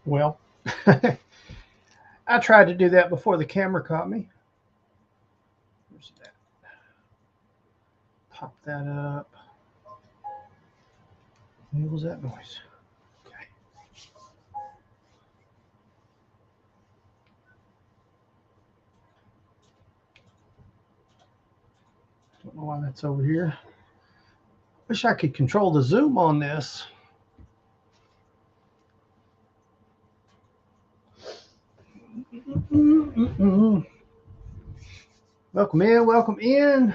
Well, I tried to do that before the camera caught me. Where's that? Pop that up. What was that noise? Okay. Don't know why that's over here. Wish I could control the zoom on this. Welcome in, welcome in.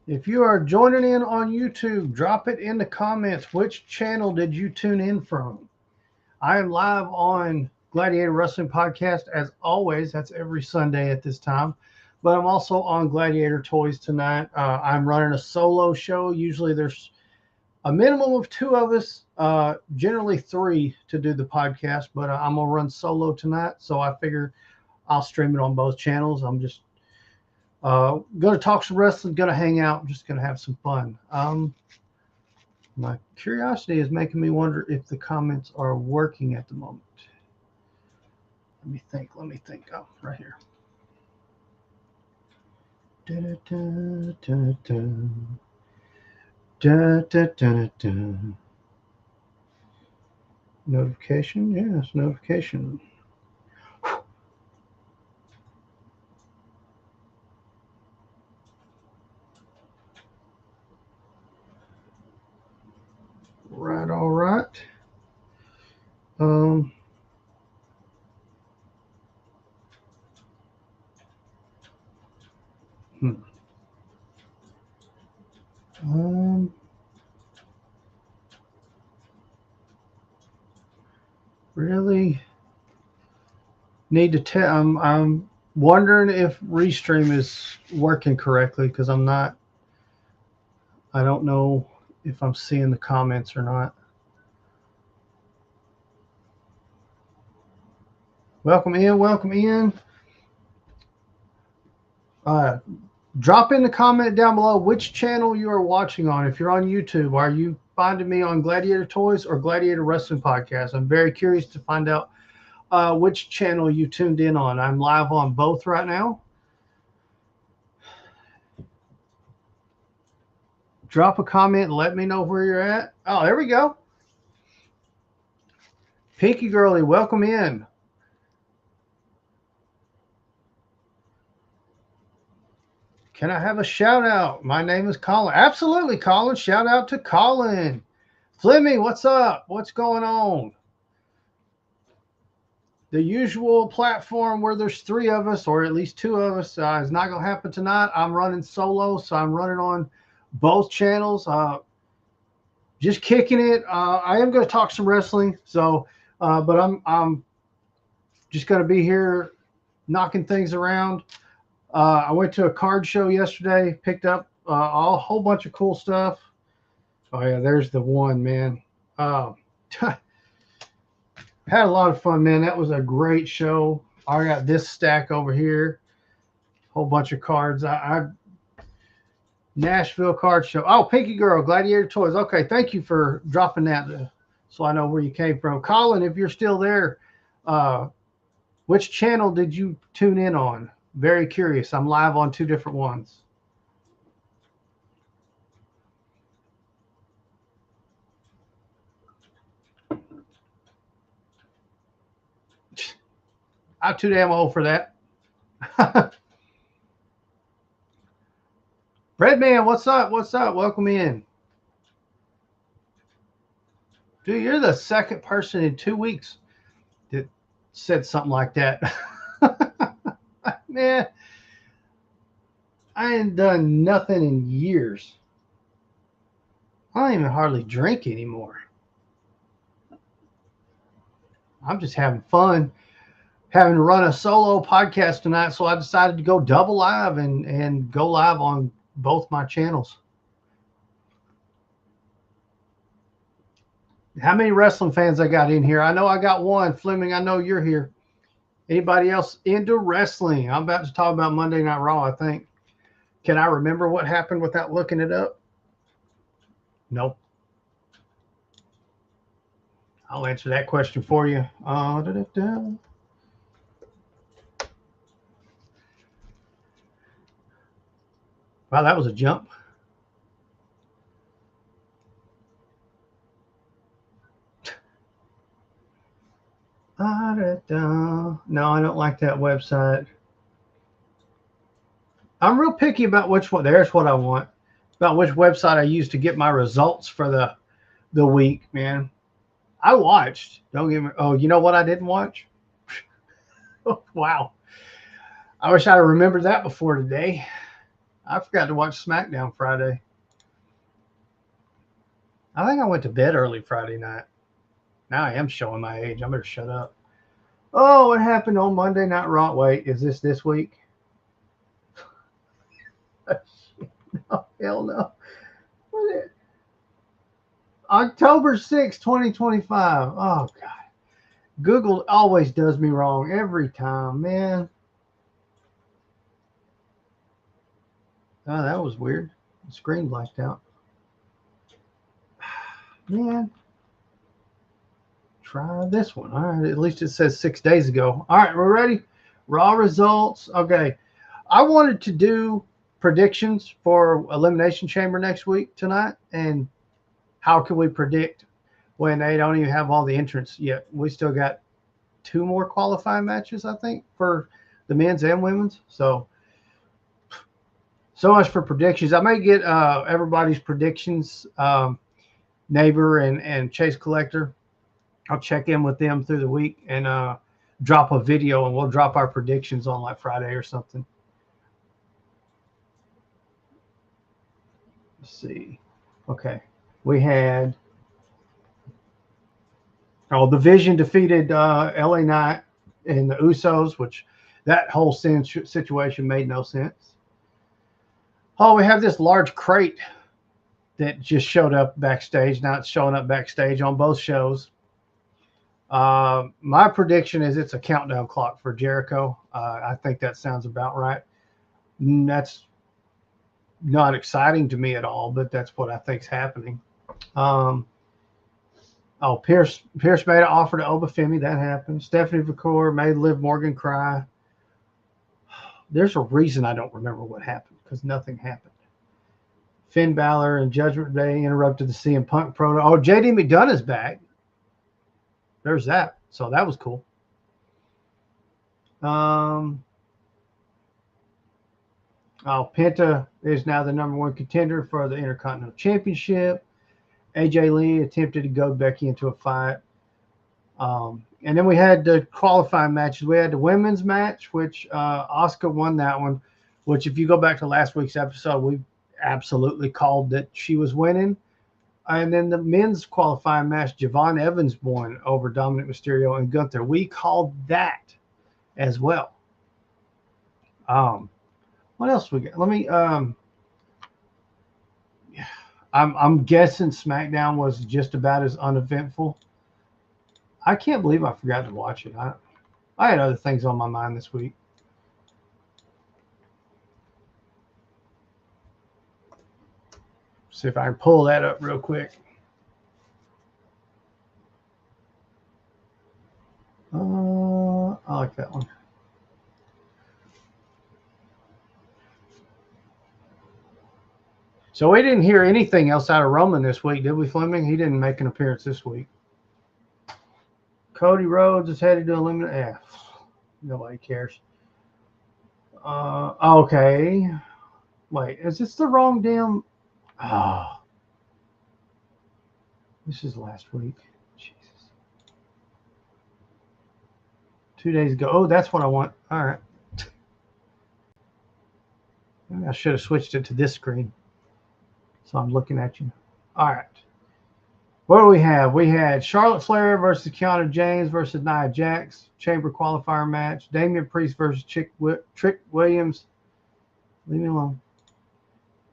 If you are joining in on YouTube, drop it in the comments. Which channel did you tune in from? I am live on Gladiator Wrestling Podcast, as always. That's every Sunday at this time. But I'm also on Gladiator Toys tonight. I'm running a solo show. Usually there's a minimum of 2 of us, generally 3 to do the podcast. But I'm going to run solo tonight. So I figure I'll stream it on both channels. I'm just going to talk some wrestling, going to hang out. I'm just going to have some fun. My curiosity is making me wonder if the comments are working at the moment. Let me think. Oh, right here. Da, da, da, da, da, da, da, da. Notification? Yes, notification. Right, all right. Really need to tell. I'm wondering if Restream is working correctly because I don't know if I'm seeing the comments or not. Welcome in, welcome in. Drop in the comment down below which channel you are watching on. If you're on YouTube, are you finding me on Gladiator Toys or Gladiator Wrestling Podcast? I'm very curious to find out which channel you tuned in on. I'm live on both right now. Drop a comment. Let me know where you're at. Oh, there we go. Pinky Girly, welcome in. Can I have a shout out? My name is Colin. Absolutely, Colin. Shout out to Colin. Fleming, what's up? What's going on? The usual platform where there's 3 of us, or at least 2 of us, is not going to happen tonight. I'm running solo, so I'm running on both channels. Just kicking it. I am going to talk some wrestling, so but I'm just going to be here knocking things around. I went to a card show yesterday, picked up a whole bunch of cool stuff. Oh, yeah, there's the one, man. Had a lot of fun, man. That was a great show. I got this stack over here. Whole bunch of cards. Nashville card show. Oh, Pinky Girl, Gladiator Toys. Okay, thank you for dropping that so I know where you came from. Colin, if you're still there, which channel did you tune in on? Very curious. I'm live on 2 different ones. I'm too damn old for that. Redman, what's up? What's up? Welcome in. Dude, you're the second person in 2 weeks that said something like that. Man, I ain't done nothing in years. I don't even hardly drink anymore. I'm just having fun. Having to run a solo podcast tonight, so I decided to go double live and go live on both my channels. How many wrestling fans I got in here? I know I got one. Fleming, I know you're here. Anybody else into wrestling? I'm about to talk about Monday Night Raw, I think. Can I remember what happened without looking it up? Nope. I'll answer that question for you. Wow, that was a jump. No, I don't like that website. I'm real picky about which one. There's what I want. About which website I use to get my results for the week, man. I watched. Don't get me. Oh, you know what I didn't watch? Oh, wow. I wish I'd have remembered that before today. I forgot to watch SmackDown Friday. I think I went to bed early Friday night. Now I am showing my age. I better shut up. Oh, what happened on Monday Night Raw? Wait, is this week? No, hell no. October 6, 2025. Oh, God. Google always does me wrong every time, man. Oh, that was weird. The screen blacked out. Man. Try this one. All right. At least it says 6 days ago. All right. We're ready. Raw results. Okay. I wanted to do predictions for Elimination Chamber next week tonight. And how can we predict when they don't even have all the entrants yet? We still got 2 more qualifying matches, I think, for the men's and women's. So much for predictions. I may get everybody's predictions, Neighbor and Chase Collector. I'll check in with them through the week and drop a video, and we'll drop our predictions on like Friday or something. Let's see. Okay. We had the Vision defeated LA Knight and the Usos, which that whole situation made no sense. Oh, we have this large crate that just showed up backstage. Now it's showing up backstage on both shows. My prediction is it's a countdown clock for Jericho. I think that sounds about right. That's not exciting to me at all, but that's what I think's happening. Pierce made an offer to Obafemi. That happened. Stephanie Vacour made Liv Morgan cry. There's a reason I don't remember what happened because nothing happened. Finn Balor and Judgment Day interrupted the CM Punk promo. Oh, JD McDonough is back. There's that. So that was cool. Penta is now the #1 contender for the Intercontinental Championship. AJ Lee attempted to goad Becky into a fight. And then we had the qualifying matches. We had the women's match, which Asuka won that one, which if you go back to last week's episode, we absolutely called that she was winning. And then the men's qualifying match, Javon Evans won over Dominic Mysterio and Gunther. We called that as well. What else we got? Let me. I'm guessing SmackDown was just about as uneventful. I can't believe I forgot to watch it. I had other things on my mind this week. See if I can pull that up real quick. I like that one. So we didn't hear anything else out of Roman this week, did we, Fleming? He didn't make an appearance this week. Cody Rhodes is headed to eliminate. Nobody cares. Okay. Wait, is this the wrong damn? Oh. This is last week. Jesus. 2 days ago. Oh, that's what I want. All right. Maybe I should have switched it to this screen. So I'm looking at you. All right. What do we have? We had Charlotte Flair versus Kiana James versus Nia Jax. Chamber qualifier match. Damian Priest versus Trick Williams. Leave me alone.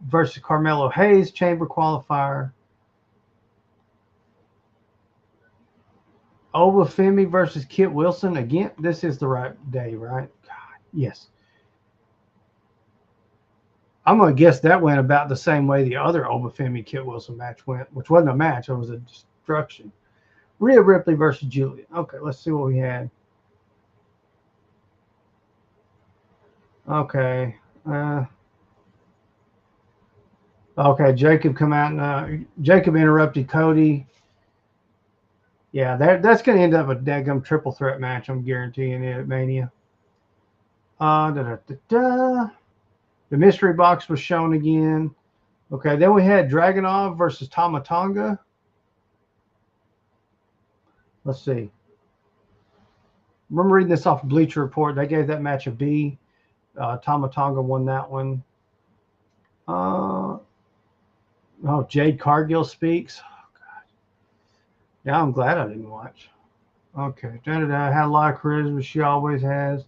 Versus Carmelo Hayes. Chamber qualifier. Obafemi versus Kit Wilson. Again, this is the right day, right? God, yes. I'm going to guess that went about the same way the other Obafemi Kit Wilson match went, which wasn't a match. It was a destruction. Rhea Ripley versus Julia. Okay, let's see what we had. Okay. Okay, Jacob come out and Jacob interrupted Cody. Yeah, that's going to end up a daggum triple threat match. I'm guaranteeing it at Mania. The mystery box was shown again. Okay, then we had Dragunov versus Tama Tonga. Let's see. Remember reading this off Bleacher Report. They gave that match a B. Tama Tonga won that one. Jade Cargill speaks. Oh, God. Yeah, I'm glad I didn't watch. Okay. Had a lot of charisma. She always has.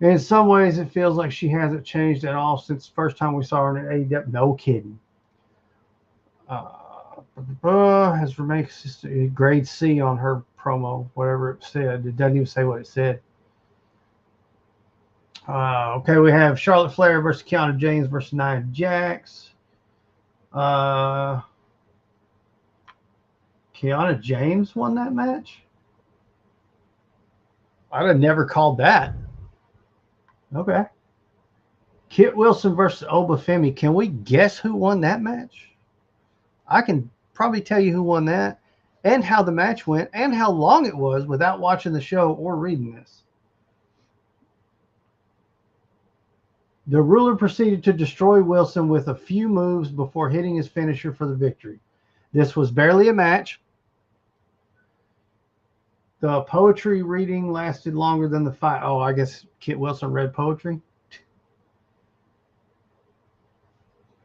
In some ways, it feels like she hasn't changed at all since the first time we saw her in AEW. No kidding. Has remained grade C on her promo, whatever it said. It doesn't even say what it said. Okay, we have Charlotte Flair versus Kiana James versus Nia Jax. Kiana James won that match? I'd have never called that. Okay. Kit Wilson versus Obafemi. Can we guess who won that match? I can probably tell you who won that and how the match went and how long it was without watching the show or reading this. The ruler proceeded to destroy Wilson with a few moves before hitting his finisher for the victory. This was barely a match. The poetry reading lasted longer than the fight. Oh, I guess Kit Wilson read poetry.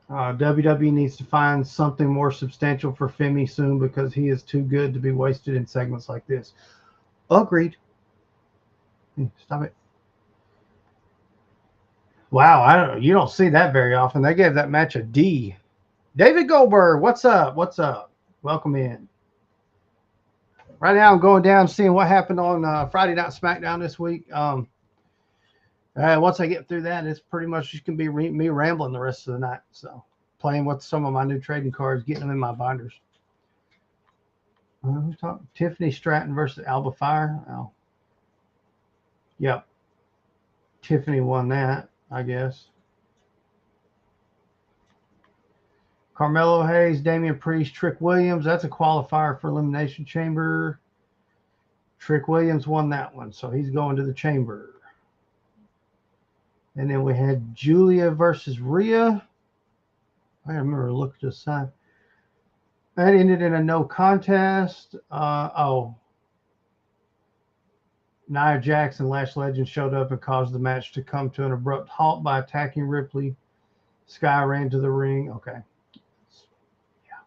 WWE needs to find something more substantial for Femi soon because he is too good to be wasted in segments like this. Agreed. Stop it. Wow, you don't see that very often. They gave that match a D. David Goldberg, what's up? What's up? Welcome in. Right now, I'm going down seeing what happened on Friday Night SmackDown this week. Once I get through that, it's pretty much just going to be me rambling the rest of the night. So, playing with some of my new trading cards, getting them in my binders. Who's talking? Tiffany Stratton versus Alba Fire. Oh, yep. Tiffany won that, I guess. Carmelo Hayes, Damian Priest, Trick Williams. That's a qualifier for Elimination Chamber. Trick Williams won that one, so he's going to the Chamber. And then we had Julia versus Rhea. I remember look at this side. That ended in a no contest. Nia Jax and Lash Legend showed up and caused the match to come to an abrupt halt by attacking Ripley. Sky ran to the ring. Okay. Yeah.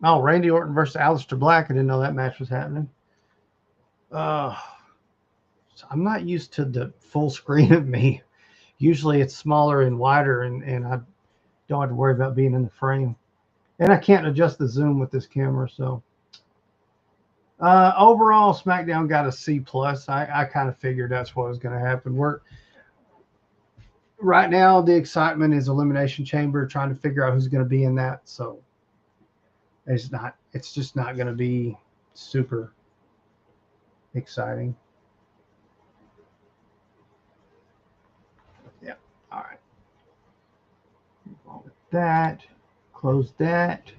Oh, Randy Orton versus Aleister Black. I didn't know that match was happening. So I'm not used to the full screen of me. Usually it's smaller and wider, and I don't have to worry about being in the frame. And I can't adjust the zoom with this camera, so. Overall, SmackDown got a C+. I kind of figured that's what was going to happen. Right now, the excitement is Elimination Chamber, trying to figure out who's going to be in that. So it's just not going to be super exciting. Yeah. All right. Move on with that. Close that.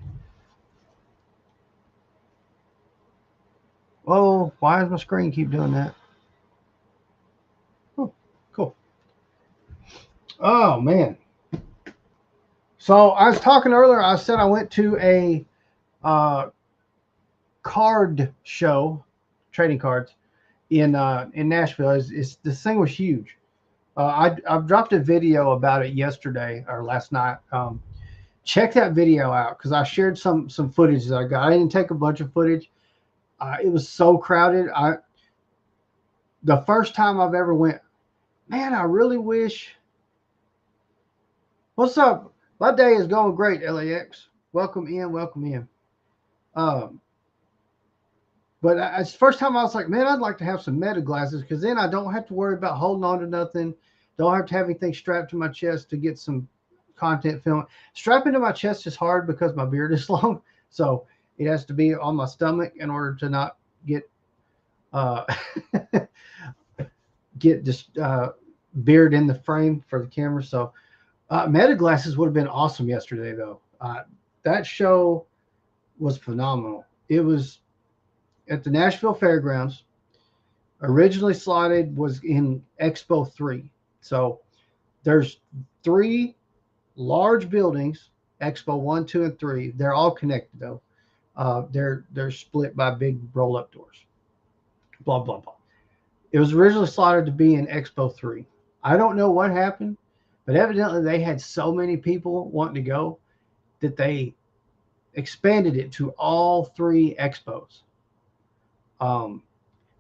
Oh, why does my screen keep doing that? Oh, cool. Oh, man. So I was talking earlier. I said I went to a card show, trading cards, in Nashville. This thing was huge. I've dropped a video about it yesterday or last night. Check that video out because I shared some footage that I got. I didn't take a bunch of footage. It was so crowded. The first time I've ever went, man, I really wish. What's up? My day is going great, LAX. Welcome in, welcome in. But it's the first time I was like, man, I'd like to have some meta glasses because then I don't have to worry about holding on to nothing. Don't have to have anything strapped to my chest to get some content film. Strapping to my chest is hard because my beard is long, so it has to be on my stomach in order to not get uh, get just beard in the frame for the camera. So Meta Glasses would have been awesome yesterday, though. That show was phenomenal. It was at the Nashville Fairgrounds. Originally slotted was in Expo 3. So there's 3 large buildings, Expo 1, 2, and 3. They're all connected, though. They're split by big roll-up doors. Blah, blah, blah. It was originally slotted to be in Expo 3. I don't know what happened, but evidently they had so many people wanting to go that they expanded it to all 3 expos.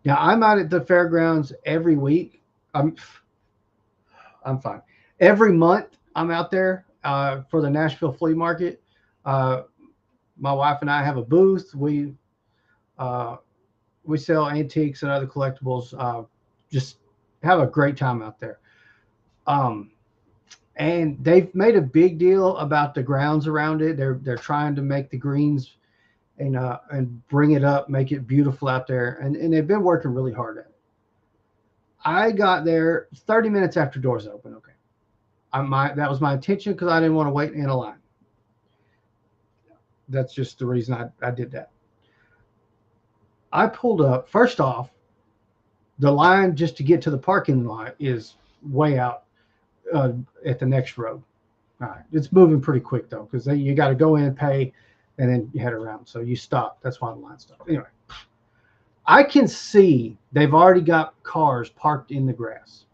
Now I'm out at the fairgrounds every week. I'm fine. Every month I'm out there for the Nashville Flea Market. My wife and I have a booth. We sell antiques and other collectibles. Just have a great time out there. And they've made a big deal about the grounds around it. They're trying to make the greens and bring it up, make it beautiful out there. And they've been working really hard at it. I got there 30 minutes after doors open. Okay. That was my intention because I didn't want to wait in a line. That's just the reason I did that. I pulled up. First off, the line just to get to the parking lot is way out at the next road. All right. It's moving pretty quick, though, because you got to go in, pay, and then you head around. So you stop. That's why the line stopped. Anyway, I can see they've already got cars parked in the grass.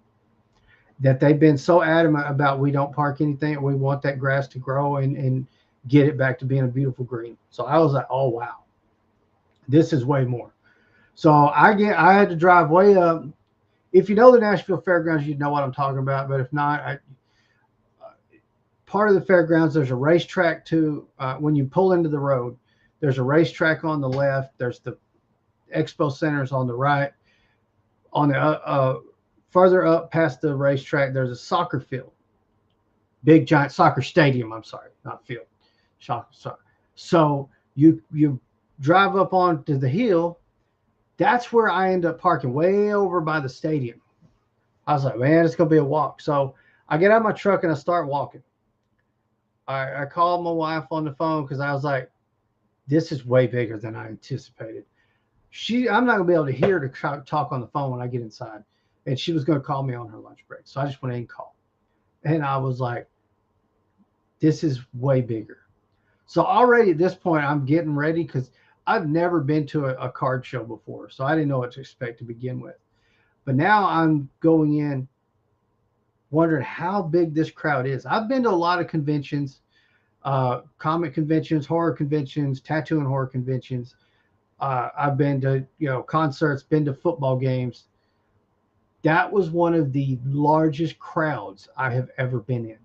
That they've been so adamant about we don't park anything. We want that grass to grow and get it back to being a beautiful green. So I was like, oh, wow. This is way more. So I had to drive way up. If you know the Nashville Fairgrounds, you know what I'm talking about. But if not, part of the fairgrounds, there's a racetrack too. When you pull into the road, there's a racetrack on the left. There's the expo centers on the right. On the further up past the racetrack, there's a soccer field. Big giant soccer stadium. I'm sorry, not field. Soccer. So you drive up onto the hill. That's where I end up parking, way over by the stadium. I was like, man, it's going to be a walk. So I get out of my truck and I start walking. I called my wife on the phone because I was like, this is way bigger than I anticipated. I'm not going to be able to hear her to talk on the phone when I get inside. And she was going to call me on her lunch break. So I just went in and called. And I was like, this is way bigger. So already at this point, I'm getting ready because I've never been to a card show before, so I didn't know what to expect to begin with. But now I'm going in wondering how big this crowd is. I've been to a lot of conventions, comic conventions, horror conventions, tattoo and horror conventions. I've been to concerts, been to football games. That was one of the largest crowds I have ever been in.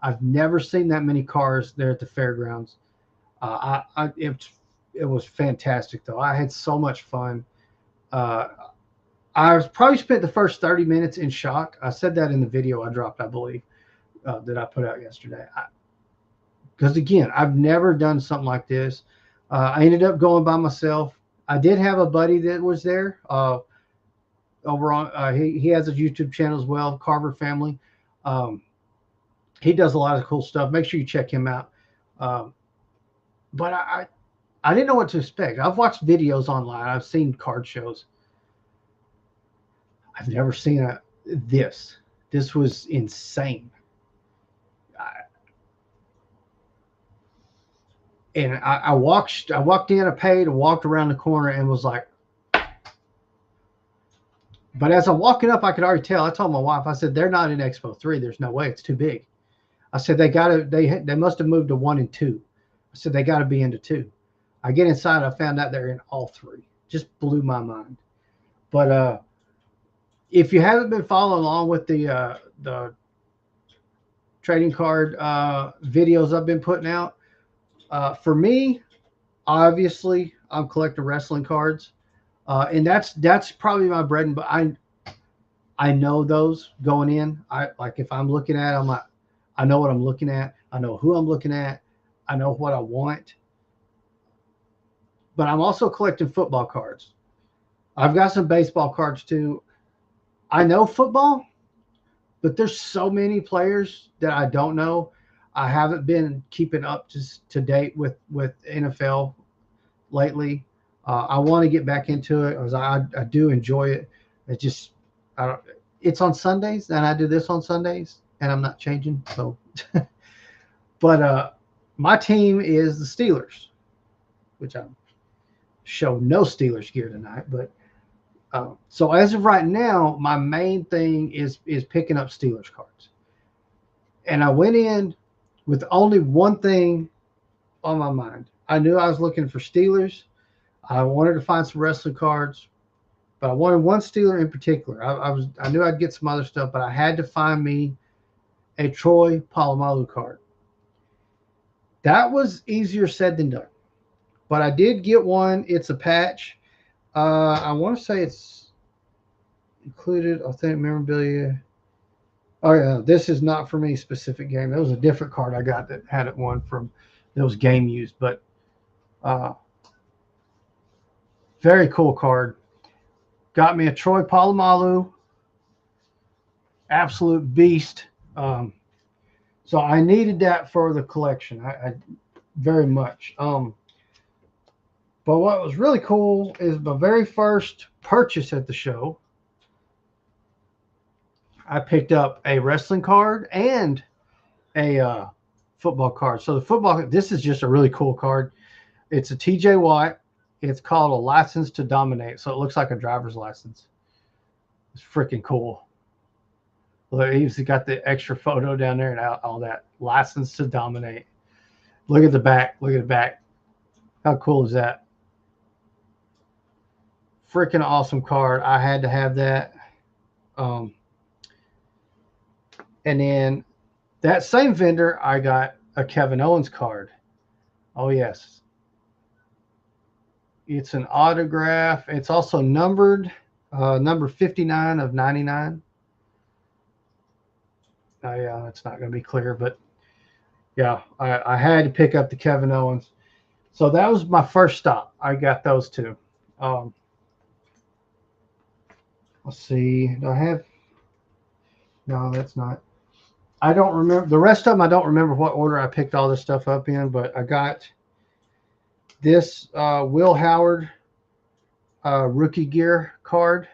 I've never seen that many cars there at the fairgrounds. It was fantastic, though. I had so much fun. I probably spent the first 30 minutes in shock. I said that in the video I dropped, I believe, that I put out yesterday. Because, again, I've never done something like this. I ended up going by myself. I did have a buddy that was there. Over on, he has a YouTube channel as well, Carver Family. He does a lot of cool stuff. Make sure you check him out. But I didn't know what to expect. I've watched videos online. I've seen card shows. I've never seen this. This was insane. I walked in, I paid, and walked around the corner and was like, but as I'm walking up, I could already tell. I told my wife, I said, they're not in Expo 3. There's no way. It's too big. I said, they must have moved to 1 and 2. I said, they got to be into 2. I get inside, I found out they're in all 3. Just blew my mind. But if you haven't been following along with the trading card videos I've been putting out, for me, obviously, I'm collecting wrestling cards, and that's probably my bread and butter. I know those going in. I like if I'm looking at them, I know what I'm looking at. I know who I'm looking at. I know what I want. But I'm also collecting football cards. I've got some baseball cards too. I know football, but there's so many players that I don't know. I haven't been keeping up to date with NFL lately. I want to get back into it because I do enjoy it. It just I don't. It's on Sundays, and I do this on Sundays, and I'm not changing. So, but my team is the Steelers, which I show no Steelers gear tonight. But so as of right now, my main thing is picking up Steelers cards, and I went in with only one thing on my mind. I knew I was looking for Steelers. I wanted to find some wrestling cards, but I wanted one Steeler in particular. I knew I'd get some other stuff, but I had to find me a Troy Polamalu card. That was easier said than done, but I did get one. It's a patch. I want to say it's included authentic memorabilia. Oh yeah, this is not from any specific game. That was a different card I got that had it one from that was game used, but very cool card. Got me a Troy Polamalu, absolute beast. So I needed that for the collection. I very much. But what was really cool is my very first purchase at the show. I picked up a wrestling card and a football card. So the football, this is just a really cool card. It's a TJ Watt. It's called a License to Dominate. So it looks like a driver's license. It's freaking cool. Look, he's got the extra photo down there and all that. License to Dominate. Look at the back. Look at the back. How cool is that? Freaking awesome card. I had to have that. And then that same vendor, I got a Kevin Owens card. Oh, yes. It's an autograph. It's also numbered, number 59 of 99. Yeah, it's not going to be clear, but yeah, I had to pick up the Kevin Owens. So that was my first stop. I got those two. Let's see. Do I have? No, that's not. I don't remember. The rest of them, I don't remember what order I picked all this stuff up in, but I got this Will Howard rookie gear card.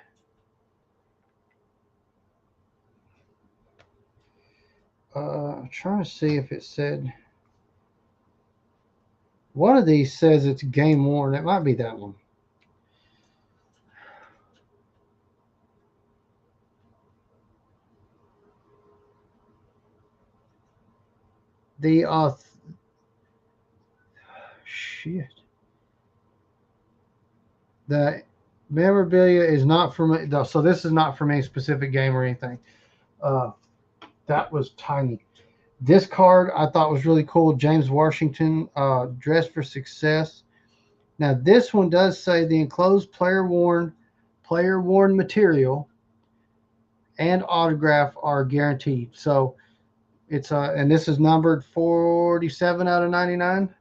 I'm trying to see if it said. One of these says it's game worn. It might be that one. The shit. The memorabilia is not from me. So this is not from any specific game or anything. That was tiny. This card I thought was really cool. James Washington, Dress for Success. Now this one does say the enclosed player worn material and autograph are guaranteed. So it's and this is numbered 47 out of 99.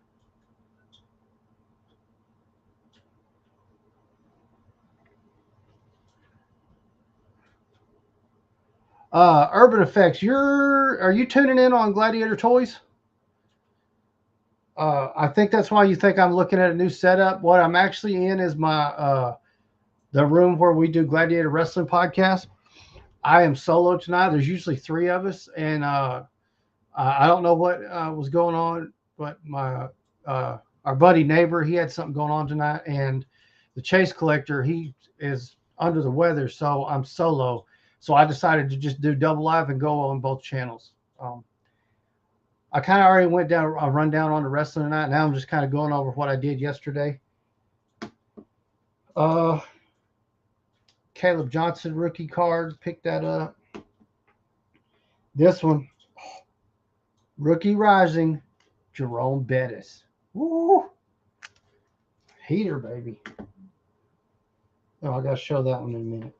Urban Effects, are you tuning in on Gladiator Toys? I think that's why you think I'm looking at a new setup. What I'm actually in is my the room where we do Gladiator Wrestling Podcast. I am solo tonight. There's usually three of us, and I don't know what was going on, but my our buddy neighbor, he had something going on tonight, and the Chase Collector, he is under the weather, so I'm solo. So I decided to just do double live and go on both channels. I kind of already went down a rundown on the wrestling tonight. Now I'm just kind of going over what I did yesterday. Caleb Johnson rookie card, picked that up. This one, rookie rising, Jerome Bettis. Woo! Heater, baby. Oh, I got to show that one in a minute.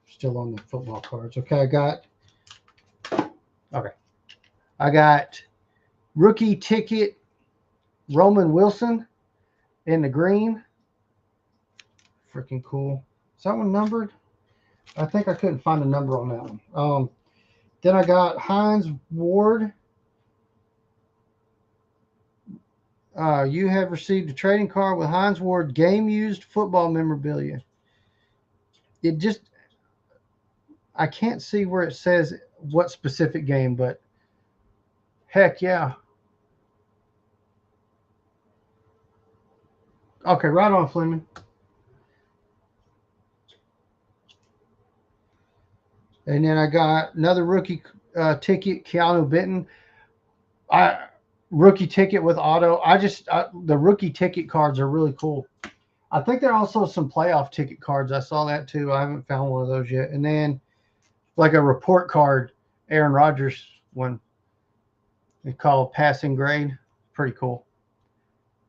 Still on the football cards. Okay, I got rookie ticket Roman Wilson in the green. Freaking cool. Is that one numbered? I think I couldn't find a number on that one. Then I got Hines Ward. You have received a trading card with Hines Ward game-used football memorabilia. I can't see where it says what specific game, but heck yeah. Okay, right on, Fleming. And then I got another rookie ticket, Keanu Benton. Rookie ticket with auto. The rookie ticket cards are really cool. I think there are also some playoff ticket cards. I saw that too. I haven't found one of those yet. And then like a report card, Aaron Rodgers one. They call it passing grade. Pretty cool.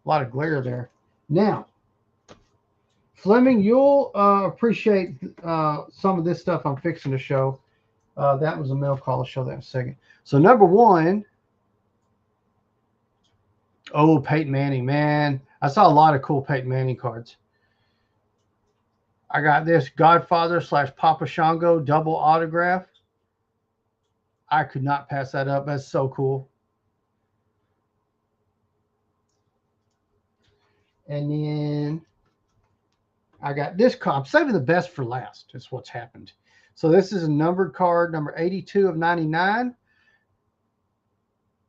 A lot of glare there. Now, Fleming, you'll appreciate some of this stuff I'm fixing to show. That was a mail call. I'll show that in a second. So number one, Peyton Manning, man. I saw a lot of cool Peyton Manning cards. I got this Godfather / Papa Shango double autograph. I could not pass that up. That's so cool. And then I got this card. I'm saving the best for last. That's what's happened. So this is a numbered card, number 82 of 99.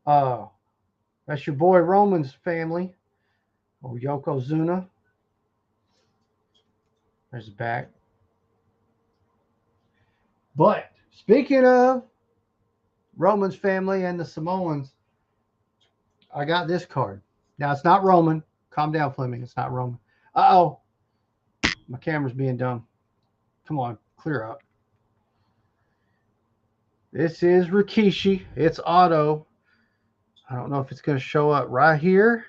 That's your boy Roman's family. Yokozuna. There's the back. But speaking of Roman's family and the Samoans, I got this card. Now, it's not Roman. Calm down, Fleming. It's not Roman. Uh-oh. My camera's being dumb. Come on, clear up. This is Rikishi. It's auto. I don't know if it's going to show up right here.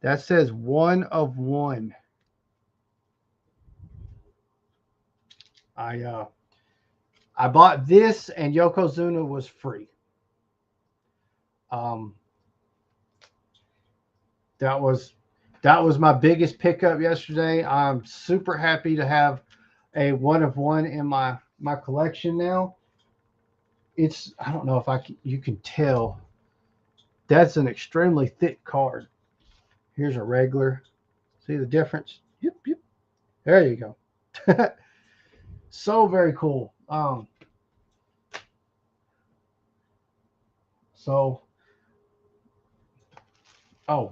That says 1 of 1. I bought this and Yokozuna was free. That was my biggest pickup yesterday. I'm super happy to have a 1 of 1 in my collection now. I don't know if you can tell. That's an extremely thick card. Here's a regular. See the difference? Yep. There you go. So very cool.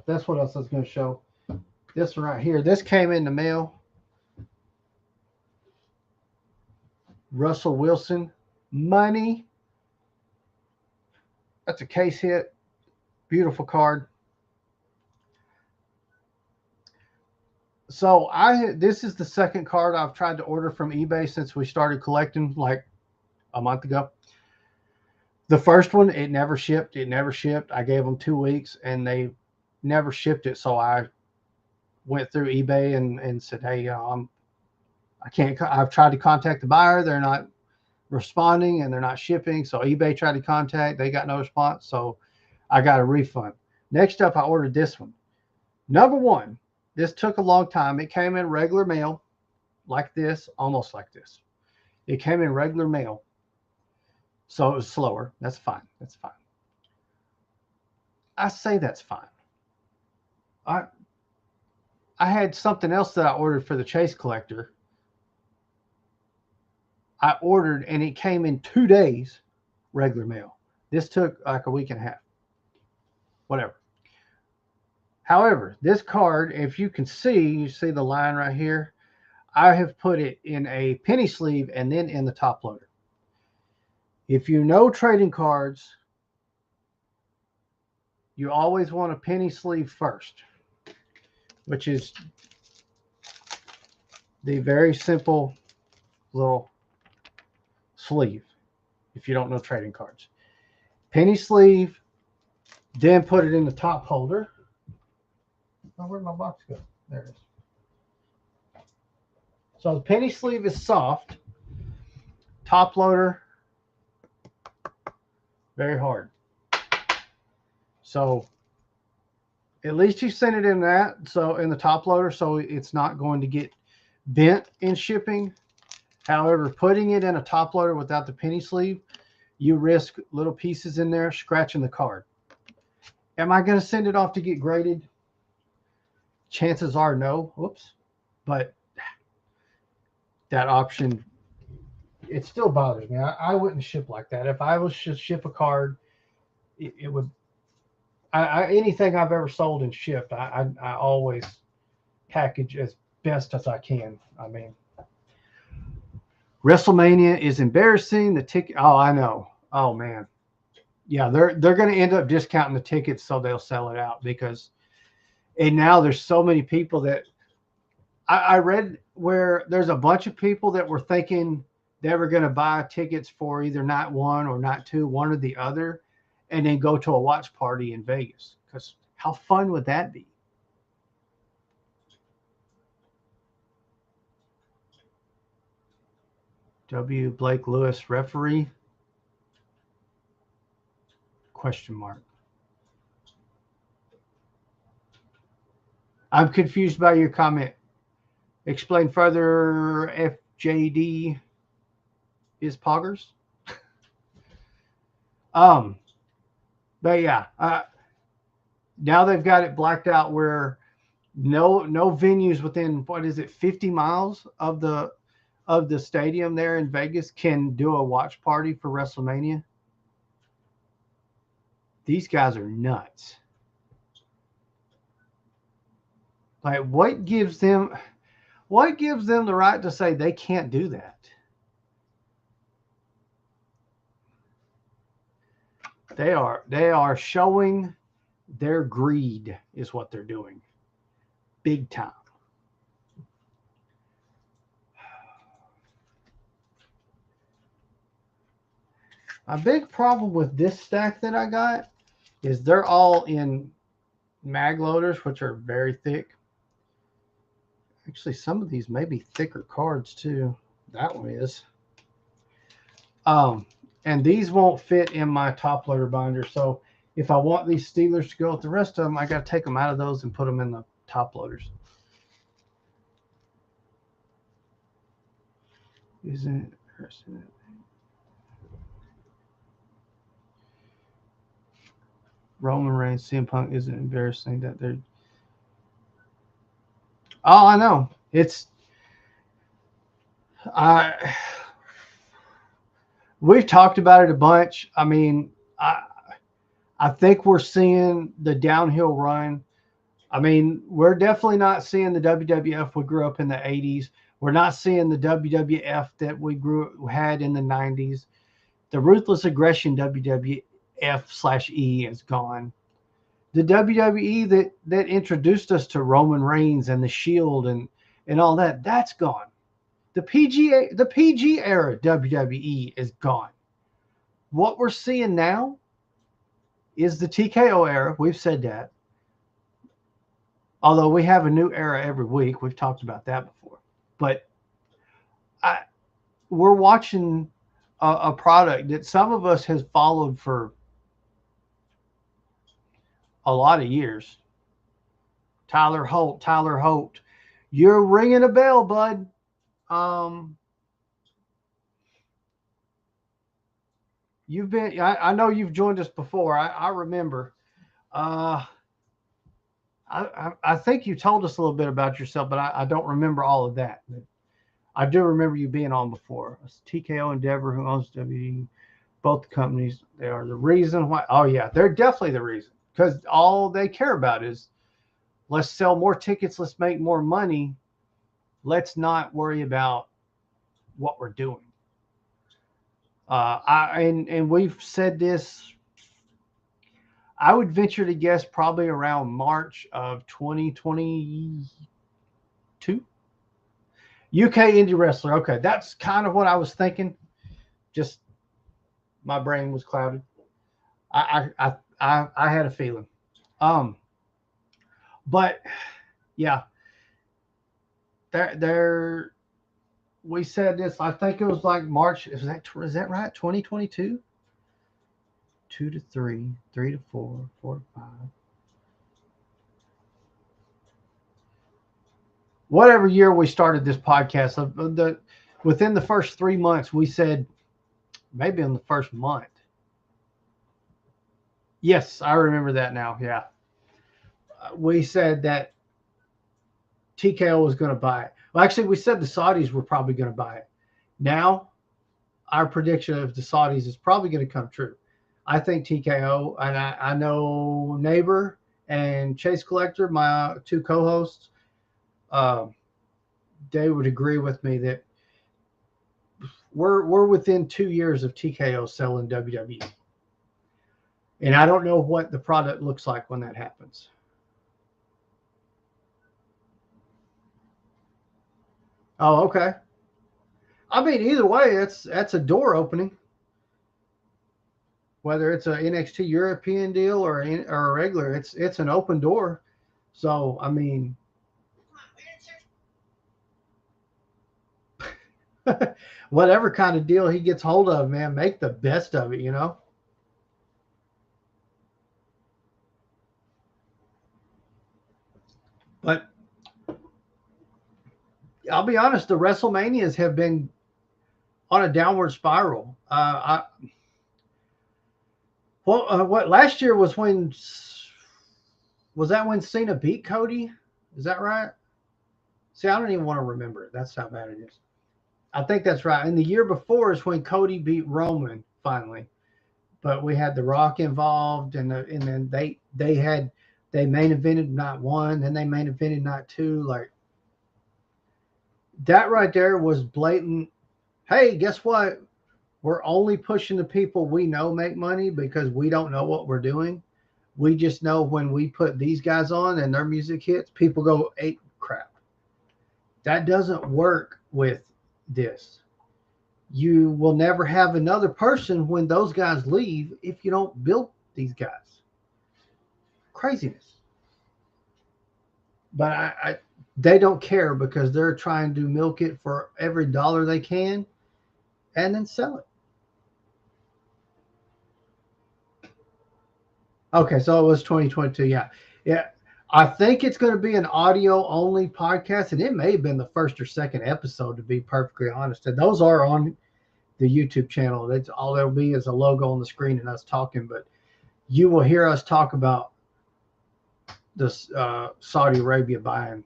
That's what else I was going to show. This one right here. This came in the mail. Russell Wilson. Money. That's a case hit. Beautiful card. So this is the second card I've tried to order from eBay since we started collecting like a month ago. The first one, it never shipped. I gave them 2 weeks and they never shipped it. So I went through eBay and said, hey, I've tried to contact the buyer. They're not responding and they're not shipping. So eBay tried to contact. They got no response. So I got a refund. Next up, I ordered this one. Number one. This took a long time. It came in regular mail like this, almost like this. It came in regular mail. So it was slower. That's fine. I say that's fine. I had something else that I ordered for the Chase Collector. I ordered and it came in 2 days, regular mail. This took like a week and a half. Whatever. However, this card, if you can see, you see the line right here. I have put it in a penny sleeve and then in the top loader. If you know trading cards, you always want a penny sleeve first, which is the very simple little sleeve if you don't know trading cards. Penny sleeve, then put it in the top holder. Oh, where'd my box go? There it is. So the penny sleeve is soft. Top loader, very hard. So at least you send it in that, so in the top loader, so it's not going to get bent in shipping. However, putting it in a top loader without the penny sleeve, you risk little pieces in there scratching the card. Am I going to send it off to get graded? Chances are no. Whoops. But that option, it still bothers me. I wouldn't ship like that. If I was to ship a card, it would. Anything I've ever sold and shipped, I always package as best as I can. I mean, WrestleMania is embarrassing. The ticket. Oh, I know. Oh man. Yeah, they're going to end up discounting the tickets so they'll sell it out because, and now there's so many people that I read where there's a bunch of people that were thinking they were going to buy tickets for either night one or night two, one or the other, and then go to a watch party in Vegas. Because how fun would that be? W. Blake Lewis, referee? Question mark. I'm confused by your comment. Explain further. FJD is poggers. But yeah, now they've got it blacked out where no venues within 50 miles of the stadium there in Vegas can do a watch party for WrestleMania. These guys are nuts. Like, what gives them the right to say they can't do that? They are showing their greed is what they're doing. Big time. A big problem with this stack that I got is they're all in mag loaders, which are very thick. Actually, some of these may be thicker cards too. That one is. And these won't fit in my top loader binder. So if I want these Steelers to go with the rest of them, I got to take them out of those and put them in the top loaders. Isn't it? Roman Reigns, CM Punk isn't embarrassing that they're. Oh, I know. We've talked about it a bunch. I mean, I think we're seeing the downhill run. I mean, we're definitely not seeing the WWF we grew up in the 80s. We're not seeing the WWF that we had in the 90s. The Ruthless Aggression WWF/E is gone. The WWE that introduced us to Roman Reigns and the Shield and all that, that's gone. The PG era WWE is gone. What we're seeing now is the TKO era. We've said that. Although we have a new era every week. We've talked about that before. But we're watching a product that some of us has followed for a lot of years. Tyler Holt. You're ringing a bell, bud. You've been, I know you've joined us before. I remember. I think you told us a little bit about yourself, but I don't remember all of that. I do remember you being on before. It's TKO Endeavor, who owns WWE, both companies. They are the reason why. Oh, yeah, they're definitely the reason. Because all they care about is let's sell more tickets. Let's make more money. Let's not worry about what we're doing. And we've said this. I would venture to guess probably around March of 2022. UK indie wrestler. Okay, that's kind of what I was thinking. Just my brain was clouded. I had a feeling. But yeah, they're we said this. I think it was like March. Is that right? 2022. 2 to 3, 3 to 4, 4 to 5. Whatever year we started this podcast, within the first 3 months, we said maybe in the first month. Yes, I remember that now. Yeah, we said that TKO was going to buy it. Well, actually, we said the Saudis were probably going to buy it. Now, our prediction of the Saudis is probably going to come true. I think TKO, and I know Neighbor and Chase Collector, my two co-hosts, they would agree with me that we're within 2 years of TKO selling WWE. And I don't know what the product looks like when that happens. Oh, okay. I mean, either way, that's a door opening. Whether it's an NXT European deal or a regular, it's an open door. So I mean, whatever kind of deal he gets hold of, man, make the best of it, you know. But I'll be honest, the WrestleManias have been on a downward spiral. What last year was that when Cena beat Cody? Is that right? See, I don't even want to remember it. That's how bad it is. I think that's right. And the year before is when Cody beat Roman finally. But we had The Rock involved, and then they main evented night one, then they main evented night two. Like that right there was blatant. Hey, guess what? We're only pushing the people we know make money because we don't know what we're doing. We just know when we put these guys on and their music hits, people go ape crap. That doesn't work with this. You will never have another person when those guys leave if you don't build these guys. Craziness. But they don't care because they're trying to milk it for every dollar they can and then sell it. Okay, so it was 2022. Yeah. Yeah. I think it's going to be an audio only podcast, and it may have been the first or second episode, to be perfectly honest. And those are on the YouTube channel. That's all there'll be is a logo on the screen and us talking. But you will hear us talk about this Saudi Arabia buying.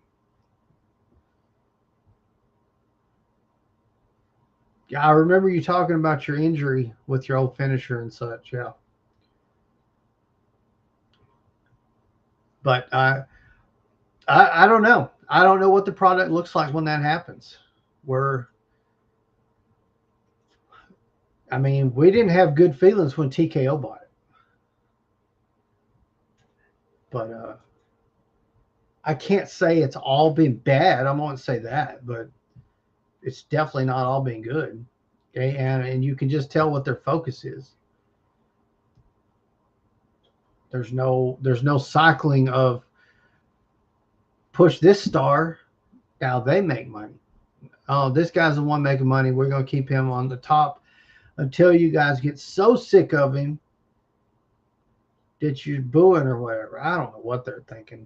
Yeah, I remember you talking about your injury with your old finisher and such. Yeah. But I don't know. I don't know what the product looks like when that happens. I mean, we didn't have good feelings when TKO bought it. But I can't say it's all been bad. I won't say that, but it's definitely not all been good. Okay, and you can just tell what their focus is. There's no cycling of push this star, now they make money. Oh, this guy's the one making money. We're going to keep him on the top until you guys get so sick of him that you're booing or whatever. I don't know what they're thinking.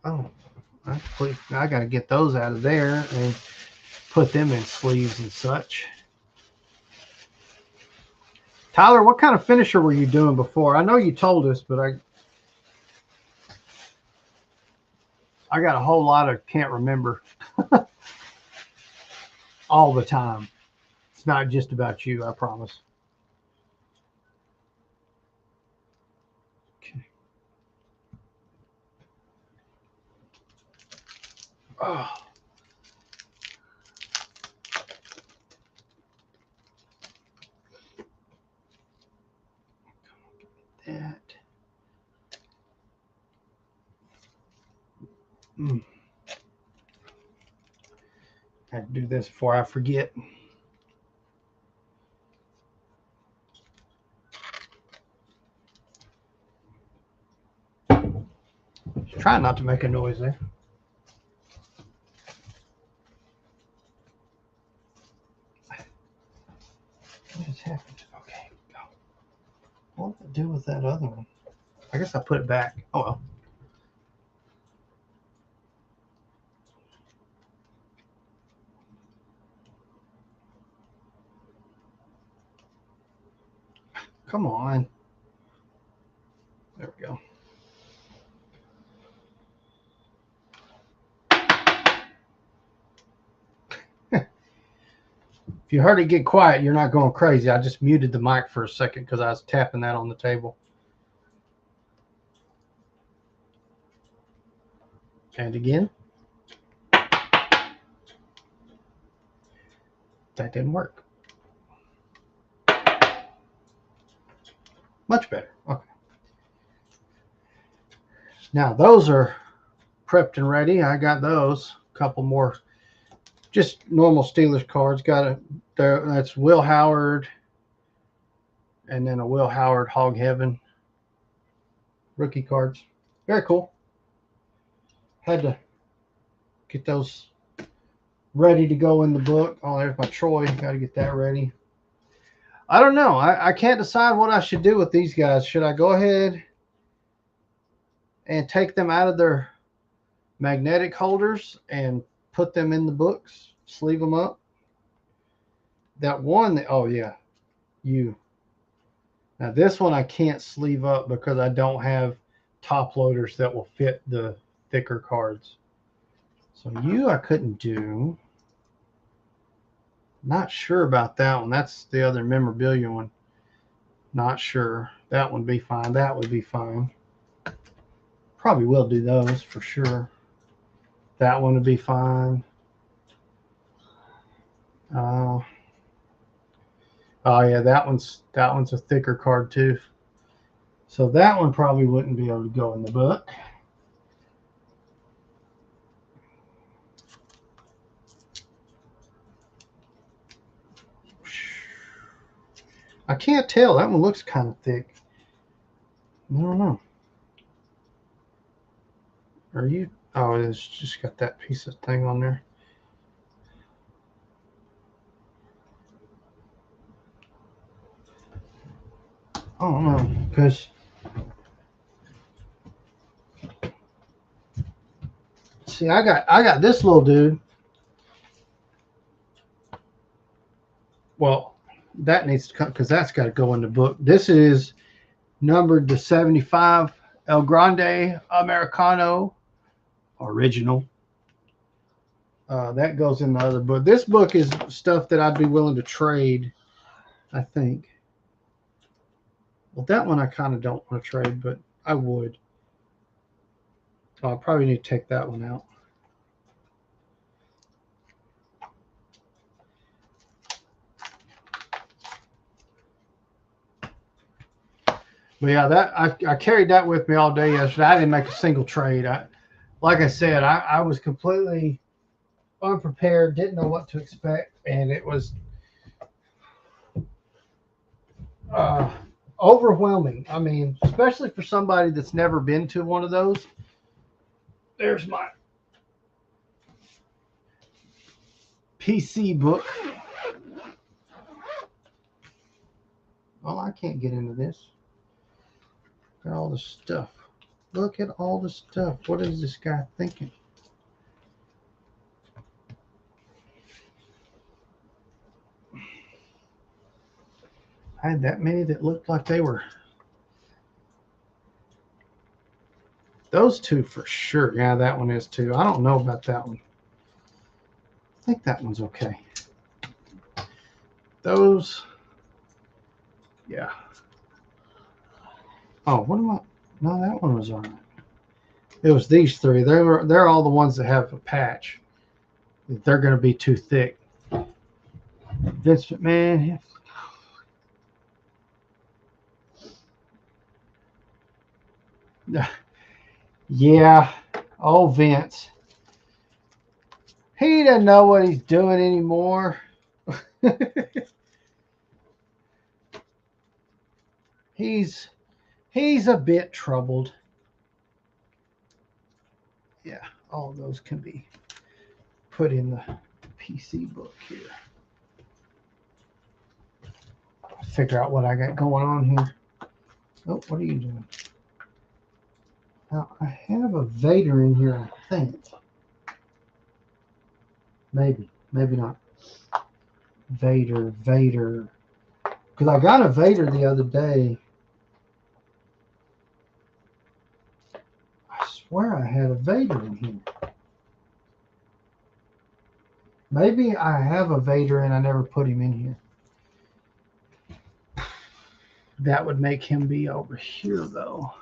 Oh, I got to get those out of there and put them in sleeves and such. Tyler, what kind of finisher were you doing before? I know you told us, but I got a whole lot of can't remember all the time. It's not just about you, I promise. Okay. Oh. That. I have to do this before I forget. Try not to make a noise there. What just happened? Okay, go. What did it do with that other one? I guess I put it back. Oh well. Come on. There we go. If you heard it get quiet, you're not going crazy. I just muted the mic for a second because I was tapping that on the table. And again. That didn't work. Much better. Okay. Now those are prepped and ready. I got those. A couple more just normal Steelers cards. That's Will Howard, and then a Will Howard Hog Heaven rookie cards. Very cool. Had to get those ready to go in the book. Oh, there's my Troy. Got to get that ready. I don't know. I can't decide what I should do with these guys. Should I go ahead and take them out of their magnetic holders and put them in the books, sleeve them up? That one, oh yeah, now this one I can't sleeve up because I don't have top loaders that will fit the thicker cards. So I couldn't do. Not sure about that one. That's the other memorabilia one. Not sure. That would be fine. That would be fine. Probably will do those for sure. That one would be fine. Oh yeah, that one's a thicker card too. So that one probably wouldn't be able to go in the book. I can't tell. That one looks kind of thick. I don't know. Are you? Oh, it's just got that piece of thing on there. I don't know, because see, I got this little dude. Well, that needs to come because that's got to go in the book. This is numbered to 75, El Grande Americano original. That goes in the other book. This book is stuff that I'd be willing to trade, I think. Well, that one I kind of don't want to trade, but I would. So I'll probably need to take that one out. But yeah, that I carried that with me all day yesterday. I didn't make a single trade. Like I said, I was completely unprepared, didn't know what to expect, and it was overwhelming. I mean, especially for somebody that's never been to one of those. There's my PC book. Oh, I can't get into this. Look at all the stuff. Look at all the stuff. What is this guy thinking? I had that many that looked like they were. Those two for sure. Yeah, that one is too. I don't know about that one. I think that one's okay. Those, yeah. Oh, what am I? No, that one was all right. It was these three. They're all the ones that have a patch. They're going to be too thick. Vince McMahon. Yeah. Oh, Vince. He doesn't know what he's doing anymore. He's a bit troubled. Yeah, all of those can be put in the PC book here. Figure out what I got going on here. Oh, what are you doing? Now, I have a Vader in here, I think. Maybe not. Vader. Because I got a Vader the other day. I swear I had a Vader in here. Maybe I have a Vader and I never put him in here. That would make him be over here, though.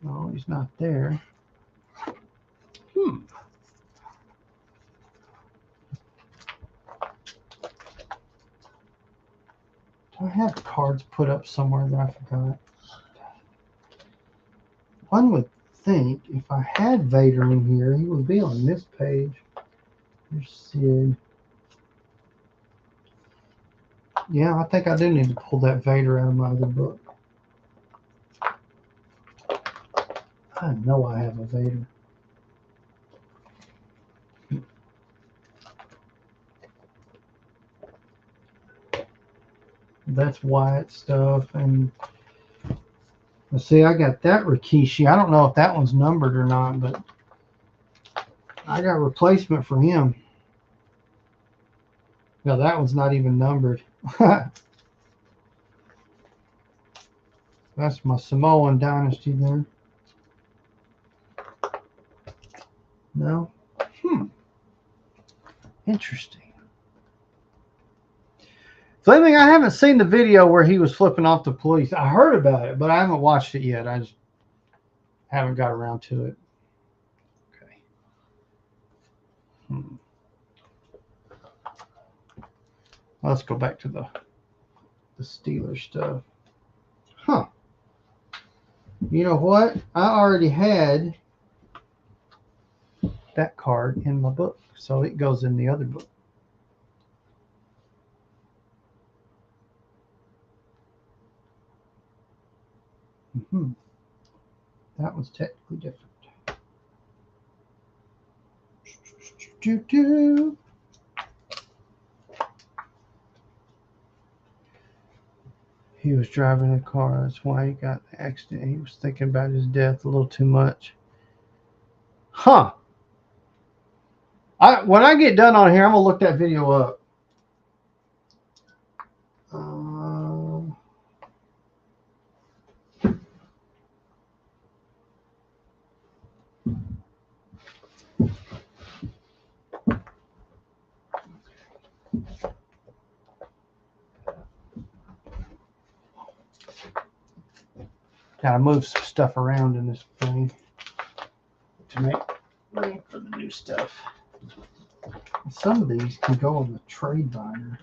No, he's not there. Do I have cards put up somewhere that I forgot? One would think if I had Vader in here, he would be on this page. There's Sid. Yeah, I think I do need to pull that Vader out of my other book. I know I have a Vader. That's Wyatt stuff. And let's see, I got that Rikishi. I don't know if that one's numbered or not, but I got a replacement for him. No, that one's not even numbered. That's my Samoan dynasty there. No? Interesting. Fleming, I haven't seen the video where he was flipping off the police. I heard about it, but I haven't watched it yet. I just haven't got around to it. Okay. Let's go back to the Steelers stuff. Huh. You know what? I already had that card in my book, so it goes in the other book. That was technically different. He was driving a car. That's why he got the accident. He was thinking about his death a little too much. Huh. When I get done on here, I'm going to look that video up. Gotta move some stuff around in this thing to make room for the new stuff. Some of these can go on the trade binder.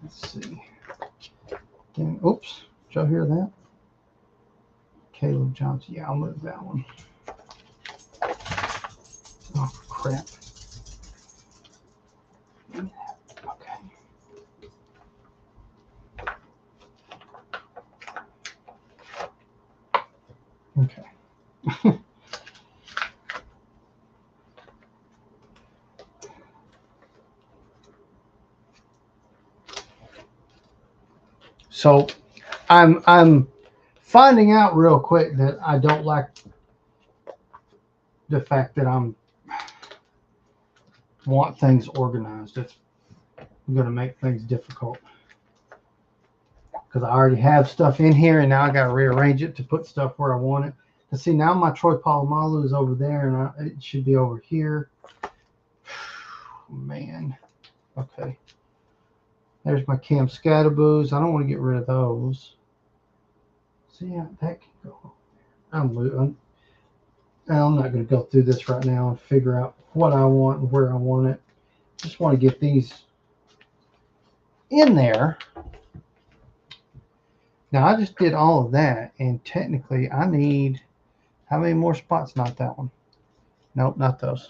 Let's see. Oops, did y'all hear that? Caleb Johnson. Yeah, I'll move that one. Oh, crap. Okay. So I'm finding out real quick that I don't like the fact that want things organized. It's going to make things difficult because I already have stuff in here and now I got to rearrange it to put stuff where I want it. And see, now my Troy Polamalu is over there and it should be over here. Man. Okay. There's my Cam Scataboos. I don't want to get rid of those. See, yeah, that can go. I'm not going to go through this right now and figure out what I want and where I want it. Just want to get these in there. Now, I just did all of that, and technically, I need how many more spots? Not that one. Nope, not those.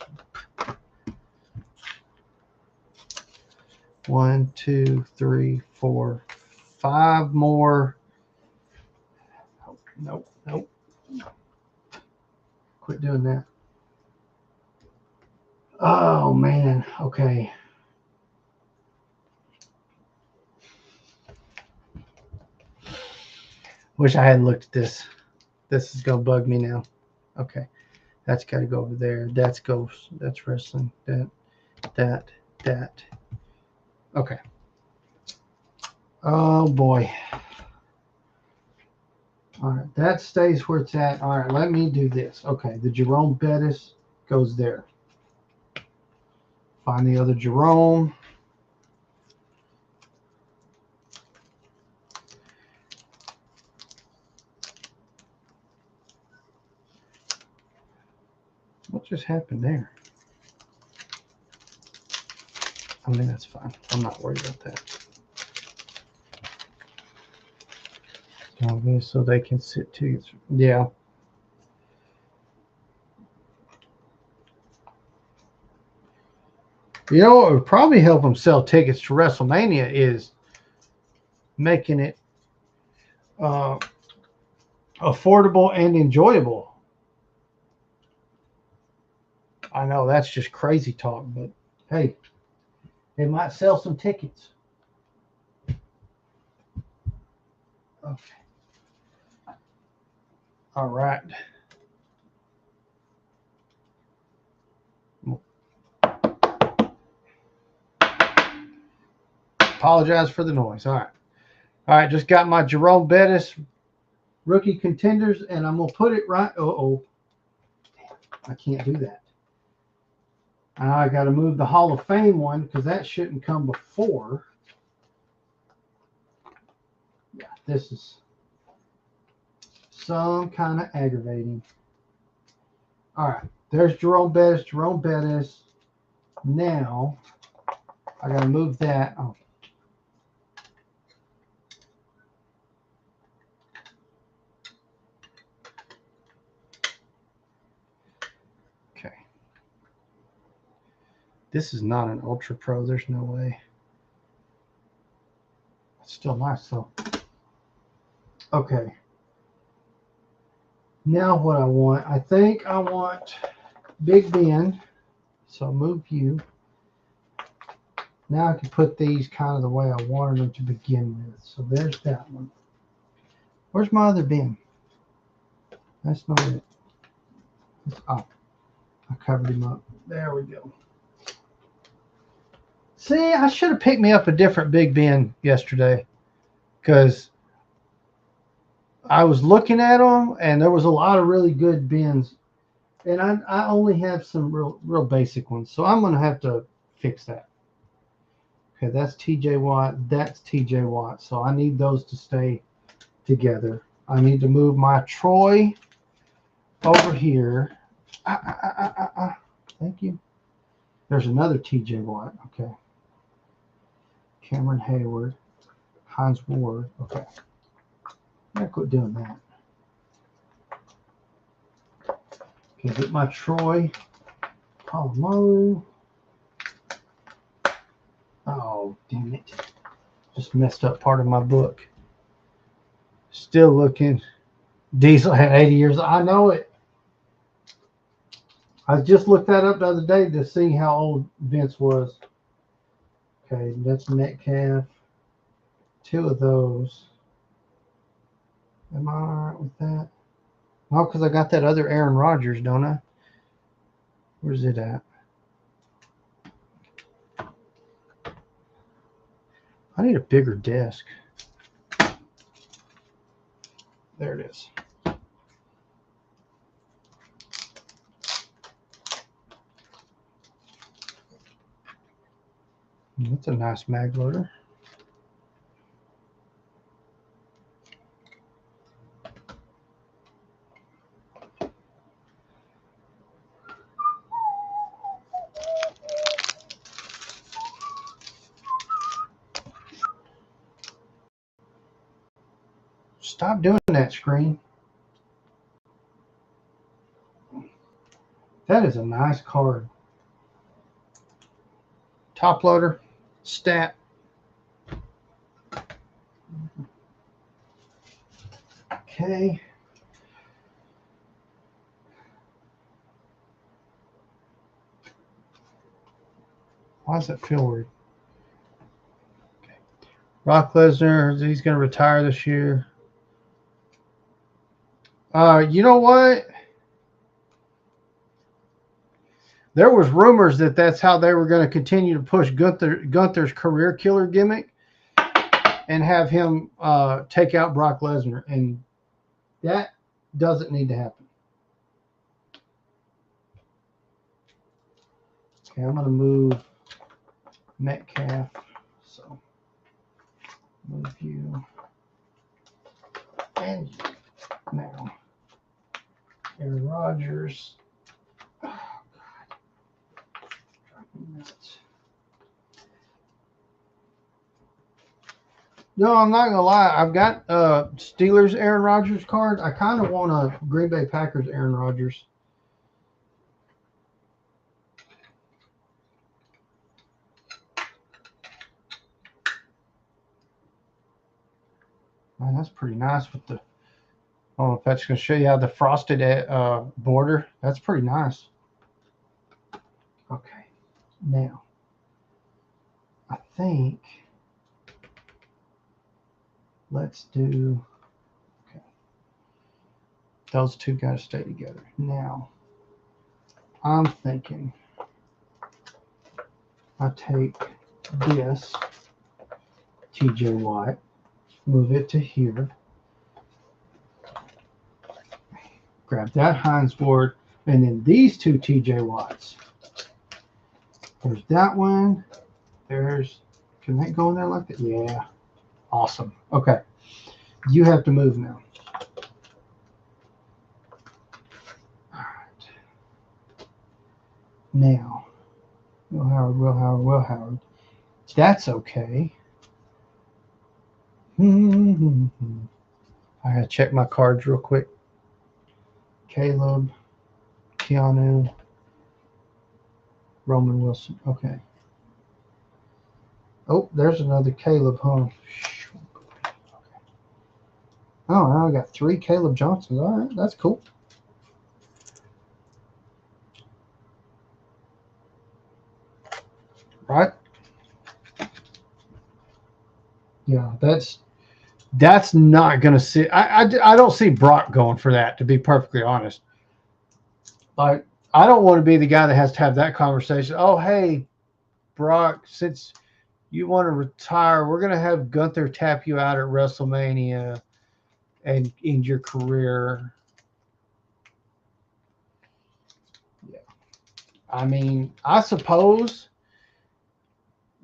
1, 2, 3, 4, 5 more. Nope. Quit doing that. Oh, man. Okay. Wish I hadn't looked at this. This is going to bug me now. Okay. That's got to go over there. That's wrestling. That. Okay. Oh, boy. All right. That stays where it's at. All right. Let me do this. Okay. The Jerome Bettis goes there. Find the other Jerome. What just happened there? I mean, that's fine. I'm not worried about that. Okay, so they can sit too. Yeah. You know what would probably help them sell tickets to WrestleMania is making it affordable and enjoyable. I know that's just crazy talk, but hey, they might sell some tickets. Okay. All right. Apologize for the noise. All right. Just got my Jerome Bettis rookie contenders, and I'm gonna put it right. I can't do that. I got to move the Hall of Fame one because that shouldn't come before. Yeah, this is some kind of aggravating. All right, there's Jerome Bettis. Now I got to move that. Oh. Okay. This is not an Ultra Pro. There's no way. It's still nice though. Okay. Now what I want, I think I want Big Ben. So move you. Now I can put these kind of the way I wanted them to begin with. So there's that one. Where's my other bin? That's not it. Oh, I covered him up. There we go. See, I should have picked me up a different Big Ben yesterday because I was looking at them and there was a lot of really good bins. And I only have some real basic ones. So I'm going to have to fix that. Okay, that's TJ Watt. That's TJ Watt. So I need those to stay together. I need to move my Troy over here. Thank you. There's another TJ Watt. Okay. Cameron Hayward. Hines Ward. Okay. I'm going to quit doing that. Okay, get my Troy. Palomo. Oh, damn it. Just messed up part of my book. Still looking. Diesel had 80 years. I know it. I just looked that up the other day to see how old Vince was. Okay, that's Metcalf. 2 of those. Am I all right with that? No, because I got that other Aaron Rodgers, don't I? Where's it at? I need a bigger desk. There it is. That's a nice mag loader. Stop doing that, screen. That is a nice card. Top loader. stat. Okay. Why does that feel weird? Okay. Brock Lesnar, he's going to retire this year. You know what? There was rumors that that's how they were going to continue to push Gunther's career killer gimmick and have him take out Brock Lesnar, and that doesn't need to happen. Okay, I'm going to move Metcalf. So move you and you. Now, Aaron Rodgers. Oh, God. No, I'm not gonna lie. I've got Steelers Aaron Rodgers card. I kind of want a Green Bay Packers Aaron Rodgers. Man, that's pretty nice with the. I don't know if that's gonna show you how the frosted border. That's pretty nice. Okay, now I think let's do. Okay, those two got to stay together. Now I'm thinking I take this TJ Watt, move it to here, grab that Heinz board, and then these two TJ Watts. There's that one. There's, can that go in there like that? Yeah. Awesome. Okay. You have to move now. All right. Now, Will Howard. That's okay. I gotta check my cards real quick. Caleb, Keanu, Roman Wilson. Okay. Oh, there's another Caleb, huh? Oh, now I got 3 Caleb Johnsons. All right, that's cool. Right? Yeah, that's not going to see. I don't see Brock going for that, to be perfectly honest. Like, I don't want to be the guy that has to have that conversation. Oh, hey, Brock, since you want to retire, we're going to have Gunther tap you out at WrestleMania and end your career. Yeah. I mean, I suppose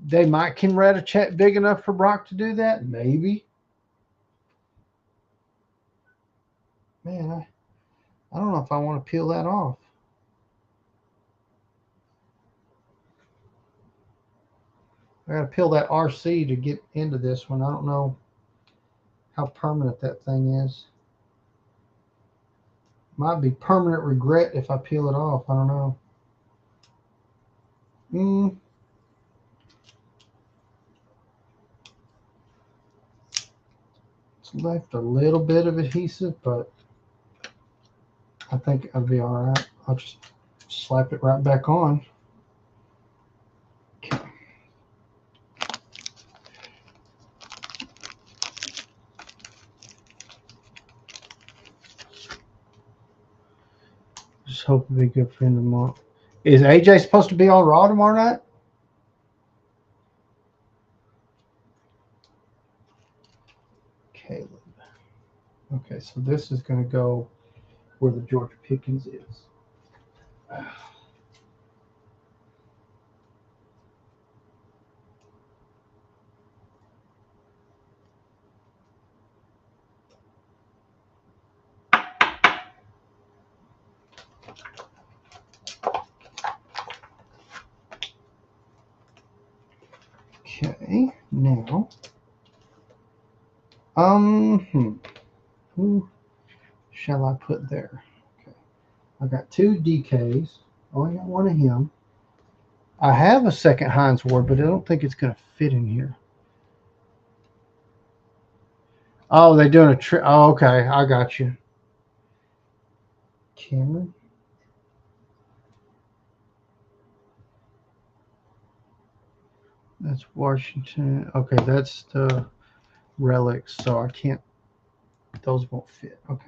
they can write a check big enough for Brock to do that. Maybe. Man, I don't know if I want to peel that off. I got to peel that RC to get into this one. I don't know how permanent that thing is. Might be permanent regret if I peel it off. I don't know. It's left a little bit of adhesive, but I think I'll be all right. I'll just slap it right back on. Okay. Just hope it'll be good for him tomorrow. Is AJ supposed to be on Raw tomorrow night? Caleb. Okay, so this is going to go where the Georgia Pickens is. Okay, now, who shall I put there? Okay, I got 2 DKs. Only got one of him. I have a second Heinz Ward, but I don't think it's going to fit in here. Oh, they're doing a trick. Oh, okay. I got you. Cameron. That's Washington. Okay, that's the relics, so I can't. Those won't fit. Okay.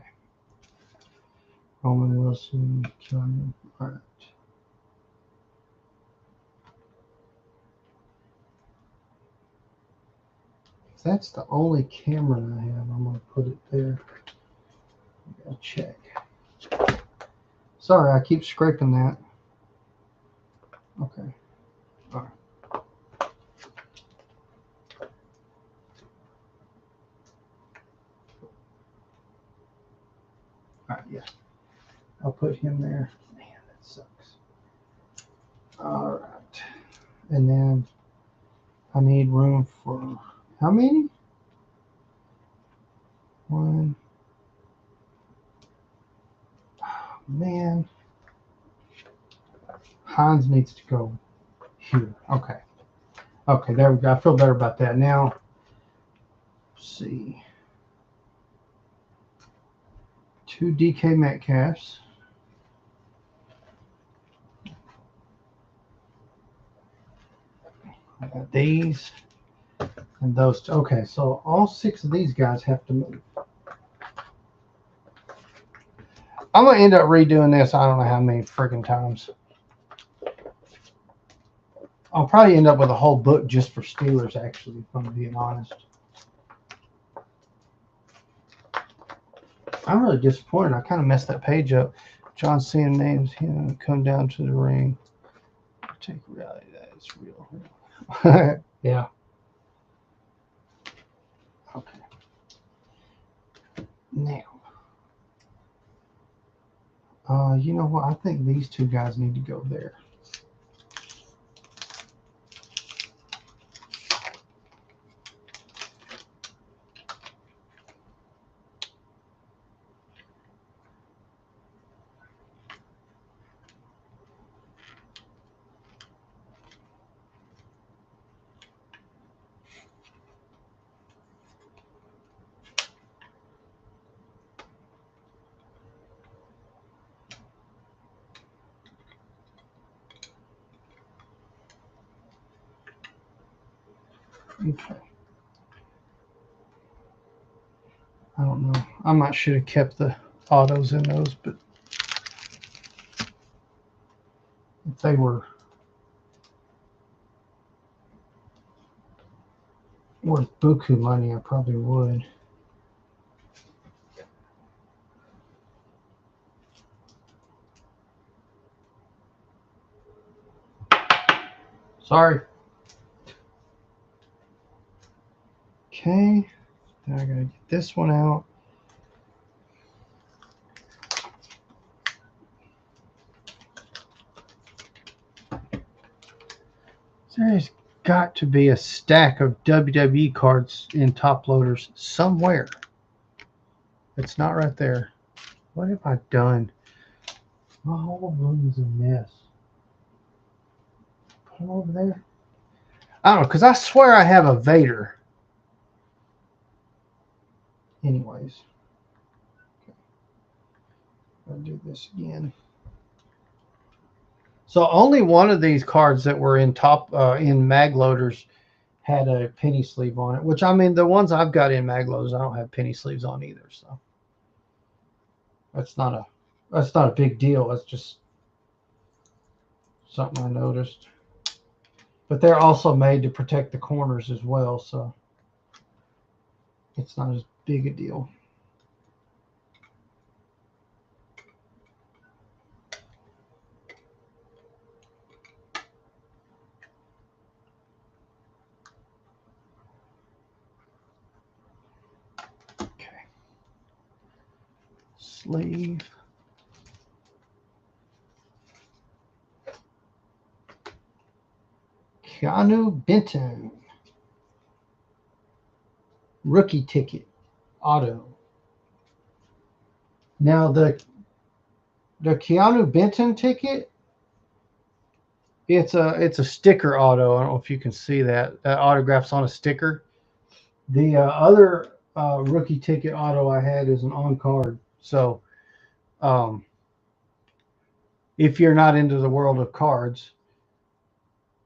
Roman Wilson. John. All right. If that's the only Cameron I have, I'm gonna put it there. I gotta check. Sorry, I keep scraping that. Okay. All right. All right, yeah. I'll put him there. Man, that sucks. All right. And then I need room for how many? One. Oh, man. Hans needs to go here. Okay. Okay, there we go. I feel better about that now. Let's see. 2 DK Metcalfs. I got these and those two. Okay, so all 6 of these guys have to move. I'm going to end up redoing this I don't know how many friggin' times. I'll probably end up with a whole book just for Steelers, actually, if I'm being honest. I'm really disappointed. I kind of messed that page up. John Cena names him come down to the ring. Take reality that it's real. Yeah. Okay. Now, you know what? I think these 2 guys need to go there. Okay. I don't know. I might should have kept the autos in those, but if they were worth buku money, I probably would. Sorry. Okay. Now I gotta get this one out. There's got to be a stack of WWE cards in top loaders somewhere. It's not right there. What have I done? My whole room is a mess. Put them over there. I don't know, because I swear I have a Vader. Anyways. I'll do this again. So only one of these cards that were in top in mag loaders had a penny sleeve on it. Which I mean, the ones I've got in mag loaders, I don't have penny sleeves on either. So that's not a big deal. That's just something I noticed. But they're also made to protect the corners as well, so it's not as big a deal. Okay. Sleeve. Keanu Benton. Rookie ticket. Auto. Now the Keanu Benton ticket It's a sticker auto. I don't know if you can see that. That autograph's on a sticker. The other rookie ticket auto I had is an on card. So um, if you're not into the world of cards,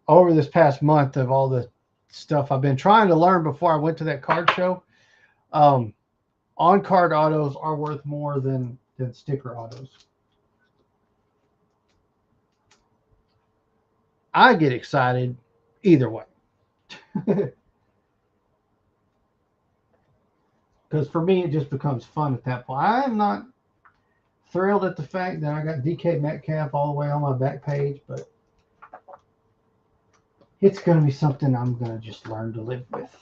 over this past month of all the stuff I've been trying to learn before I went to that card show, um, on card autos are worth more than sticker autos. I get excited either way. Because for me, it just becomes fun at that point. I am not thrilled at the fact that I got DK Metcalf all the way on my back page, but it's going to be something I'm going to just learn to live with.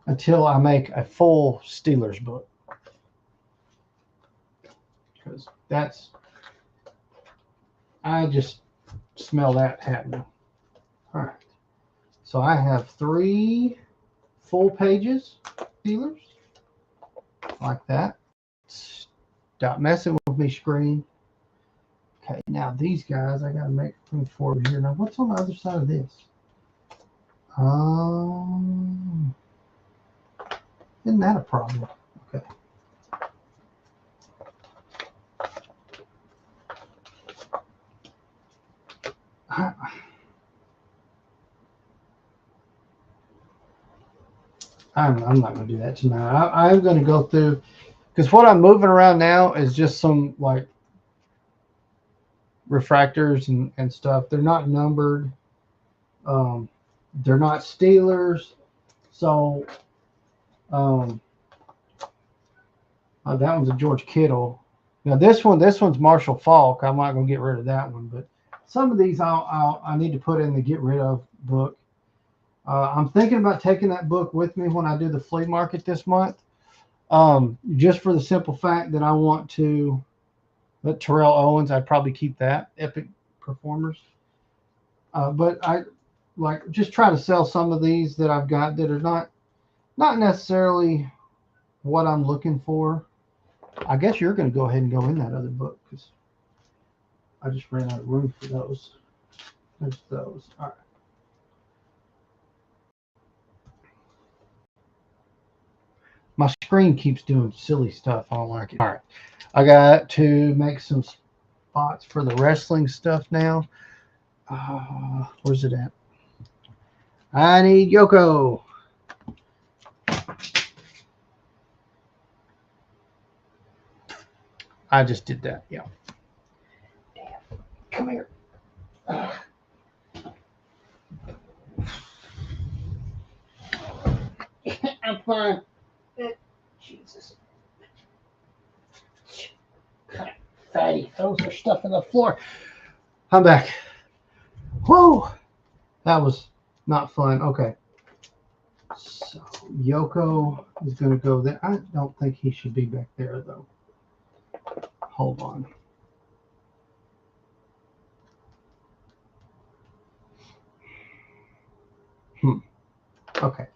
Until I make a full Steelers book. Because I just smell that happening. All right. So I have 3 full pages, Steelers, like that. Stop messing with me, screen. Okay, now these guys, I gotta move forward here. Now, what's on the other side of this? Isn't that a problem? Okay. I'm not going to do that tonight. I'm going to go through, because what I'm moving around now is just some like refractors and stuff. They're not numbered. They're not Steelers. So that one's a George Kittle. Now this one's Marshall Faulk. I'm not going to get rid of that one, but some of these I need to put in the get rid of book. I'm thinking about taking that book with me when I do the flea market this month, just for the simple fact that I want to let Terrell Owens. I'd probably keep that Epic Performers, but I like just try to sell some of these that I've got that are not necessarily what I'm looking for. I guess you're going to go ahead and go in that other book because I just ran out of room for those. There's those. All right. My screen keeps doing silly stuff. I don't like it. All right. I got to make some spots for the wrestling stuff now. Where's it at? I need Yoko. I just did that. Yeah. Damn. Come here. I'm fine. Jesus. God, fatty. Those are stuff on the floor. I'm back. Whoa. That was not fun. Okay. So Yoko is going to go there. I don't think he should be back there, though. Hold on. Okay.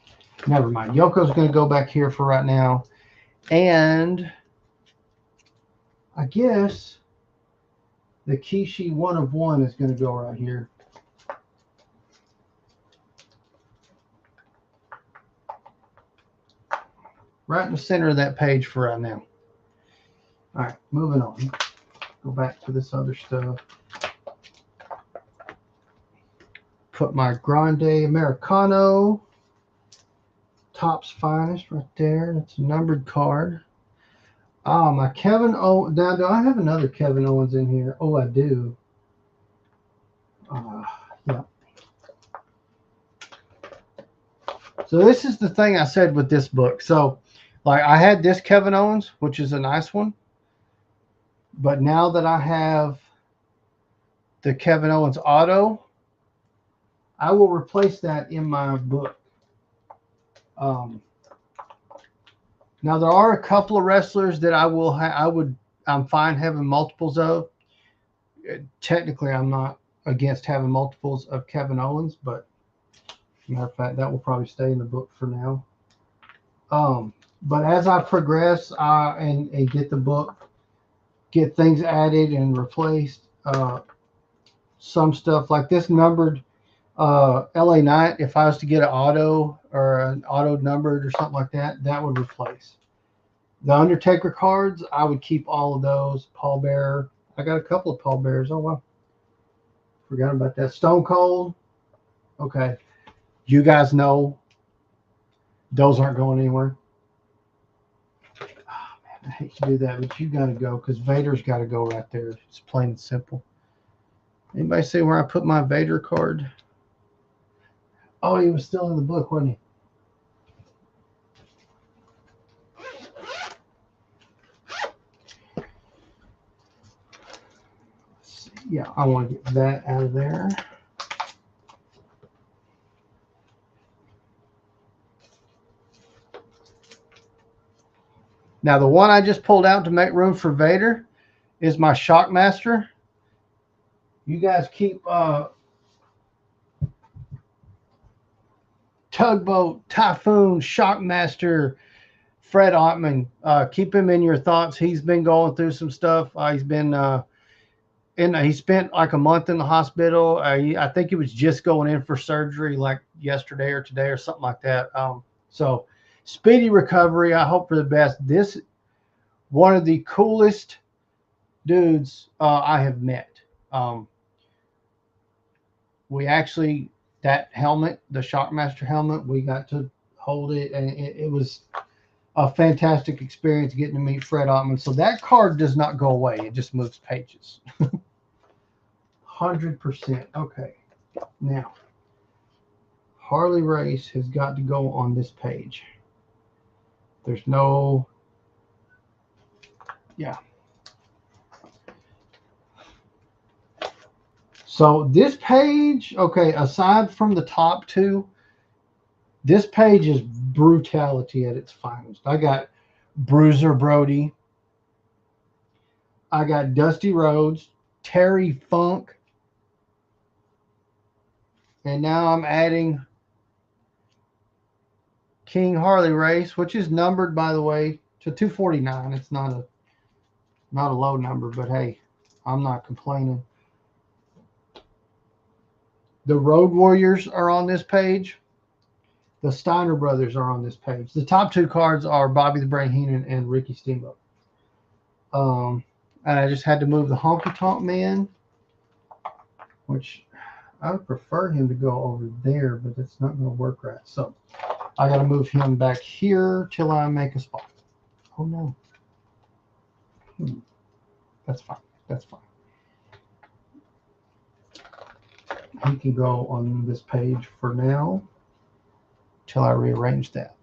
Never mind. Yoko's going to go back here for right now. And I guess the Kishi 1 of 1 is going to go right here. Right in the center of that page for right now. All right, moving on. Go back to this other stuff. Put my Grande Americano. Topps Finest right there. That's a numbered card. My Kevin Owens. Now, do I have another Kevin Owens in here? Oh, I do. Yeah. So this is the thing I said with this book. So, like, I had this Kevin Owens, which is a nice one. But now that I have the Kevin Owens auto, I will replace that in my book. Now there are a couple of wrestlers that I'm fine having multiples of. Technically, I'm not against having multiples of Kevin Owens, but matter of fact, that will probably stay in the book for now. But as I progress and get the book get things added and replaced. Some stuff like this numbered LA Knight, if I was to get an auto or an auto numbered or something like that, that would replace. The Undertaker cards, I would keep all of those. Paul Bearer, I got a couple of Paul Bearers. Oh, well. Forgot about that. Stone Cold, okay. You guys know those aren't going anywhere. Oh, man, I hate to do that, but you got to go because Vader's got to go right there. It's plain and simple. Anybody see where I put my Vader card? Oh, he was still in the book, wasn't he? Yeah, I want to get that out of there. Now, the one I just pulled out to make room for Vader is my Shockmaster. You guys keep Tugboat, Typhoon, Shockmaster, Fred Ottman. Keep him in your thoughts. He's been going through some stuff. He's been he spent like a month in the hospital. I think he was just going in for surgery like yesterday or today or something like that. So speedy recovery. I hope for the best. This one of the coolest dudes I have met. We actually, that helmet, the Shockmaster helmet, we got to hold it, and it was a fantastic experience getting to meet Fred Ottman. So that card does not go away. It just moves pages. 100%. Okay. Now, Harley Race has got to go on this page. There's no, yeah. So this page, okay, aside from the top two, this page is brutality at its finest. I got Bruiser Brody. I got Dusty Rhodes, Terry Funk. And now I'm adding King Harley Race, which is numbered, by the way, to 249. It's not a low number, but hey, I'm not complaining. The Road Warriors are on this page. The Steiner brothers are on this page. The top two cards are Bobby the Brain Heenan and Ricky Steamboat. And I just had to move the Honky Tonk Man, which I would prefer him to go over there, but it's not going to work right. So I got to move him back here till I make a spot. Oh, no. That's fine. That's fine. He can go on this page for now till I rearrange that.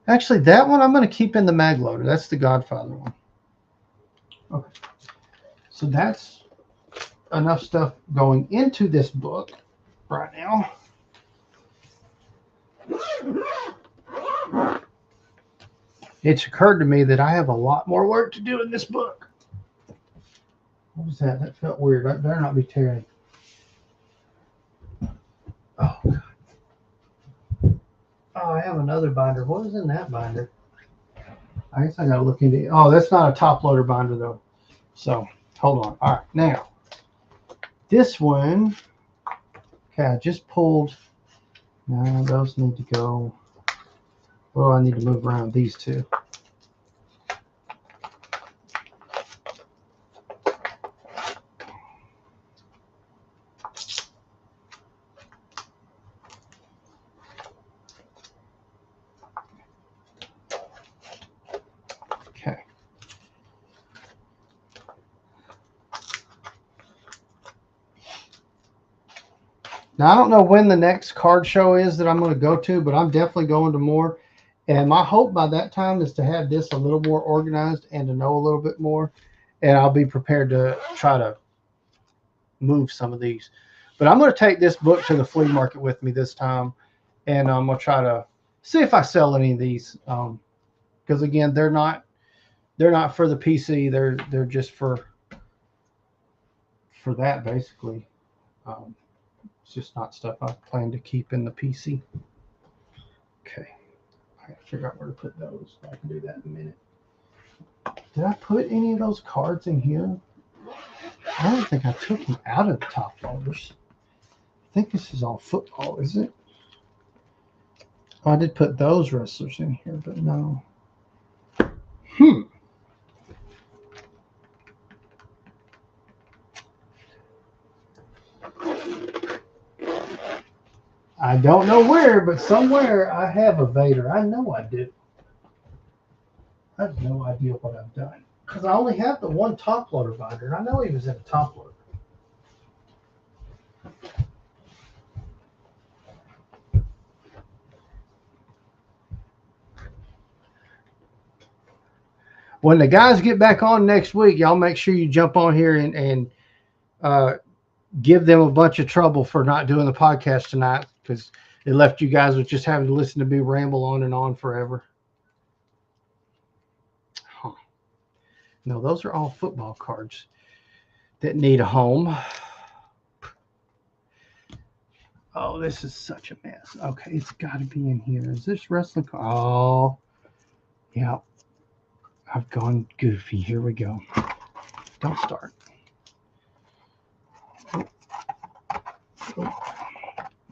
Actually, that one I'm going to keep in the mag loader. That's the Godfather one. Okay. So that's enough stuff going into this book right now. It's occurred to me that I have a lot more work to do in this book. What was that? That felt weird. That better not be Terry. Oh, God. Oh, I have another binder. What is in that binder? I guess I got to look into it. Oh, that's not a top loader binder, though. So, hold on. All right. Now, this one, okay, I just pulled. No, those need to go. What do I need to move around? These two. Okay. Now, I don't know when the next card show is that I'm going to go to, but I'm definitely going to more. And my hope by that time is to have this a little more organized and to know a little bit more. And I'll be prepared to try to move some of these. But I'm going to take this book to the flea market with me this time. And I'm going to try to see if I sell any of these. Because, again, they're not for the PC. They're just for that, basically. It's just not stuff I plan to keep in the PC. Okay. I got to figure out where to put those. I can do that in a minute. Did I put any of those cards in here? I don't think I took them out of the top loaders. I think this is all football, is it? Oh, I did put those wrestlers in here, but no. I don't know where, but somewhere I have a Vader. I know I did. I have no idea what I've done. Because I only have the one top loader binder. I know he was in a top loader. When the guys get back on next week, y'all make sure you jump on here and give them a bunch of trouble for not doing the podcast tonight, because it left you guys with just having to listen to me ramble on and on forever. Huh. No, those are all football cards that need a home. Oh, this is such a mess. Okay, it's got to be in here. Is this wrestling? Oh, yeah. I've gone goofy. Here we go. Don't start.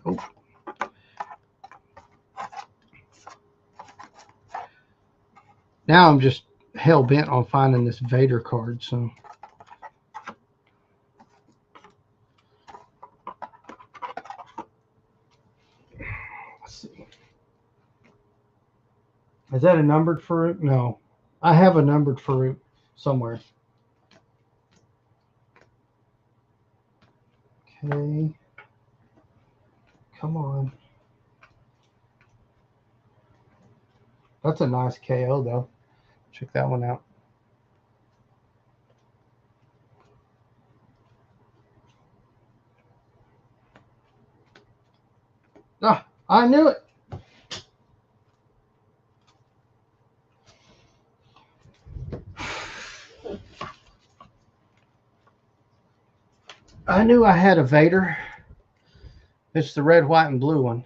Oh. Now I'm just hell bent on finding this Vader card. So let's see. Is that a numbered Farouk? No, I have a numbered Farouk somewhere. Okay. Come on. That's a nice KO, though. Check that one out. Ah, I knew it. I knew I had a Vader. It's the red, white, and blue one.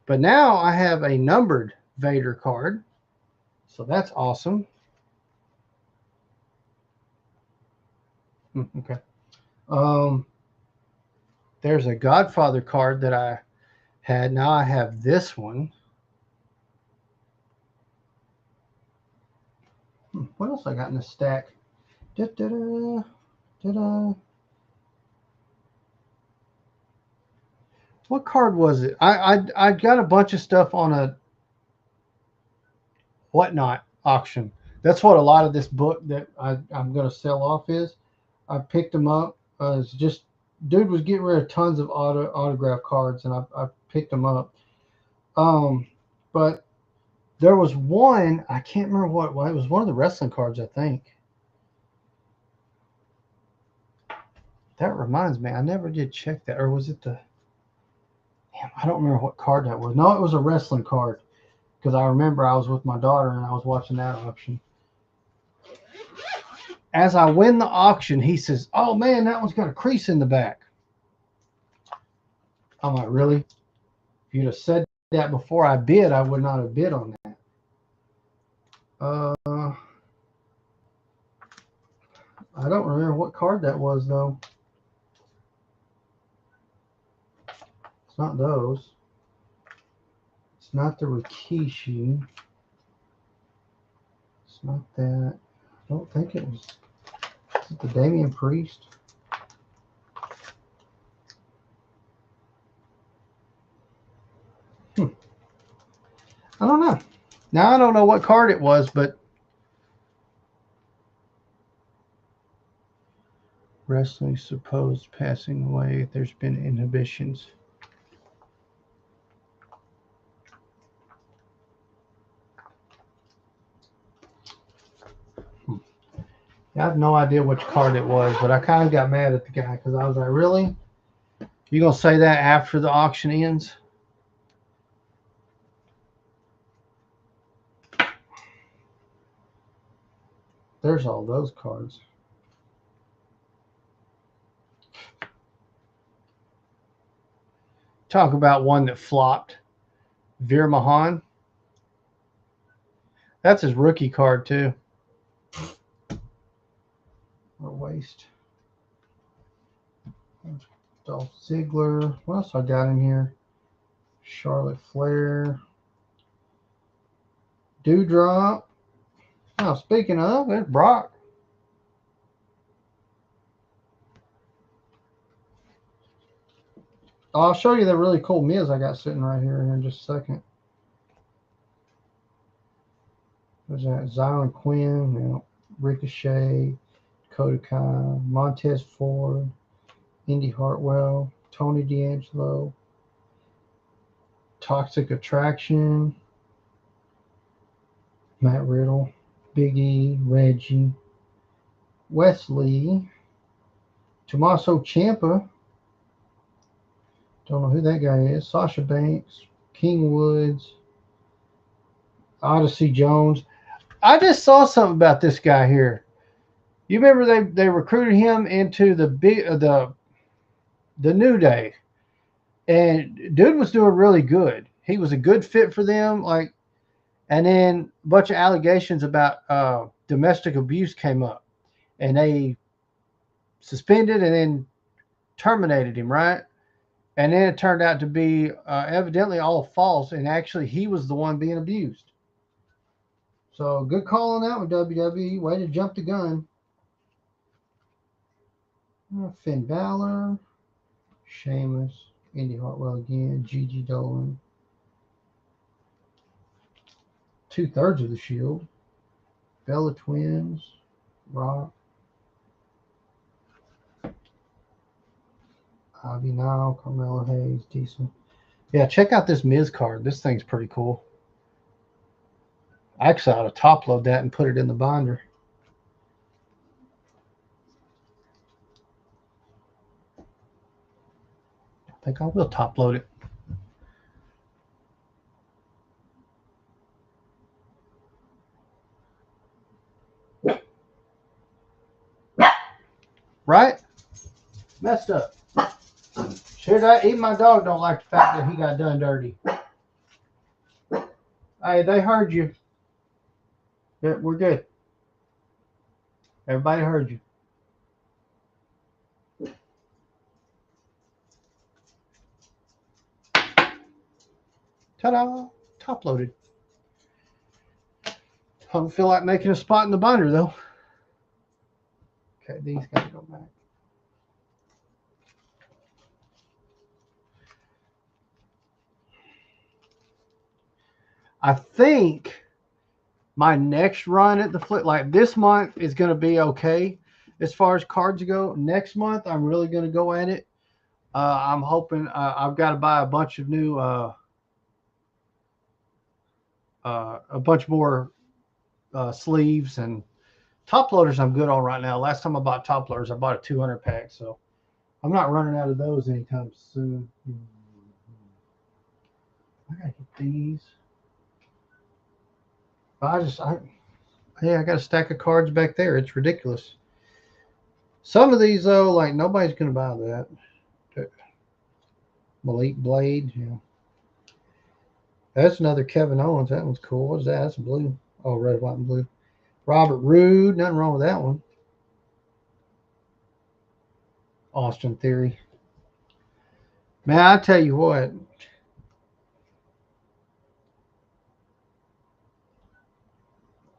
But now I have a numbered Vader card. So that's awesome. Okay. There's a Godfather card that I had. Now I have this one. What else I got in the stack? Da-da-da, da-da. What card was it? I got a bunch of stuff on a whatnot auction. That's what a lot of this book that I'm going to sell off is. I picked them up. It's just dude was getting rid of tons of autograph cards, and I picked them up. But there was one, I can't remember what. Well, it was one of the wrestling cards, I think. That reminds me, I never did check that, or was it the? Damn, I don't remember what card that was. No, it was a wrestling card, because I remember I was with my daughter and I was watching that auction. As I win the auction, he says, "Oh man, that one's got a crease in the back." I'm like, really? If you'd have said that before I bid, I would not have bid on that. I don't remember what card that was, though. It's not those. It's not the Rikishi. It's not that. I don't think it was. Is it the Damian Priest? I don't know. Now I don't know what card it was, but wrestling supposed passing away. There's been inhibitions. I have no idea which card it was, but I kind of got mad at the guy because I was like, really? You gonna say that after the auction ends? There's all those cards. Talk about one that flopped. Veer Mahan. That's his rookie card too. Or waist. Dolph Ziggler. What else I got in here? Charlotte Flair. Dewdrop. Now, speaking of, there's Brock. I'll show you the really cool Miz I got sitting right here in just a second. There's that Zylan Quinn, you know, Ricochet, Dakota Kai, Montez Ford, Indy Hartwell, Tony D'Angelo, Toxic Attraction, Matt Riddle, Big E, Reggie, Wesley, Tommaso Ciampa. Don't know who that guy is. Sasha Banks, King Woods, Odyssey Jones. I just saw something about this guy here. You remember they recruited him into the New Day, and dude was doing really good. He was a good fit for them. Like, and then a bunch of allegations about domestic abuse came up, and they suspended and then terminated him. Right. And then it turned out to be evidently all false, and actually he was the one being abused. So good call on that one, WWE. Way to jump the gun. Finn Balor, Sheamus, Indy Hartwell again, Gigi Dolan. 2/3 of the Shield. Bella Twins, Rock. Ivy Nile, Carmelo Hayes, decent. Yeah, check out this Miz card. This thing's pretty cool. I actually ought to top load that and put it in the binder. I think I will top load it. Right? Messed up. Should I? Even my dog don't like the fact that he got done dirty. Hey, they heard you. Yeah, we're good. Everybody heard you. Ta-da! Top loaded. I don't feel like making a spot in the binder though. Okay, these gotta go back. I think my next run at the flip, like this month, is going to be okay as far as cards go. Next month, I'm really going to go at it. I'm hoping I've got to buy a bunch of new, a bunch more sleeves and top loaders. I'm good on right now. Last time I bought top loaders, I bought a 200 pack, so I'm not running out of those anytime soon. I gotta get these. I got a stack of cards back there. It's ridiculous. Some of these though, like nobody's gonna buy that. Malik Blade, yeah. That's another Kevin Owens. That one's cool. What's that? That's blue. Oh, red, white, and blue. Robert Roode. Nothing wrong with that one. Austin Theory. Man, I tell you what.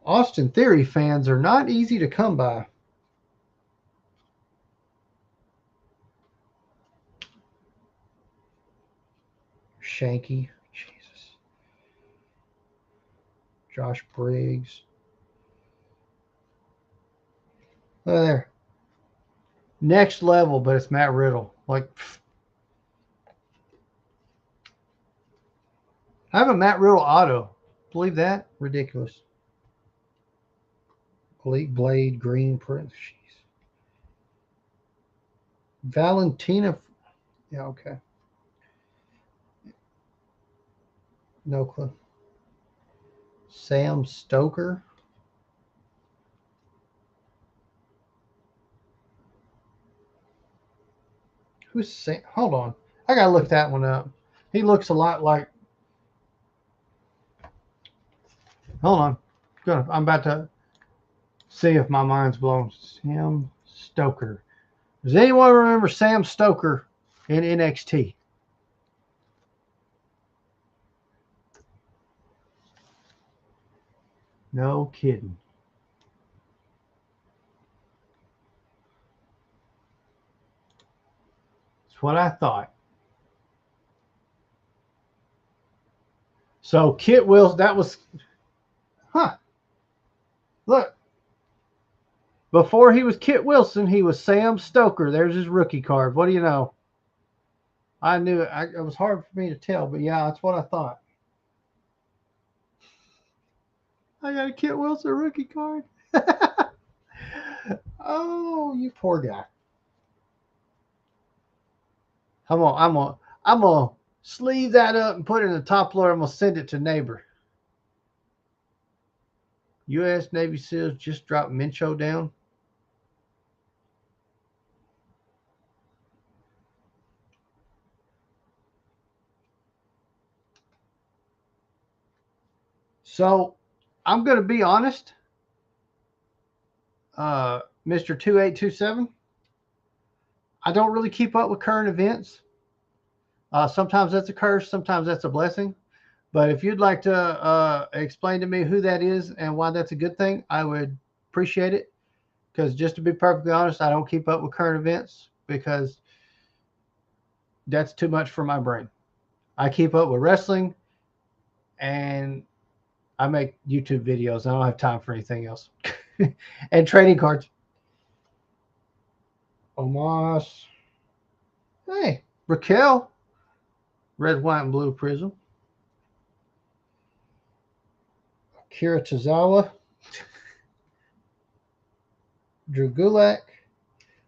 Austin Theory fans are not easy to come by. Shanky. Jesus. Josh Briggs. Look there. Next level, but it's Matt Riddle. Like, I have a Matt Riddle auto. Believe that? Ridiculous. Elite Blade, green print. Jeez. Valentina. Yeah, okay. No clue. Sam Stoker. Who's Sam? Hold on. I got to look that one up. He looks a lot like. Hold on. I'm about to. See if my mind's blown. Sam Stoker. Does anyone remember Sam Stoker in NXT? No kidding. That's what I thought. So Kit Wilson, that was, look. Before he was Kit Wilson, he was Sam Stoker. There's his rookie card. What do you know? I knew it. It was hard for me to tell, but yeah, that's what I thought. I got a Kit Wilson rookie card. Oh, you poor guy. I'm gonna sleeve that up and put it in the top loader. I'm gonna send it to neighbor. U.S. Navy SEALs just dropped Mincho down. So I'm gonna be honest, Mr. 2827. I don't really keep up with current events. Sometimes that's a curse, sometimes that's a blessing. But if you'd like to explain to me who that is and why that's a good thing, I would appreciate it. Because just to be perfectly honest, I don't keep up with current events because that's too much for my brain. I keep up with wrestling and I make YouTube videos. I don't have time for anything else. And trading cards. Omos. Hey, Raquel. Red, white, and blue prism. Kira Tozawa. Drew Gulak.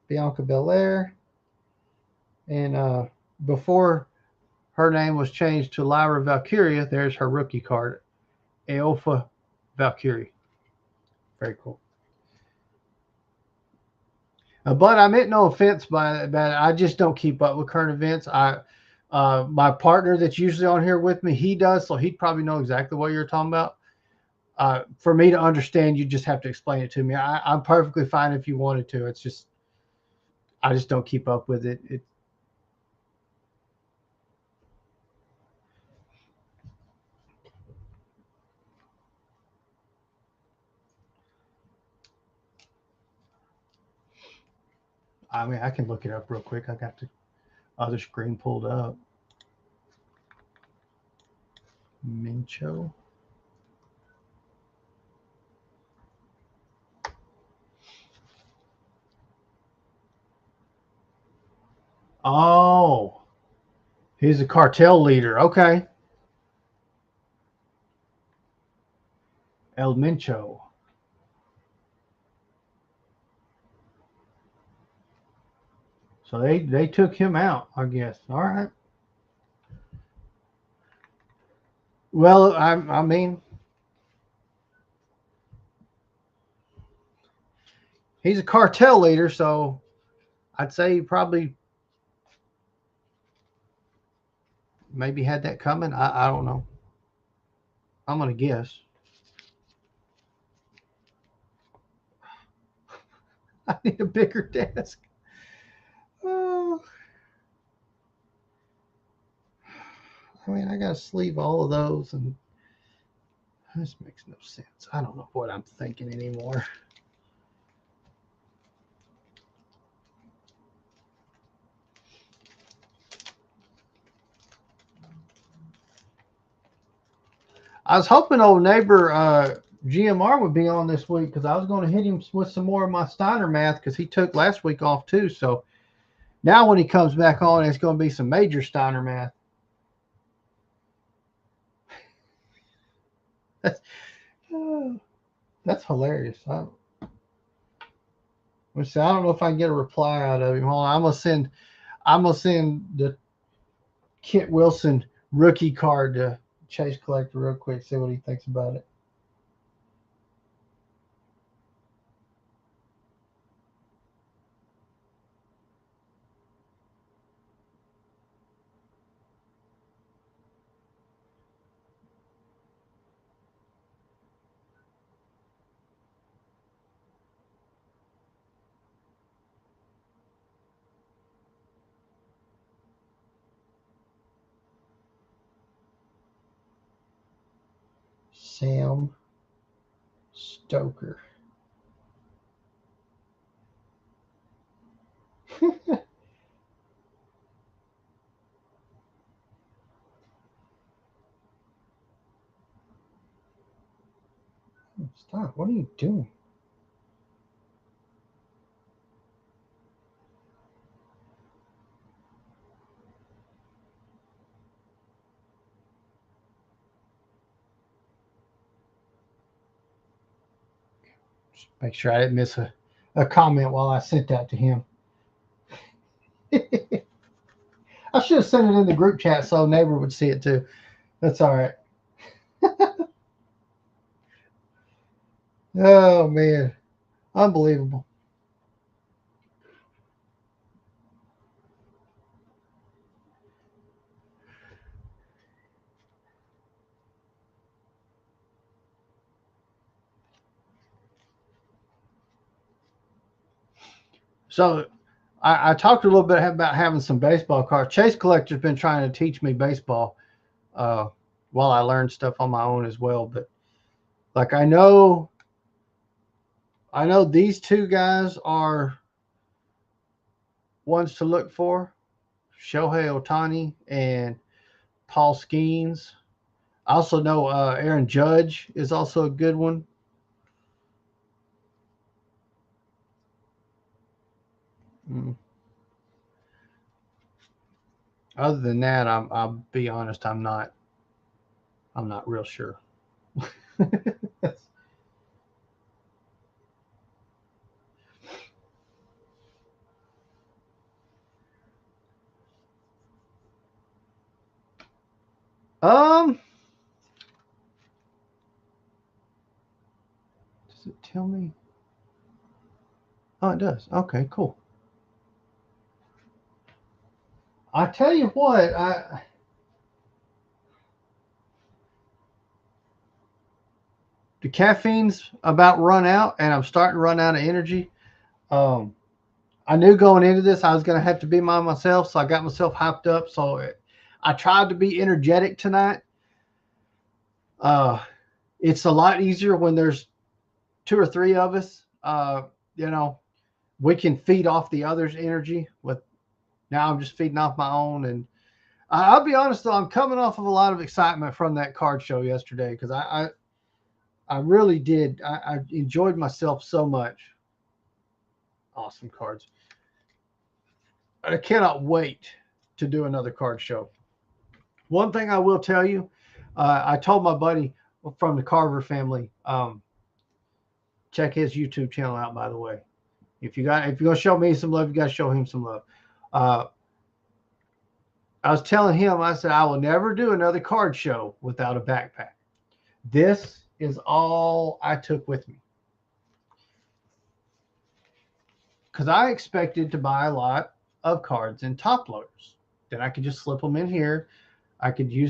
Bianca Belair. And before her name was changed to Lyra Valkyria, there's her rookie card. Aofa Valkyrie. Very cool. But I meant no offense by that. I just don't keep up with current events. My partner that's usually on here with me, he does, so he'd probably know exactly what you're talking about. For me to understand, you just have to explain it to me. I'm perfectly fine if you wanted to. It's just, I just don't keep up with it. I mean, I can look it up real quick. I got the other screen pulled up. Mincho. Oh, he's a cartel leader. Okay. El Mincho. So they took him out, I guess. All right. Well, I mean, he's a cartel leader, so I'd say he probably maybe had that coming. I don't know. I'm gonna guess. I need a bigger desk. Oh, I mean, I gotta sleeve all of those, and this makes no sense. I don't know what I'm thinking anymore. I was hoping old neighbor GMR would be on this week because I was going to hit him with some more of my Steiner math because he took last week off too. So now when he comes back on, it's going to be some major Steiner math. That's hilarious. Let's see, I don't know if I can get a reply out of him. Hold on, I'm gonna send the Kit Wilson rookie card to Chase Collector real quick, see what he thinks about it. Sam Stoker. Stop. What are you doing? Just make sure I didn't miss a comment while I sent that to him. I should have sent it in the group chat so neighbor would see it too. That's all right. Oh, man. Unbelievable. So I talked a little bit about having some baseball cards. Chase Collector's been trying to teach me baseball while I learned stuff on my own as well. But like I know these two guys are ones to look for. Shohei Ohtani and Paul Skeens. I also know Aaron Judge is also a good one. Other than that, I'll be honest, I'm not real sure. Does it tell me? Oh, it does. Okay, cool. I tell you what, the caffeine's about run out, and I'm starting to run out of energy. I knew going into this I was going to have to be by myself, so I got myself hyped up. So I tried to be energetic tonight. It's a lot easier when there's 2 or 3 of us. We can feed off the other's energy. Now I'm just feeding off my own. And I'll be honest, though, I'm coming off of a lot of excitement from that card show yesterday because I really did. I enjoyed myself so much. Awesome cards. I cannot wait to do another card show. One thing I will tell you, I told my buddy from the Carver family, check his YouTube channel out, by the way. If you're gonna show me some love, you gotta show him some love. I was telling him, I said, I will never do another card show without a backpack. This is all I took with me. Because I expected to buy a lot of cards in top loaders. Then I could just slip them in here. I could do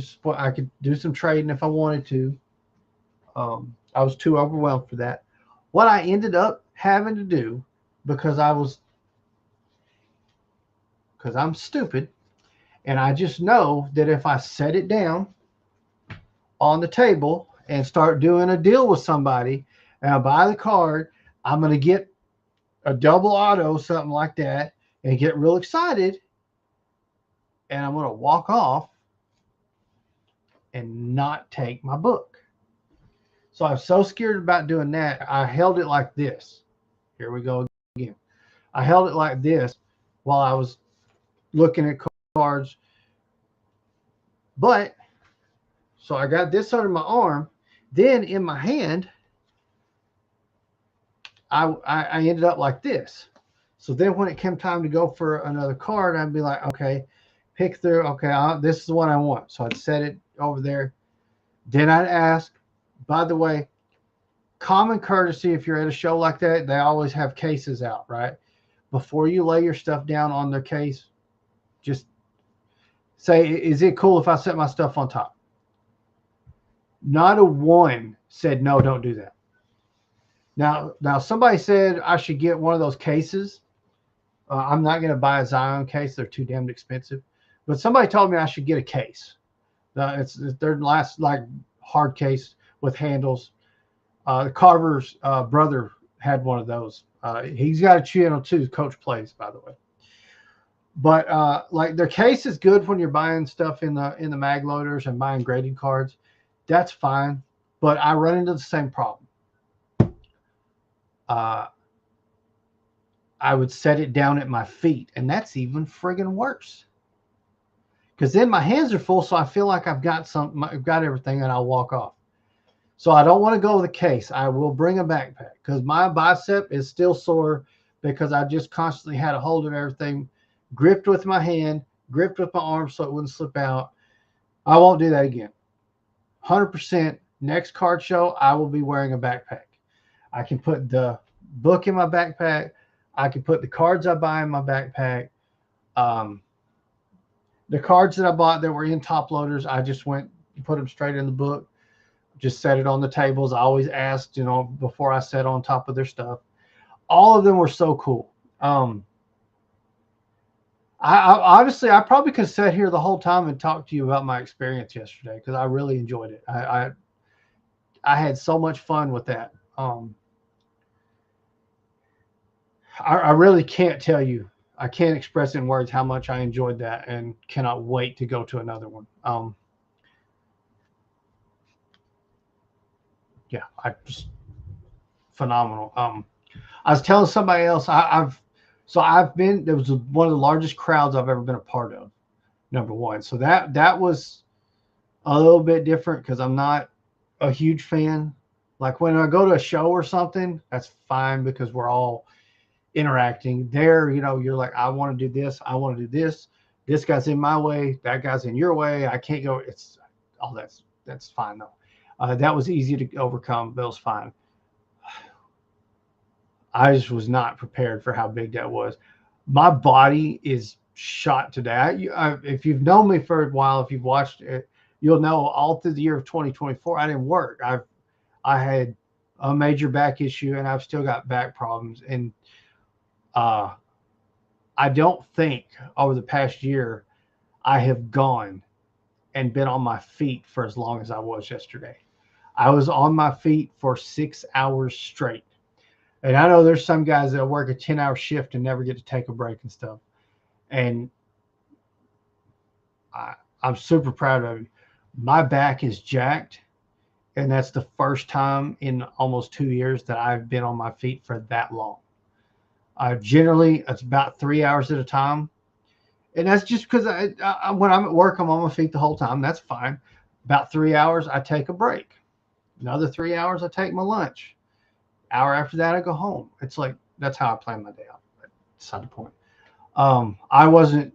some trading if I wanted to. I was too overwhelmed for that. What I ended up having to do, because I'm stupid, and I just know that if I set it down on the table and start doing a deal with somebody and I buy the card, I'm going to get a double auto, something like that, and get real excited, and I'm going to walk off and not take my book. So I'm so scared about doing that. I held it like this. Here we go again. I held it like this while I was looking at cards. But, so I got this under my arm. Then in my hand, I ended up like this. So then when it came time to go for another card, I'd be like, okay, pick through. Okay, this is the one I want. So I'd set it over there. Then I'd ask, by the way, common courtesy, if you're at a show like that, they always have cases out, right? Before you lay your stuff down on their case, just say, is it cool if I set my stuff on top? Not a one said, no, don't do that. Now somebody said I should get one of those cases. I'm not going to buy a Zion case. They're too damn expensive. But somebody told me I should get a case. It's their last like hard case with handles. The Carver's brother had one of those. He's got a channel too. Coach Plays, by the way. But like their case is good when you're buying stuff in the mag loaders and buying graded cards. That's fine. But I run into the same problem. I would set it down at my feet, and that's even friggin' worse. Because then my hands are full, so I feel like I've got everything, and I'll walk off. So I don't want to go with a case. I will bring a backpack because my bicep is still sore because I just constantly had a hold of everything, gripped with my hand, gripped with my arm so it wouldn't slip out. I won't do that again. 100% next card show, I will be wearing a backpack. I can put the book in my backpack. I can put the cards I buy in my backpack. The cards that I bought that were in top loaders, I just went and put them straight in the book. Just set it on the tables. I always asked, before I set on top of their stuff. All of them were so cool. I honestly, I probably could sit here the whole time and talk to you about my experience yesterday because I really enjoyed it. I had so much fun with that. I really can't tell you. I can't express in words how much I enjoyed that and cannot wait to go to another one. Yeah, phenomenal. I was telling somebody else, there was one of the largest crowds I've ever been a part of, number one. So that was a little bit different because I'm not a huge fan. Like when I go to a show or something, that's fine because we're all interacting. There, you're like, I want to do this. I want to do this. This guy's in my way. That guy's in your way. I can't go. It's all that's fine though. That was easy to overcome. That was fine. I just was not prepared for how big that was. My body is shot today. If you've known me for a while, if you've watched it, you'll know all through the year of 2024, I didn't work. I had a major back issue, and I've still got back problems. And I don't think over the past year I have gone and been on my feet for as long as I was yesterday. I was on my feet for 6 hours straight. And I know there's some guys that work a 10-hour shift and never get to take a break and stuff. And I'm super proud of you. My back is jacked. And that's the first time in almost 2 years that I've been on my feet for that long. Generally, it's about 3 hours at a time. And that's just because when I'm at work, I'm on my feet the whole time. That's fine. About 3 hours, I take a break. Another 3 hours, I take my lunch. Hour after that, I go home. It's like, that's how I plan my day out. That's not the point. I wasn't,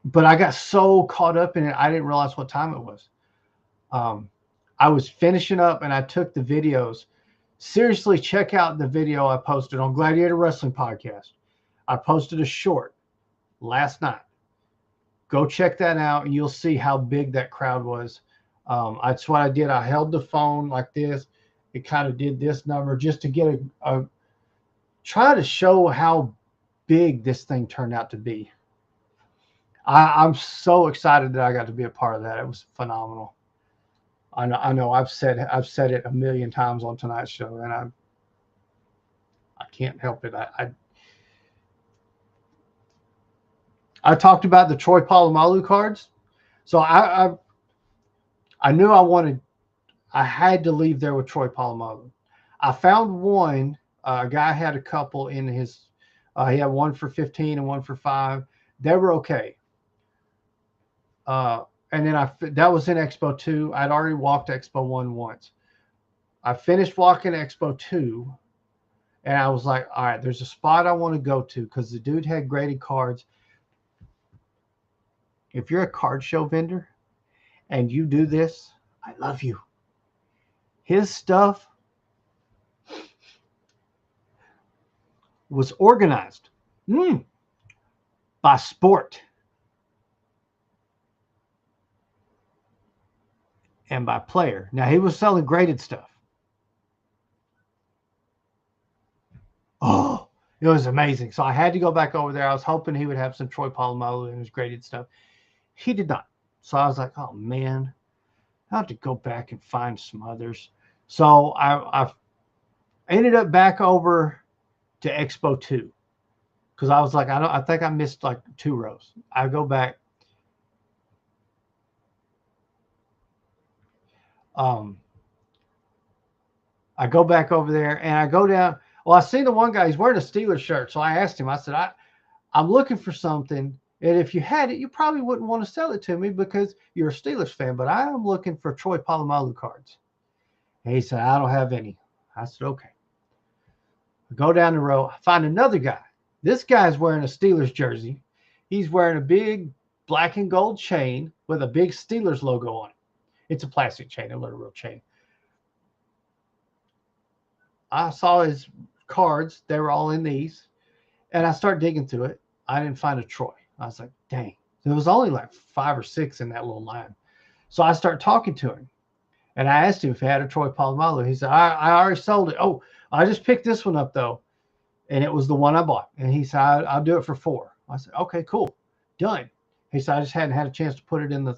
but I got so caught up in it, I didn't realize what time it was. I was finishing up and I took the videos. Seriously, check out the video I posted on Gladiator Wrestling Podcast. I posted a short last night. Go check that out and you'll see how big that crowd was. That's what I did. I held the phone like this. It kind of did this number just to get try to show how big this thing turned out to be. I'm so excited that I got to be a part of that. It was phenomenal. I know I've said it a million times on tonight's show, and I can't help it. I talked about the Troy Polamalu cards. So I knew I had to leave there with Troy Polamalu. I found one. A guy had a couple in his. He had one for 15 and one for 5. They were okay. And then that was in Expo 2. I'd already walked Expo 1 once. I finished walking Expo 2, and I was like, all right, there's a spot I want to go to because the dude had graded cards. If you're a card show vendor and you do this, I love you. His stuff was organized by sport and by player. Now, he was selling graded stuff. Oh, it was amazing. So I had to go back over there. I was hoping he would have some Troy Polamalu in his graded stuff. He did not. So I was like, oh, man. I have to go back and find some others. So I ended up back over to Expo 2 because I was like, I think I missed like 2 rows. I go back. Um, I go back over there and I go down. Well, I seen the one guy, he's wearing a Steelers shirt. So I asked him, I said, I'm looking for something. And if you had it, you probably wouldn't want to sell it to me because you're a Steelers fan. But I am looking for Troy Polamalu cards. And he said, I don't have any. I said, okay. I go down the row. I find another guy. This guy's wearing a Steelers jersey. He's wearing a big black and gold chain with a big Steelers logo on it. It's a plastic chain, not a real chain. I saw his cards. They were all in these. And I started digging through it. I didn't find a Troy. I was like, dang. There was only like 5 or 6 in that little line. So I started talking to him. And I asked him if he had a Troy Polamalu. He said, I already sold it. Oh, I just picked this one up, though. And it was the one I bought. And he said, I'll do it for 4. I said, okay, cool. Done. He said, I just hadn't had a chance to put it in the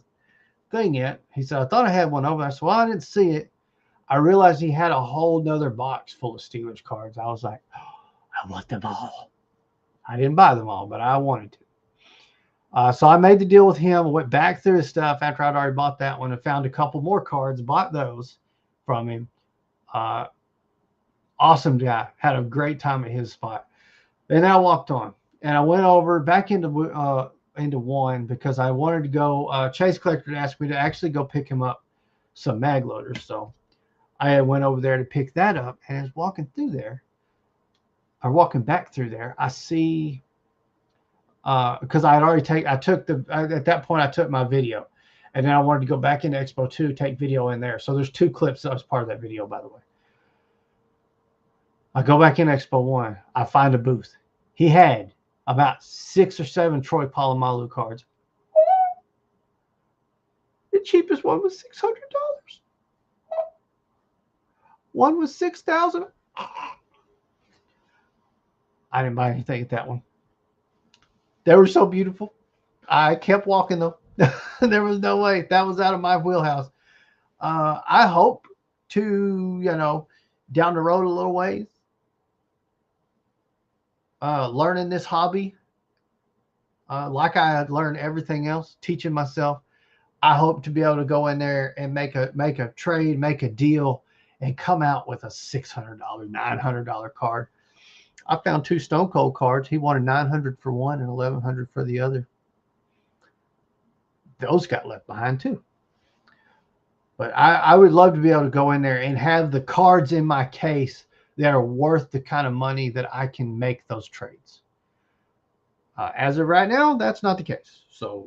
thing yet. He said, I thought I had one over. I said, well, I didn't see it. I realized he had a whole nother box full of Steelers cards. I was like, oh, I want them all. I didn't buy them all, but I wanted to. So I made the deal with him, went back through his stuff after I'd already bought that one and found a couple more cards, bought those from him. Awesome guy. Had a great time at his spot. Then I walked on and I went over back into one because I wanted to go. Chase Collector asked me to actually go pick him up some mag loaders. So I went over there to pick that up, and as walking through there, or walking back through there, I see because I had already at that point I took my video, and then I wanted to go back into Expo 2, take video in there. So there's 2 clips that was part of that video, by the way. I go back in Expo 1, I find a booth. He had about 6 or 7 Troy Polamalu cards. The cheapest one was $600. One was $6,000. I didn't buy anything at that one. They were so beautiful. I kept walking though. There was no way. That was out of my wheelhouse. I hope to, down the road a little ways, learning this hobby, like I had learned everything else, teaching myself. I hope to be able to go in there and make a trade, make a deal, and come out with a $600, $900 card. I found 2 Stone Cold cards. He wanted $900 for one and $1,100 for the other. Those got left behind too. But I would love to be able to go in there and have the cards in my case that are worth the kind of money that I can make those trades. As of right now, that's not the case. So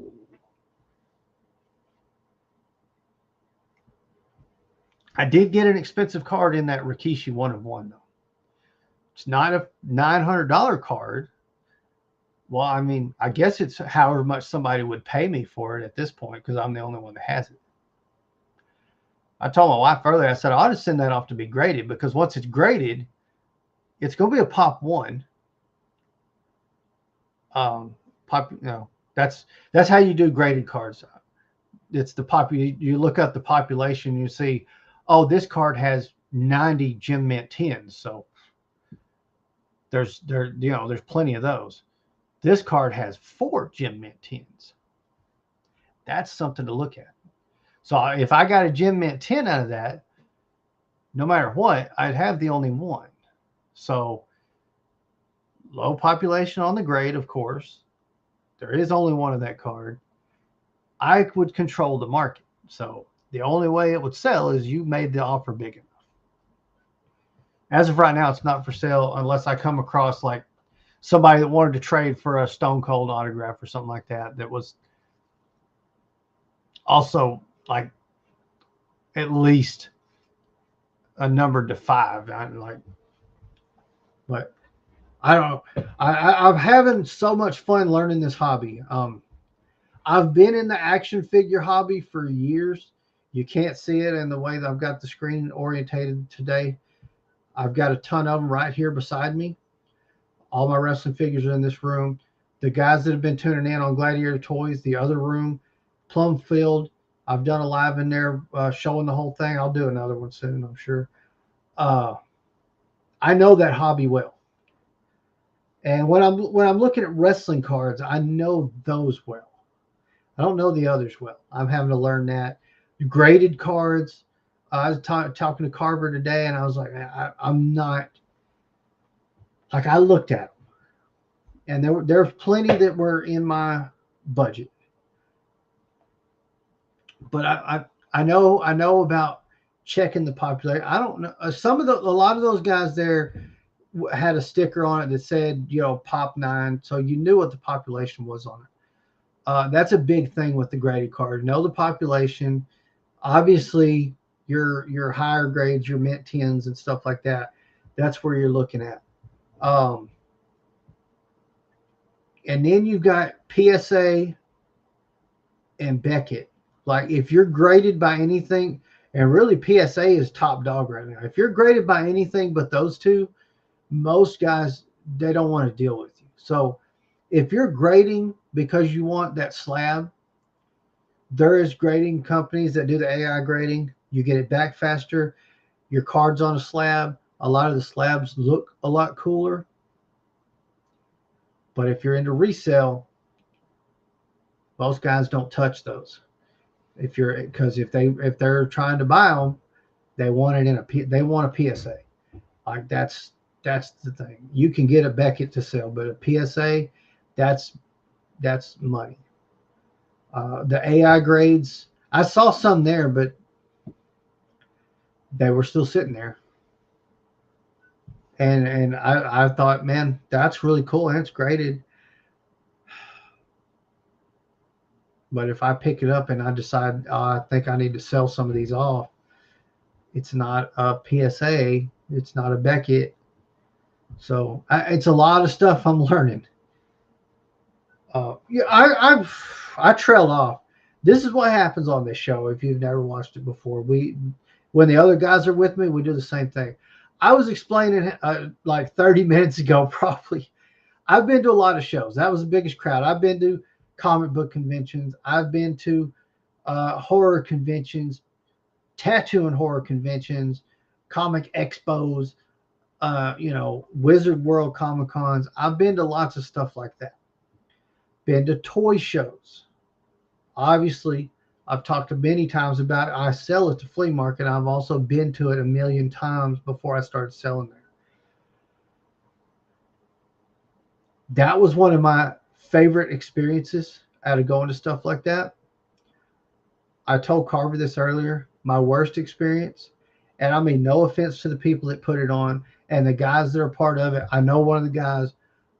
I did get an expensive card in that Rikishi 1 of 1 though. It's not a $900 card. Well, I mean, I guess it's however much somebody would pay me for it at this point because I'm the only one that has it. I told my wife earlier, I said, I ought to send that off to be graded because once it's graded, it's going to be a pop 1. That's how you do graded cards. It's you look up the population, you see, oh, this card has 90 Gem Mint 10s. So there's plenty of those. This card has 4 Gem Mint 10s. That's something to look at. So if I got a Gem Mint 10 out of that, no matter what, I'd have the only one. So low population on the grade, of course. There is only one of that card. I would control the market. So the only way it would sell is you made the offer big enough. As of right now, it's not for sale unless I come across like somebody that wanted to trade for a Stone Cold autograph or something like that. That was also like at least a number to 5. But I don't know. I'm having so much fun learning this hobby. I've been in the action figure hobby for years. You can't see it in the way that I've got the screen orientated today. I've got a ton of them right here beside me. All my wrestling figures are in this room. The guys that have been tuning in on Gladiator Toys, the other room, plum filled. I've done a live in there showing the whole thing. I'll do another one soon, I'm sure. I know that hobby well. And when I'm looking at wrestling cards, I know those well. I don't know the others well. I'm having to learn that. Graded cards. I was talking to Carver today, and I was like, I'm not. Like, I looked at them, and there's plenty that were in my budget. But I know about checking the popularity. I don't know. A lot of those guys there had a sticker on it that said, Pop 9, so you knew what the population was on it. That's a big thing with the graded card. Know the population. Obviously, your higher grades, your mint 10s and stuff like that. That's where you're looking at. And then you've got PSA and Beckett. Like, if you're graded by anything, and really PSA is top dog right now. If you're graded by anything but those two, most guys, they don't want to deal with you. So if you're grading because you want that slab, there is grading companies that do the AI grading. You get it back faster. Your card's on a slab. A lot of the slabs look a lot cooler. But if you're into resale, most guys don't touch those. Because if they're trying to buy them, they want it they want a PSA. Like, that's the thing. You can get a Beckett to sell, but a PSA, that's money. The AI grades, I saw some there, but they were still sitting there. And I thought, man, that's really cool, and it's graded. But if I pick it up and I decide I think I need to sell some of these off, it's not a PSA, it's not a Beckett. So it's a lot of stuff I'm learning. I trailed off. This is what happens on this show. If you've never watched it before, when the other guys are with me, we do the same thing. I was explaining like 30 minutes ago, probably. I've been to a lot of shows. That was the biggest crowd. I've been to comic book conventions. I've been to horror conventions, tattoo and horror conventions, comic expos, Wizard World Comic Cons. I've been to lots of stuff like that. Been to toy shows. Obviously, I've talked many times about it. I sell at the flea market. I've also been to it a million times before I started selling there. That was one of my favorite experiences out of going to stuff like that. I told Carver this earlier. My worst experience, and I mean no offense to the people that put it on and the guys that are part of it. I know one of the guys.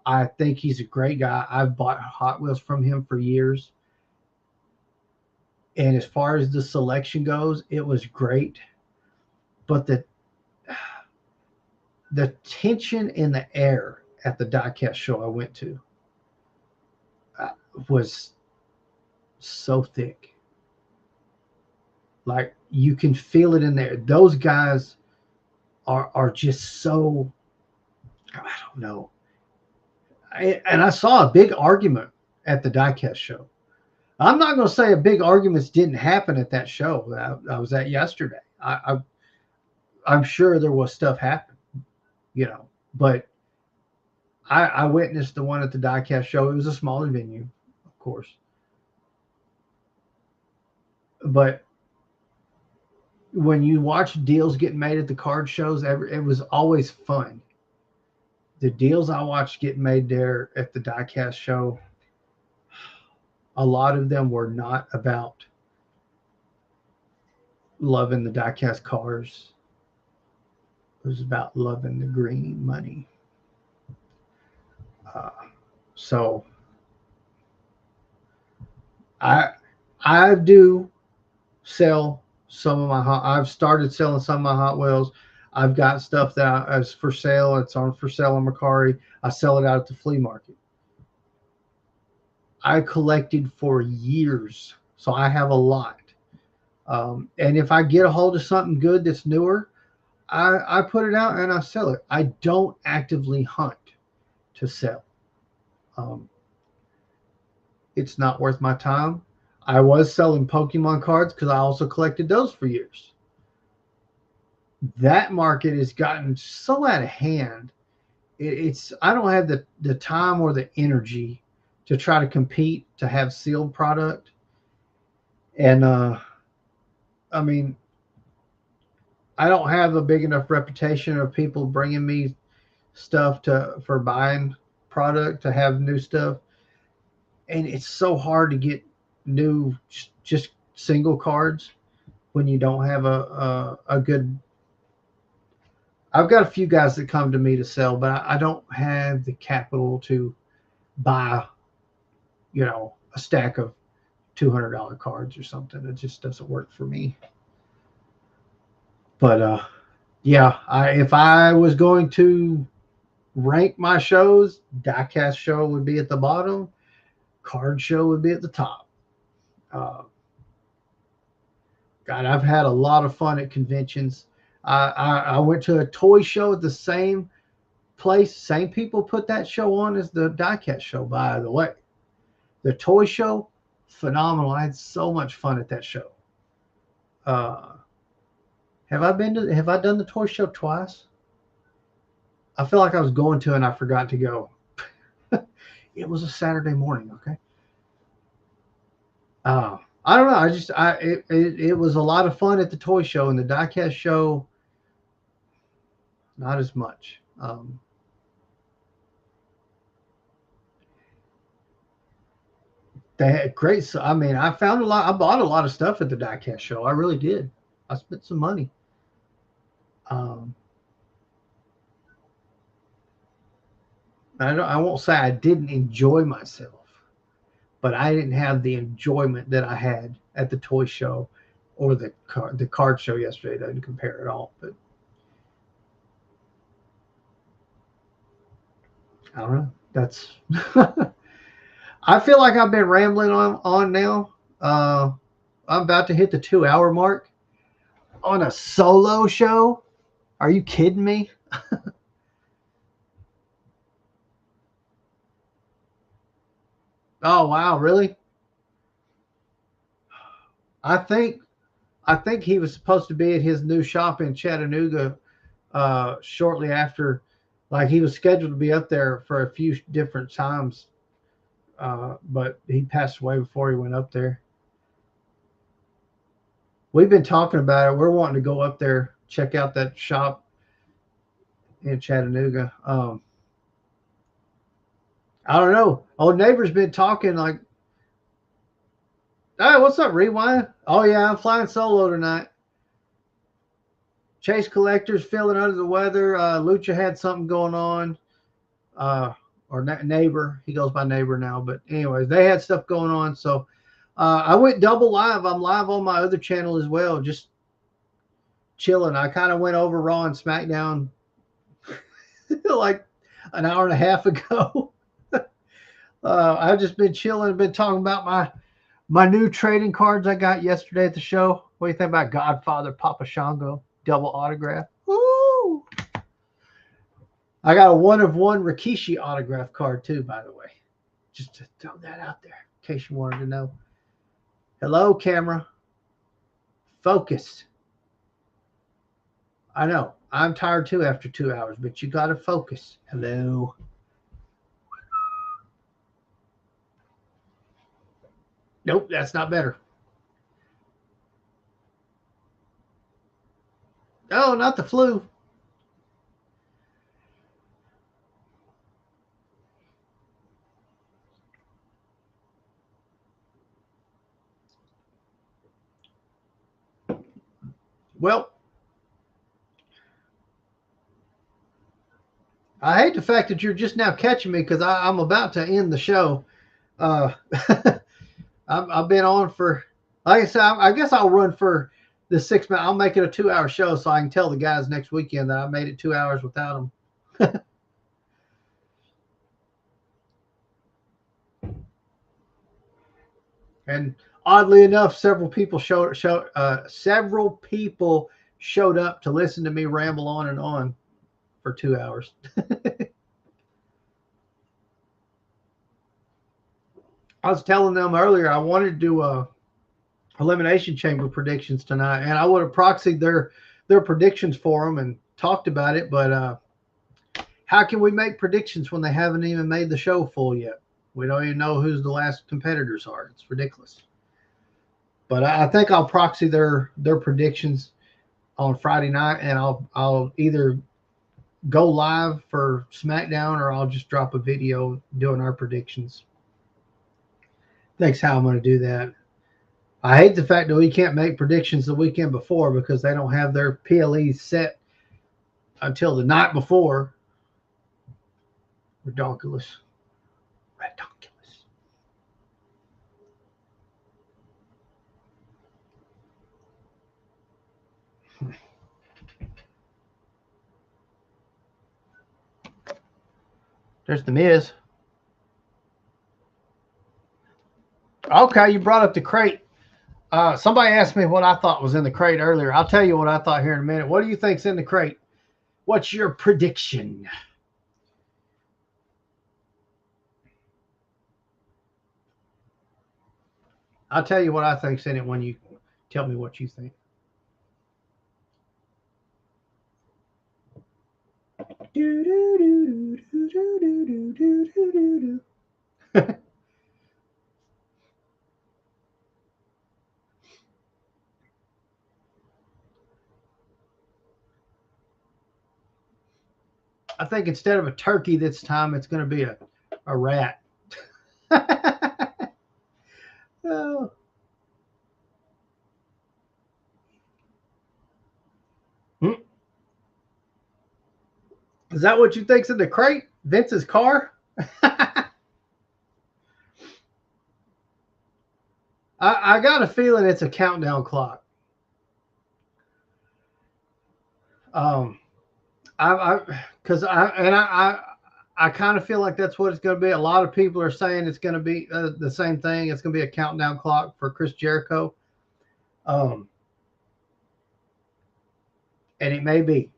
I think he's a great guy. I've bought Hot Wheels from him for years. And as far as the selection goes, it was great. But the tension in the air at the diecast show I went to was so thick. Like, you can feel it in there. Those guys are just so, I don't know. And I saw a big argument at the diecast show. I'm not going to say a big arguments didn't happen at that show that I was at yesterday. I'm sure there was stuff happen, but I witnessed the one at the diecast show. It was a smaller venue, of course. But when you watch deals getting made at the card shows, it was always fun. The deals I watched getting made there at the diecast show, a lot of them were not about loving the diecast cars. It was about loving the green money. So I do sell some of I've started selling some of my Hot Wheels. I've got stuff that is for sale. It's on for sale on Mercari. I sell it out at the flea market. I collected for years, so I have a lot. And if I get a hold of something good that's newer, I put it out and I sell it. I don't actively hunt to sell. It's not worth my time. I was selling Pokemon cards because I also collected those for years. That market has gotten so out of hand. It's I don't have the time or the energy to try to compete to have sealed product. And I mean, I don't have a big enough reputation of people bringing me stuff for buying product to have new stuff. And it's so hard to get new just single cards when you don't have a good. I've got a few guys that come to me to sell, but I don't have the capital to buy, a stack of $200 cards or something. It just doesn't work for me. But yeah, if I was going to rank my shows, diecast show would be at the bottom, card show would be at the top. God, I've had a lot of fun at conventions. I went to a toy show at the same place. Same people put that show on as the diecast show, by the way. The toy show, phenomenal. I had so much fun at that show. Have I done the toy show twice? I feel like I was going to and I forgot to go. It was a Saturday morning, okay? I don't know. It was a lot of fun at the toy show, and the diecast show, not as much. They had great. I mean, I found a lot. I bought a lot of stuff at the diecast show. I really did. I spent some money. I won't say I didn't enjoy myself, but I didn't have the enjoyment that I had at the toy show or the card show yesterday. It doesn't compare at all. But I don't know. That's. I feel like I've been rambling on now. I'm about to hit the 2 hour mark on a solo show. Are you kidding me? Oh wow, really? I think he was supposed to be at his new shop in Chattanooga shortly after. Like he was scheduled to be up there for a few different times, but he passed away before he went up there. We've been talking about it. We're wanting to go up there, check out that shop in Chattanooga. I don't know. Old neighbor's been talking like, "Hey, what's up, Rewind? Oh yeah, I'm flying solo tonight. Chase Collector's feeling under the weather. Lucha had something going on. Or neighbor. He goes by neighbor now. But anyways, they had stuff going on. So I went double live. I'm live on my other channel as well, just chilling. I kind of went over Raw and SmackDown like an hour and a half ago. I've just been chilling. Been talking about my new trading cards I got yesterday at the show. What do you think about Godfather Papa Shango double autograph? Woo! I got a 1 of 1 Rikishi autograph card too, by the way. Just to throw that out there in case you wanted to know. Hello, camera. Focus. I know. I'm tired too after 2 hours, but you got to focus. Hello. Nope, that's not better. Oh, not the flu. Well, I hate the fact that you're just now catching me because I'm about to end the show. Uh, I've been on for, like I said, I guess I'll run for the 6 minutes. I'll make it a 2 hour show so I can tell the guys next weekend that I made it 2 hours without them. And oddly enough, several people showed up to listen to me ramble on and on for 2 hours. I was telling them earlier I wanted to do Elimination Chamber predictions tonight, and I would have proxied their predictions for them and talked about it. But how can we make predictions when they haven't even made the show full yet? We don't even know who's the last competitors are. It's ridiculous. But I think I'll proxy their predictions on Friday night, and I'll either go live for SmackDown or I'll just drop a video doing our predictions. That's how I'm going to do that. I hate the fact that we can't make predictions the weekend before because they don't have their PLEs set until the night before. Ridiculous. There's the Miz. Okay, you brought up the crate. Somebody asked me what I thought was in the crate earlier. I'll tell you what I thought here in a minute. What do you think's in the crate? What's your prediction? I'll tell you what I think's in it when you tell me what you think. I think instead of a turkey this time, it's going to be a rat. Oh. Is that what you think's in the crate? Vince's car? I got a feeling it's a countdown clock. I kind of feel like that's what it's going to be. A lot of people are saying it's going to be the same thing. It's going to be a countdown clock for Chris Jericho. And it may be.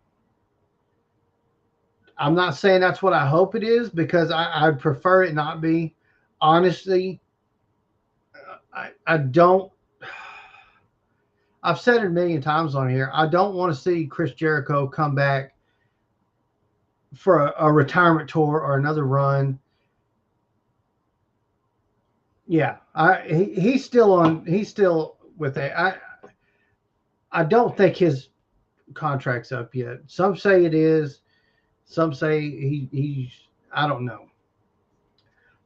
I'm not saying that's what I hope it is because I'd prefer it not be. Honestly, I don't. I've said it a million times on here. I don't want to see Chris Jericho come back for a retirement tour or another run. Yeah, he's still on. He's still with it. I don't think his contract's up yet. Some say it is. Some say he's. I don't know.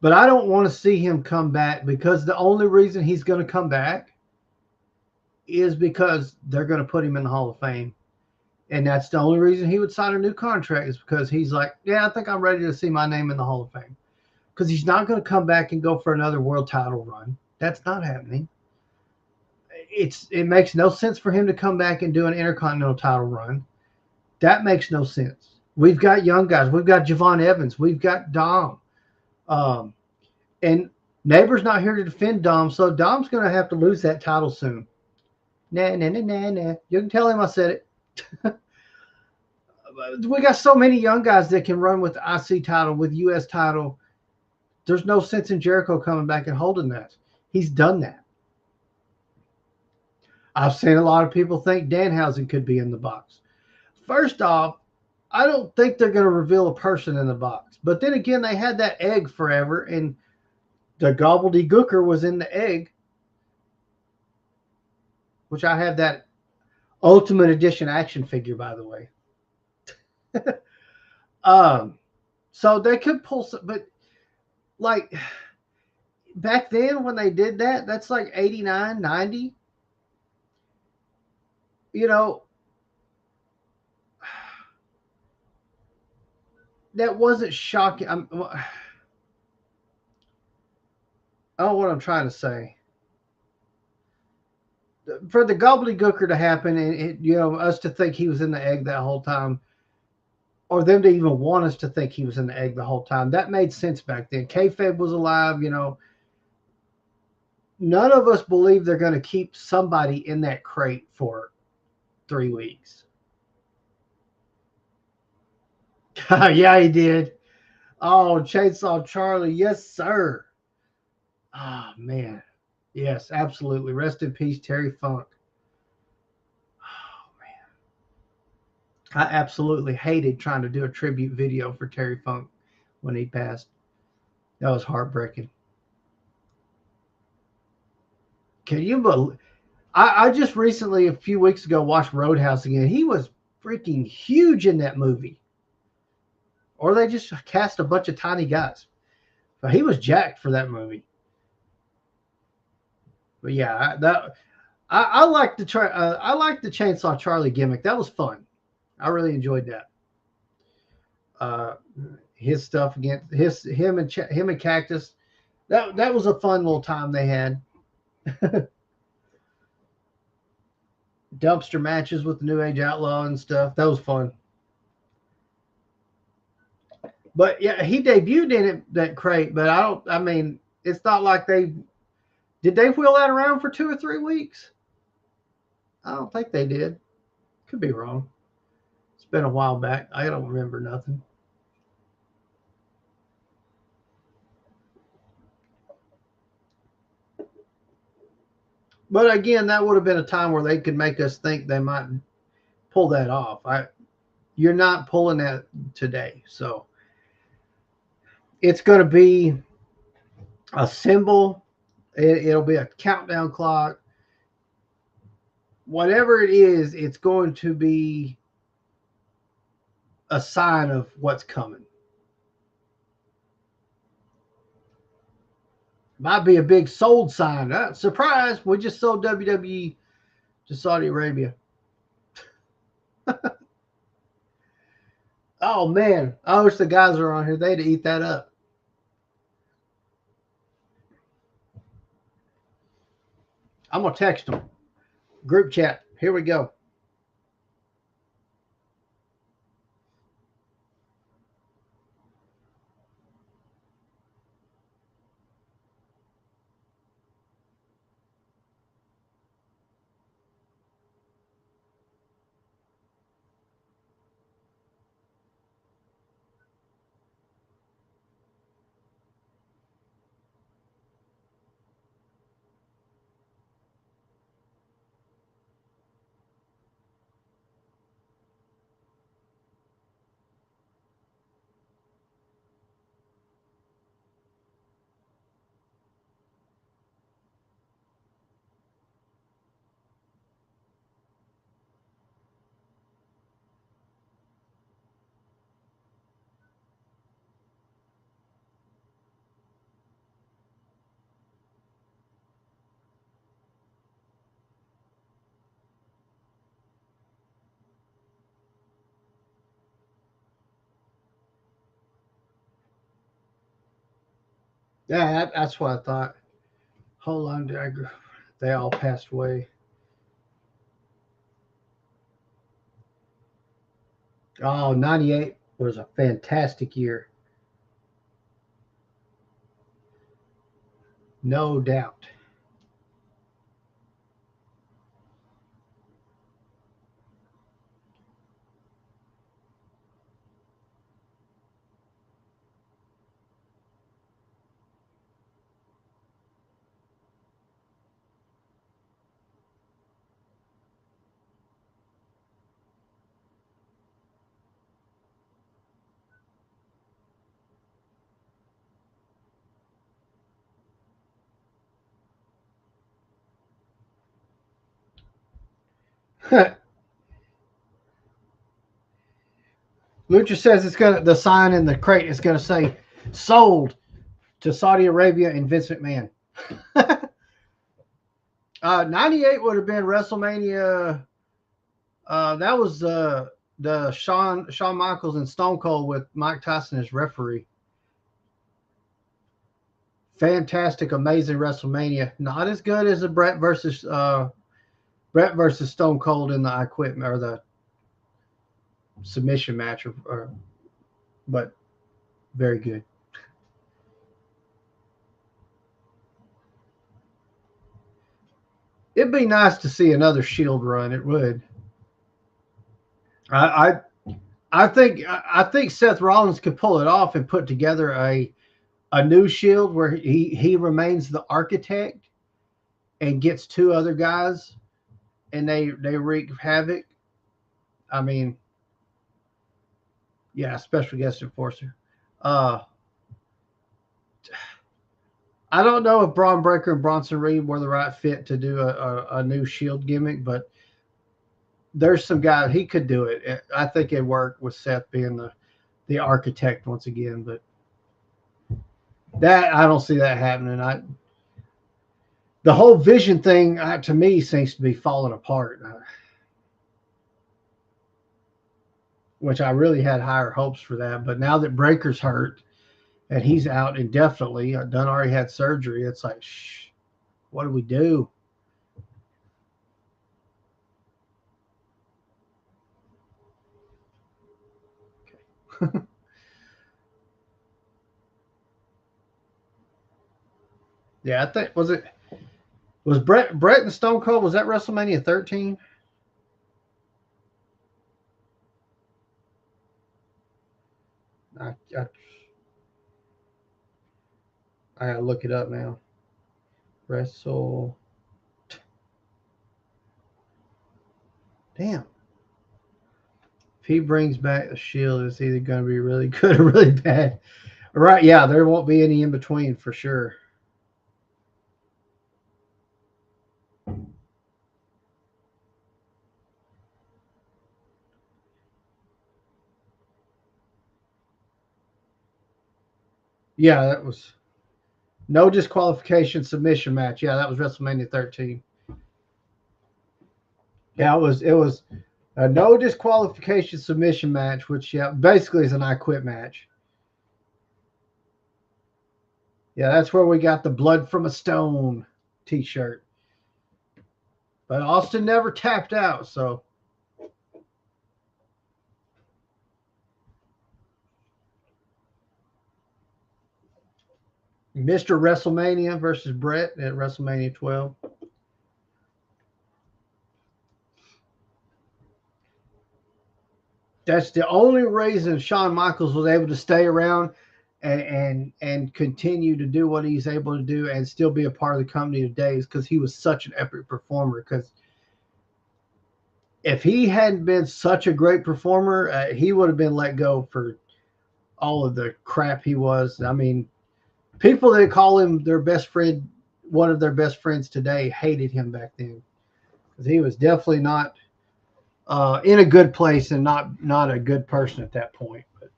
But I don't want to see him come back because the only reason he's going to come back is because they're going to put him in the Hall of Fame. And that's the only reason he would sign a new contract is because he's like, yeah, I think I'm ready to see my name in the Hall of Fame. Because he's not going to come back and go for another world title run. That's not happening. It makes no sense for him to come back and do an Intercontinental title run. That makes no sense. We've got young guys. We've got Javon Evans. We've got Dom. And Neighbor's not here to defend Dom, so Dom's going to have to lose that title soon. Nah. You can tell him I said it. We got so many young guys that can run with the IC title, with US title. There's no sense in Jericho coming back and holding that. He's done that. I've seen a lot of people think Danhausen could be in the box. First off, I don't think they're going to reveal a person in the box. But then again, they had that egg forever, and the gobbledygooker was in the egg, which I have that Ultimate Edition action figure, by the way. So they could pull some, but like back then when they did that, that's like 89, 90. You know, that wasn't shocking. I don't know what I'm trying to say. For the gobbledygooker to happen and us to think he was in the egg that whole time, or them to even want us to think he was in the egg the whole time, that made sense back then. Kayfabe was alive, None of us believe they're going to keep somebody in that crate for 3 weeks. Yeah, he did. Oh, Chainsaw Charlie. Yes, sir. Oh, man. Yes, absolutely. Rest in peace, Terry Funk. Oh man, I absolutely hated trying to do a tribute video for Terry Funk when he passed. That was heartbreaking. Can you believe? I just recently, a few weeks ago, watched Roadhouse again. He was freaking huge in that movie. Or they just cast a bunch of tiny guys. But he was jacked for that movie. But yeah, I like the I like the Chainsaw Charlie gimmick. That was fun. I really enjoyed that. Uh, his stuff against him and Cactus. That was a fun little time they had. Dumpster matches with the New Age Outlaw and stuff. That was fun. But yeah, he debuted in it that crate. But I don't. I mean, it's not like they did. They wheel that around for 2 or 3 weeks. I don't think they did. Could be wrong. It's been a while back. I don't remember nothing. But again, that would have been a time where they could make us think they might pull that off. You're not pulling that today. So it's going to be a symbol. It'll be a countdown clock. Whatever it is, it's going to be a sign of what's coming. Might be a big sold sign. Surprise, we just sold WWE to Saudi Arabia. Oh, man. I wish the guys were on here. They'd eat that up. I'm going to text them. Group chat. Here we go. Yeah, that's what I thought. Hold on. They all passed away. Oh, 98 was a fantastic year. No doubt. Lucha says the sign in the crate is gonna say sold to Saudi Arabia and Vince McMahon. 98 would have been WrestleMania. That was the Shawn Michaels and Stone Cold with Mike Tyson as referee. Fantastic, amazing WrestleMania. Not as good as the Brett versus Stone Cold in the I Quit or the submission match, but very good. It'd be nice to see another Shield run. It would. I I think Seth Rollins could pull it off and put together a new Shield where he remains the architect, and gets two other guys and they wreak havoc. I mean, yeah, special guest enforcer. Uh, I don't know if Braun Breaker and Bronson Reed were the right fit to do a new Shield gimmick, but there's some guy he could do it. I think it worked with Seth being the architect once again, but that I don't see that happening. The whole vision thing to me seems to be falling apart, which I really had higher hopes for that. But now that Breaker's hurt and he's out indefinitely, Dunn already had surgery. It's like, shh, what do we do? Okay. Yeah, I think was Brett and Stone Cold, was that WrestleMania 13? I gotta look it up now. Wrestle. Damn. If he brings back the Shield, it's either going to be really good or really bad. Right? Yeah, there won't be any in between for sure. Yeah, that was no disqualification submission match. Yeah, that was WrestleMania 13. Yeah, it was a no disqualification submission match, which basically is an I Quit match. Yeah, that's where we got the Blood from a Stone T-shirt. But Austin never tapped out, so. Mr. WrestleMania versus Brett at WrestleMania 12. That's the only reason Shawn Michaels was able to stay around and continue to do what he's able to do and still be a part of the company today is because he was such an epic performer. Because if he hadn't been such a great performer, he would have been let go for all of the crap he was. I mean, people that call him their best friend, one of their best friends today, hated him back then because he was definitely not in a good place and not a good person at that point. But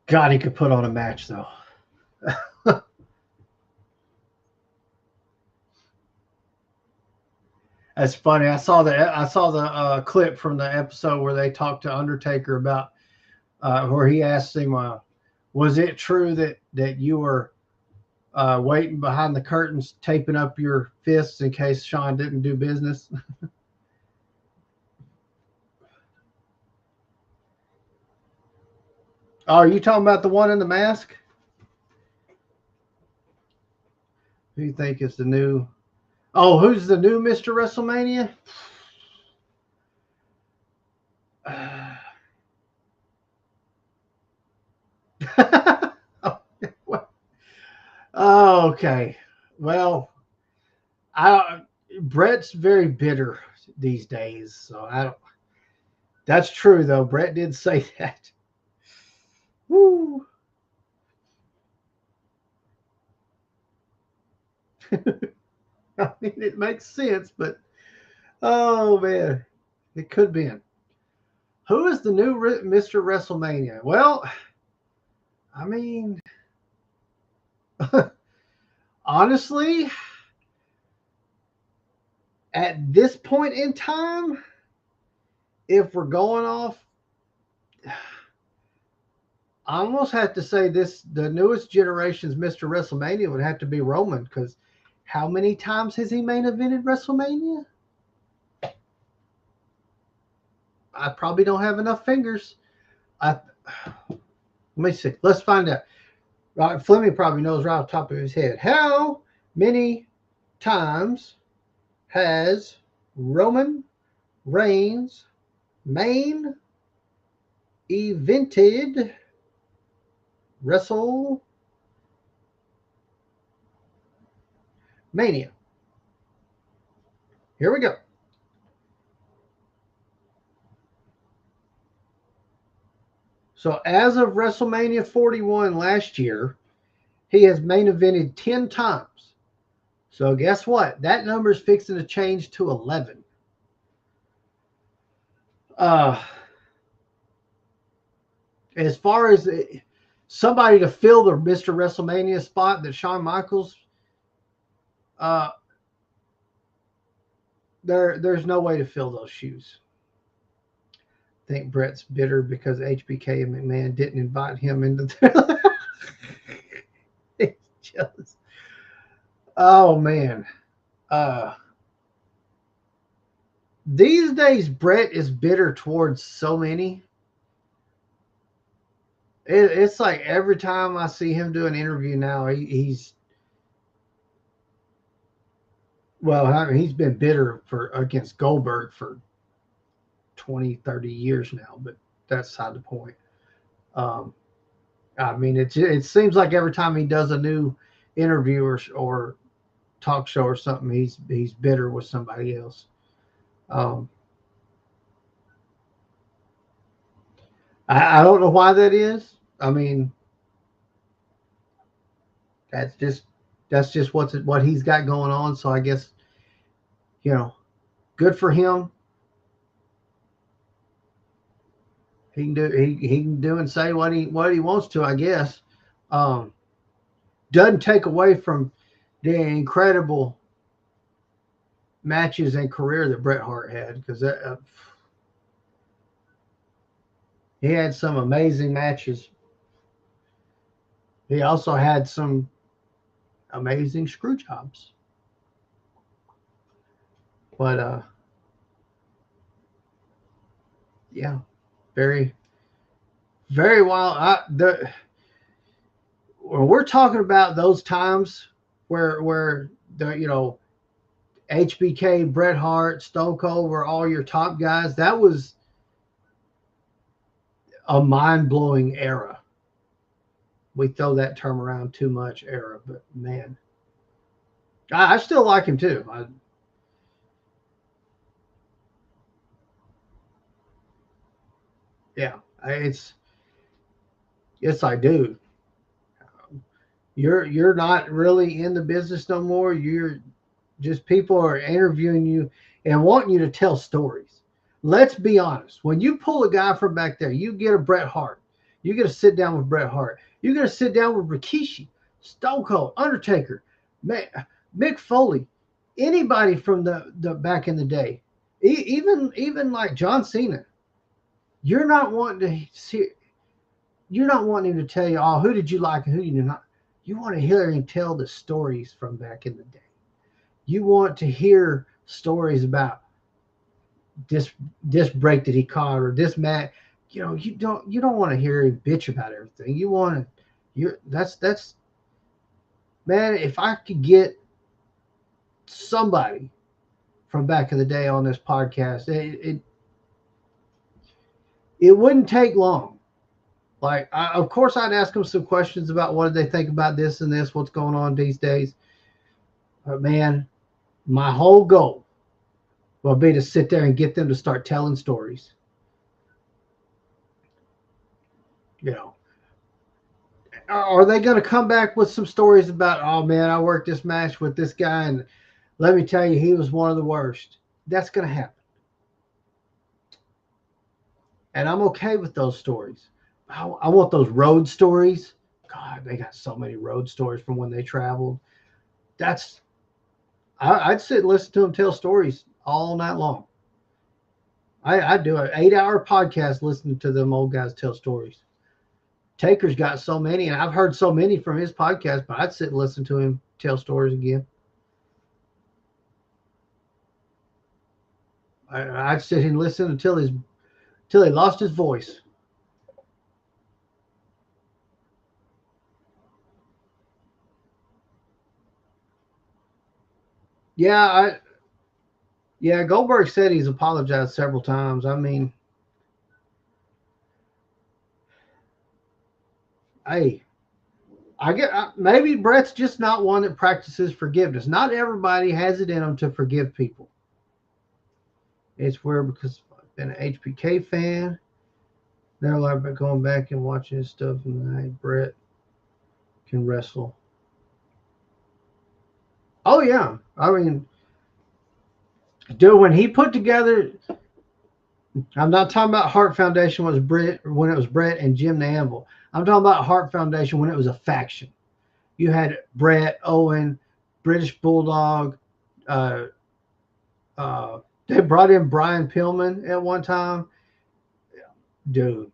God, he could put on a match though. That's funny. I saw the clip from the episode where they talked to Undertaker about where he asked him, "Was it true that you were waiting behind the curtains, taping up your fists in case Shawn didn't do business?" Oh, are you talking about the one in the mask? Who do you think is the new? Oh, who's the new Mr. WrestleMania? Oh, okay. Well, Brett's very bitter these days, so I don't. That's true though. Brett did say that. Woo. I mean, it makes sense, but oh man, it could be. Who is the new Mr. WrestleMania? Well, I mean, honestly, at this point in time, if we're going off, I almost have to say the newest generation's Mr. WrestleMania would have to be Roman because how many times has he main evented WrestleMania? I probably don't have enough fingers. Let me see. Let's find out. Right, Fleming probably knows right off the top of his head. How many times has Roman Reigns main evented WrestleMania? Mania. Here we go. So as of WrestleMania 41 last year, he has main evented 10 times. So guess what? That number is fixing to change to 11. As far as somebody to fill the Mr. WrestleMania spot that Shawn Michaels, there's no way to fill those shoes. I think Brett's bitter because HBK and McMahon didn't invite him into the He's jealous. Oh man. These days Brett is bitter towards so many. It's like every time I see him do an interview now, he's been bitter against Goldberg for 20, 30 years now, but that's beside the point. I mean, it seems like every time he does a new interview or talk show or something, he's bitter with somebody else. I don't know why that is. I mean, that's just what he's got going on. So I guess, good for him. He can do and say what he wants to, I guess. Doesn't take away from the incredible matches and career that Bret Hart had, because he had some amazing matches. He also had some amazing screw jobs. But yeah, very, very wild. When we're talking about those times where the HBK, Bret Hart, Stone Cold were all your top guys, that was a mind-blowing era. We throw that term around too much, era, but man, I still like him too. Yeah, it's like, dude, you're not really in the business no more. You're just, people are interviewing you and wanting you to tell stories. Let's be honest. When you pull a guy from back there, you get a Bret Hart. You get to sit down with Bret Hart. You're going to sit down with Rikishi, Stone Cold, Undertaker, Mick Foley, anybody from the back in the day, even like John Cena. You're not wanting to see. You're not wanting him to tell you, oh, who did you like and who you did not. You want to hear him tell the stories from back in the day. You want to hear stories about this break that he caught or this match. You don't want to hear him bitch about everything. You want to. That's man. If I could get somebody from back in the day on this podcast, it wouldn't take long. Like, of course, I'd ask them some questions about what did they think about this and this, what's going on these days. But man, my whole goal will be to sit there and get them to start telling stories. Are they going to come back with some stories about, oh man, I worked this match with this guy and let me tell you, he was one of the worst. That's going to happen. And I'm okay with those stories. I want those road stories. God, they got so many road stories from when they traveled. I'd sit and listen to them tell stories all night long. I'd do an 8-hour podcast listening to them old guys tell stories. Taker's got so many, and I've heard so many from his podcast, but I'd sit and listen to him tell stories again. I'd sit and listen until he lost his voice. Yeah, Goldberg said he's apologized several times. I mean, hey, Maybe Brett's just not one that practices forgiveness. Not everybody has it in them to forgive people. It's weird because I've been an HPK fan. Now I've been going back and watching his stuff, and hey, Brett can wrestle. Oh yeah, I mean, dude, when he put together, I'm not talking about Heart Foundation when it was Brett and Jim the Anvil. I'm talking about Heart Foundation when it was a faction. You had Brett, Owen, British Bulldog. Uh, they brought in Brian Pillman at one time. Dude,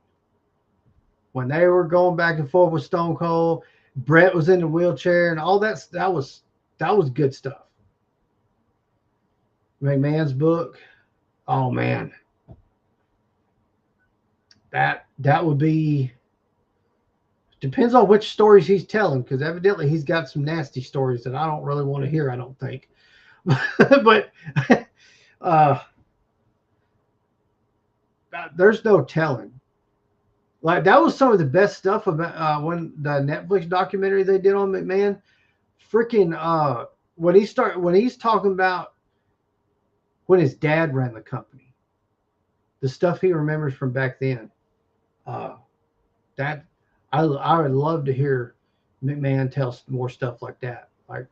when they were going back and forth with Stone Cold, Brett was in the wheelchair and all that. That was good stuff. McMahon's book. Oh man, that would be. Depends on which stories he's telling, because evidently he's got some nasty stories that I don't really want to hear. I don't think, but there's no telling. Like that was some of the best stuff about when the Netflix documentary they did on McMahon. Freaking when he's talking about when his dad ran the company, the stuff he remembers from back then. That I would love to hear McMahon tell more stuff like that. Like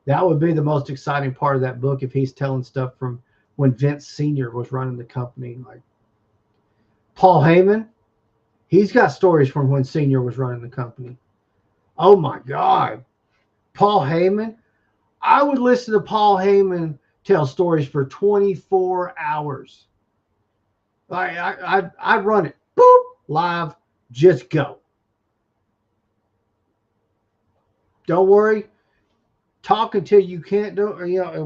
that would be the most exciting part of that book if he's telling stuff from when Vince Sr. was running the company. Like Paul Heyman, he's got stories from when Sr. was running the company. Oh my God. Paul Heyman. I would listen to Paul Heyman tell stories for 24 hours. I'd run it. Boop, live, just go. Don't worry. Talk until you can't do.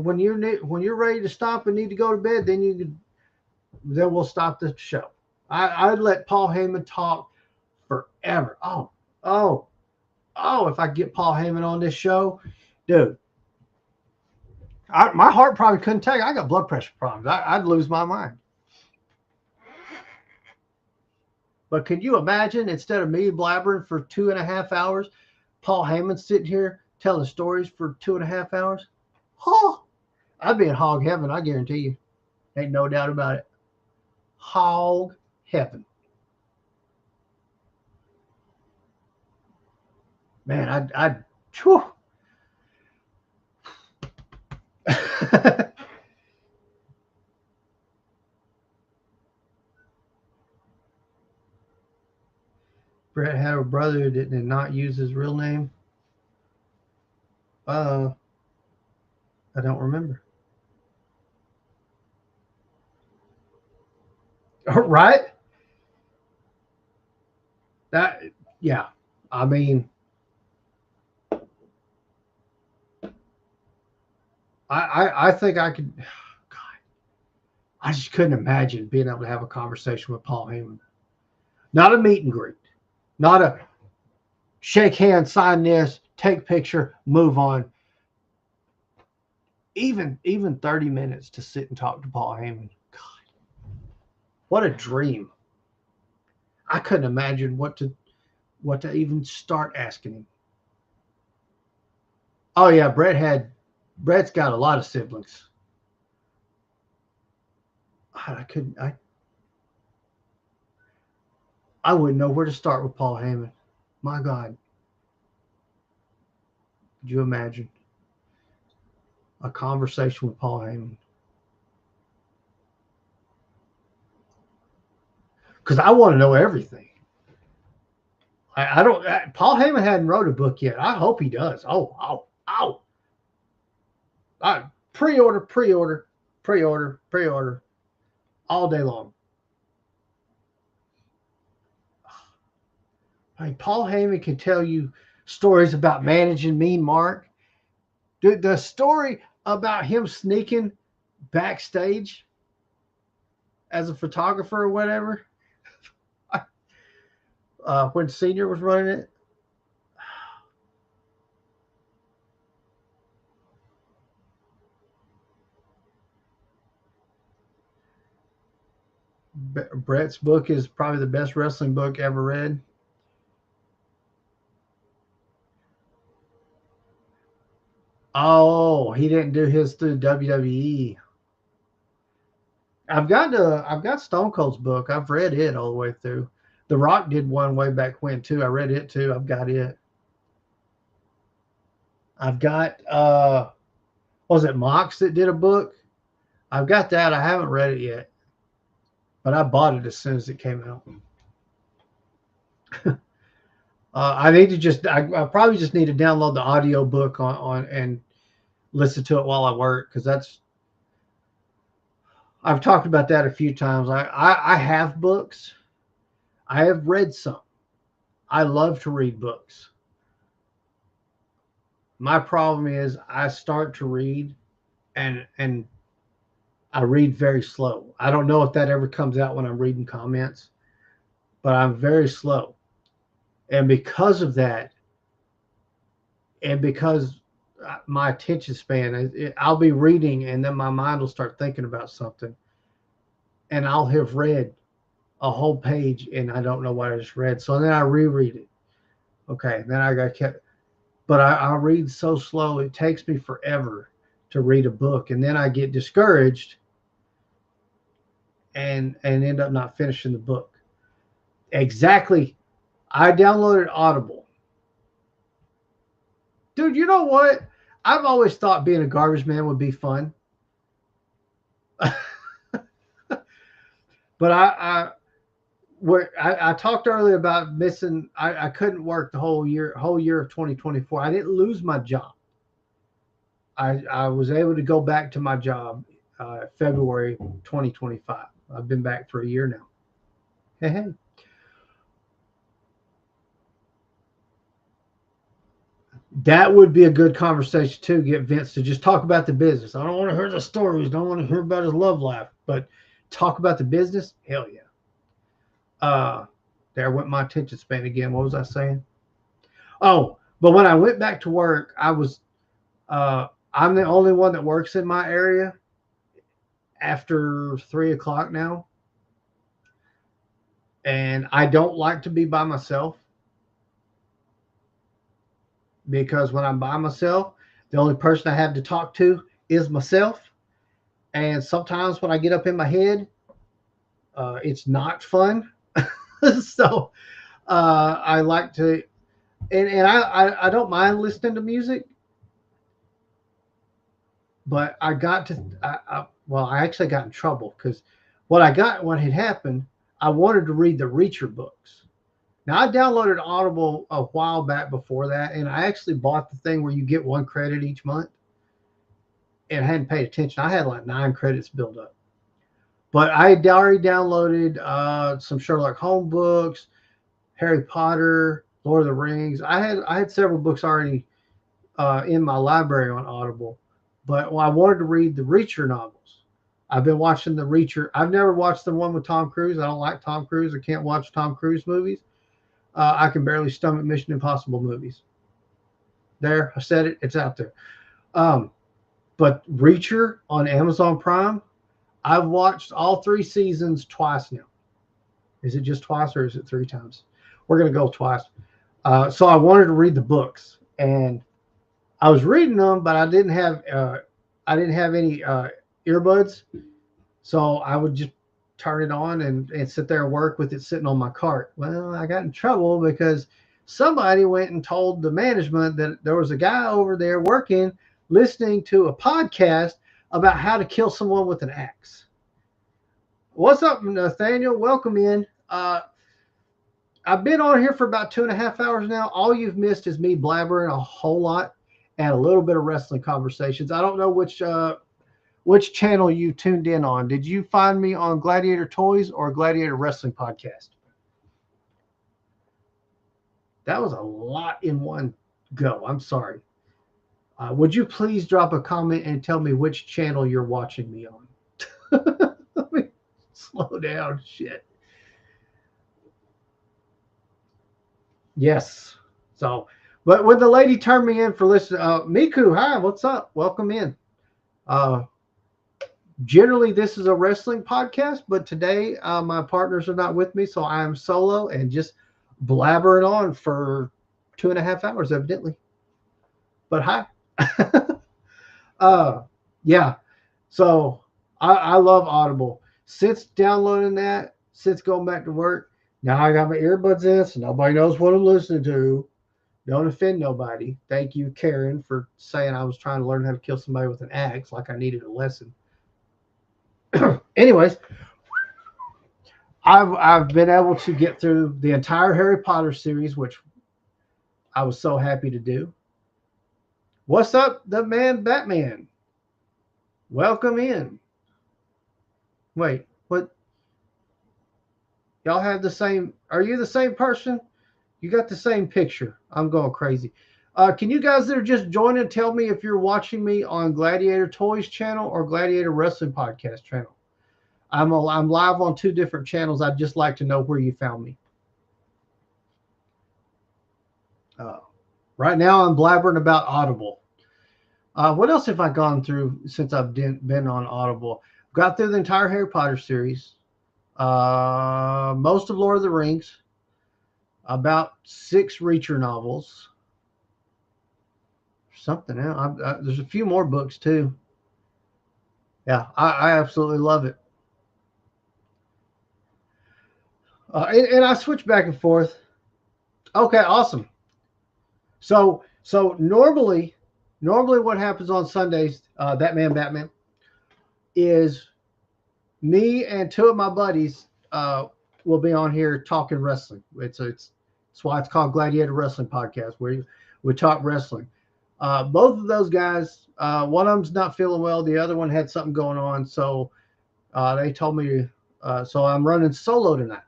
When you're ready to stop and need to go to bed, then we'll stop the show. I'd let Paul Heyman talk forever. Oh! If I get Paul Heyman on this show, dude, my heart probably couldn't take it. I got blood pressure problems. I'd lose my mind. But can you imagine, instead of me blabbering for 2.5 hours, Paul Heyman sitting here telling stories for 2.5 hours? Oh, I'd be in hog heaven, I guarantee you. Ain't no doubt about it. Hog heaven. Man, I'd whew. Brett had a brother who did not use his real name. I don't remember. Right? Yeah. I mean, I think I could. God, I just couldn't imagine being able to have a conversation with Paul Heyman. Not a meet and greet. Not a shake hands, sign this, take picture, move on. Even 30 minutes to sit and talk to Paul Heyman. God, what a dream. I couldn't imagine what to even start asking him. Oh yeah, Brett's got a lot of siblings. I wouldn't know where to start with Paul Heyman. My God. Could you imagine a conversation with Paul Heyman? Because I want to know everything. I don't. Paul Heyman hadn't wrote a book yet. I hope he does. Pre-order all day long. I mean, Paul Heyman can tell you stories about managing Mean Mark. The story about him sneaking backstage as a photographer or whatever, when Senior was running it. Brett's book is probably the best wrestling book ever read. Oh, he didn't do his through WWE. I've got Stone Cold's book. I've read it all the way through. The Rock did one way back when too. I read it too. I've got it. I've got was it Mox that did a book? I've got that. I haven't read it yet, but I bought it as soon as it came out. I need to just I probably just need to download the audio book on and listen to it while I work, because that's I've talked about that a few times. I have books. I have read some. I love to read books. My problem is I start to read and I read very slow. I don't know if that ever comes out when I'm reading comments, but I'm very slow. And because of that, and because my attention span, I'll be reading and then my mind will start thinking about something, and I'll have read a whole page and I don't know what I just read. So then I reread it. Okay, then I got kept, but I read so slow, it takes me forever to read a book, and then I get discouraged and end up not finishing the book. Exactly. I downloaded Audible. Dude, you know what? I've always thought being a garbage man would be fun. But I talked earlier about missing. I couldn't work the whole year of 2024. I didn't lose my job. I was able to go back to my job February 2025. I've been back for a year now. Hey, hey. That would be a good conversation too. Get Vince to just talk about the business. I don't want to hear the stories. Don't want to hear about his love life, but talk about the business. Hell yeah. There went my attention span again. What was I saying? Oh, but when I went back to work, I'm the only one that works in my area after 3 o'clock now. And I don't like to be by myself, because when I'm by myself, the only person I have to talk to is myself. And sometimes when I get up in my head, it's not fun. So I like to, and I don't mind listening to music, but I actually got in trouble because what had happened, I wanted to read the Reacher books. Now, I downloaded Audible a while back before that, and I actually bought the thing where you get 1 credit each month, and I hadn't paid attention. I had like 9 credits built up. But I had already downloaded some Sherlock Holmes books, Harry Potter, Lord of the Rings. I had several books already in my library on Audible, but I wanted to read the Reacher novels. I've been watching the Reacher. I've never watched the one with Tom Cruise. I don't like Tom Cruise. I can't watch Tom Cruise movies. I can barely stomach Mission Impossible movies. There, I said it. It's out there. But Reacher on Amazon Prime, I've watched all 3 seasons twice now. Is it just twice or is it 3 times? We're going to go twice. So I wanted to read the books, and I was reading them, but I didn't have any earbuds. So I would just turn it on and sit there and work with it sitting on my cart. Well, I got in trouble because somebody went and told the management that there was a guy over there working, listening to a podcast about how to kill someone with an axe. What's up, Nathaniel? Welcome in. I've been on here for about 2.5 hours now. All you've missed is me blabbering a whole lot and a little bit of wrestling conversations. I don't know which channel you tuned in on. Did you find me on Gladiator Toys or Gladiator Wrestling Podcast? That was a lot in one go. I'm sorry. Would you please drop a comment and tell me which channel you're watching me on? Let me slow down. Shit. Yes. So, but when the lady turned me in for listening, Miku, hi, what's up? Welcome in. Generally, this is a wrestling podcast, but today my partners are not with me, so I am solo and just blabbering on for 2.5 hours, evidently. But hi. Yeah. So I love Audible. Since downloading that, since going back to work, now I got my earbuds in, so nobody knows what I'm listening to. Don't offend nobody. Thank you, Karen, for saying I was trying to learn how to kill somebody with an axe, like I needed a lesson. Anyways, I've been able to get through the entire Harry Potter series, which I was so happy to do. What's up, the man Batman? Welcome in. Wait, what? Y'all have the same? Are you the same person? You got the same picture. I'm going crazy. Can you guys that are just joining tell me if you're watching me on Gladiator Toys channel or Gladiator Wrestling Podcast channel? I'm live on two different channels. I'd just like to know where you found me. Right now, I'm blabbering about Audible. What else have I gone through since I've been on Audible? Got through the entire Harry Potter series, most of Lord of the Rings, about 6 Reacher novels, something else. There's a few more books too. Yeah, I absolutely love it. And I switch back and forth. Okay, awesome. So normally what happens on Sundays, Batman, is me and 2 of my buddies will be on here talking wrestling. It's why it's called Gladiator Wrestling Podcast, where we talk wrestling. Both of those guys, one of them's not feeling well, the other one had something going on, so they told me so I'm running solo tonight.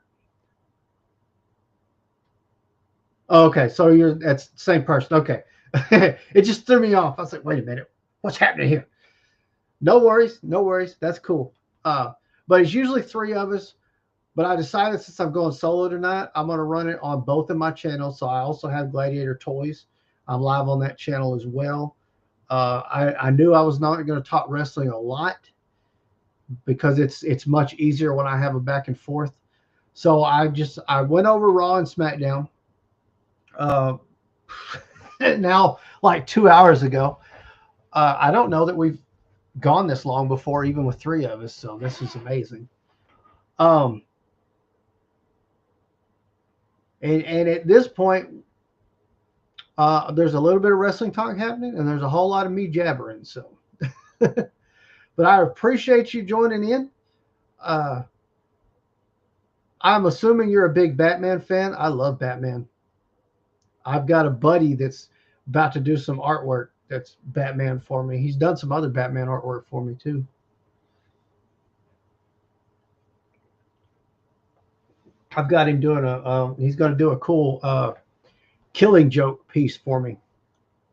Oh, okay, so that's the same person. Okay. It just threw me off. I was like, wait a minute, what's happening here? No worries. That's cool. But it's usually 3 of us. But I decided since I'm going solo tonight, I'm going to run it on both of my channels. So I also have Gladiator Toys. I'm live on that channel as well. I knew I was not going to talk wrestling a lot because it's much easier when I have a back and forth. So I went over Raw and SmackDown. Now, like 2 hours ago. I don't know that we've gone this long before, even with 3 of us. So this is amazing. And at this point, there's a little bit of wrestling talk happening, and there's a whole lot of me jabbering. So, but I appreciate you joining in. I'm assuming you're a big Batman fan. I love Batman. I've got a buddy that's about to do some artwork that's Batman for me. He's done some other Batman artwork for me too. I've got him doing he's going to do a cool Killing Joke piece for me.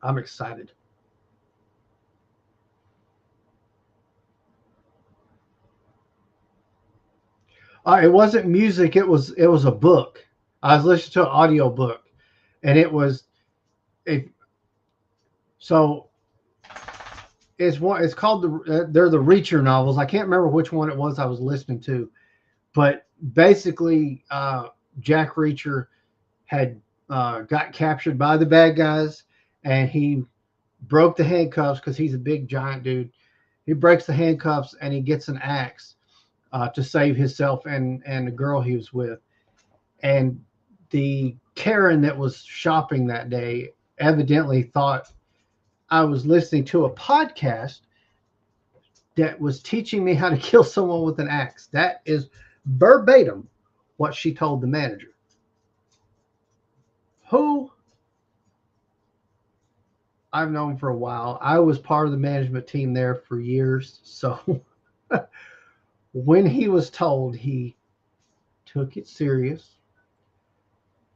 I'm excited. It wasn't music. It was a book. I was listening to an audio book, and it was so it's called they're the Reacher novels. I can't remember which one it was I was listening to, but basically Jack Reacher had got captured by the bad guys, and he broke the handcuffs because he's a big giant dude. He breaks the handcuffs and he gets an axe to save himself and the girl he was with. And the Karen that was shopping that day evidently thought I was listening to a podcast that was teaching me how to kill someone with an axe. That is verbatim what she told the manager. Who I've known for a while. I was part of the management team there for years. So when he was told, he took it serious.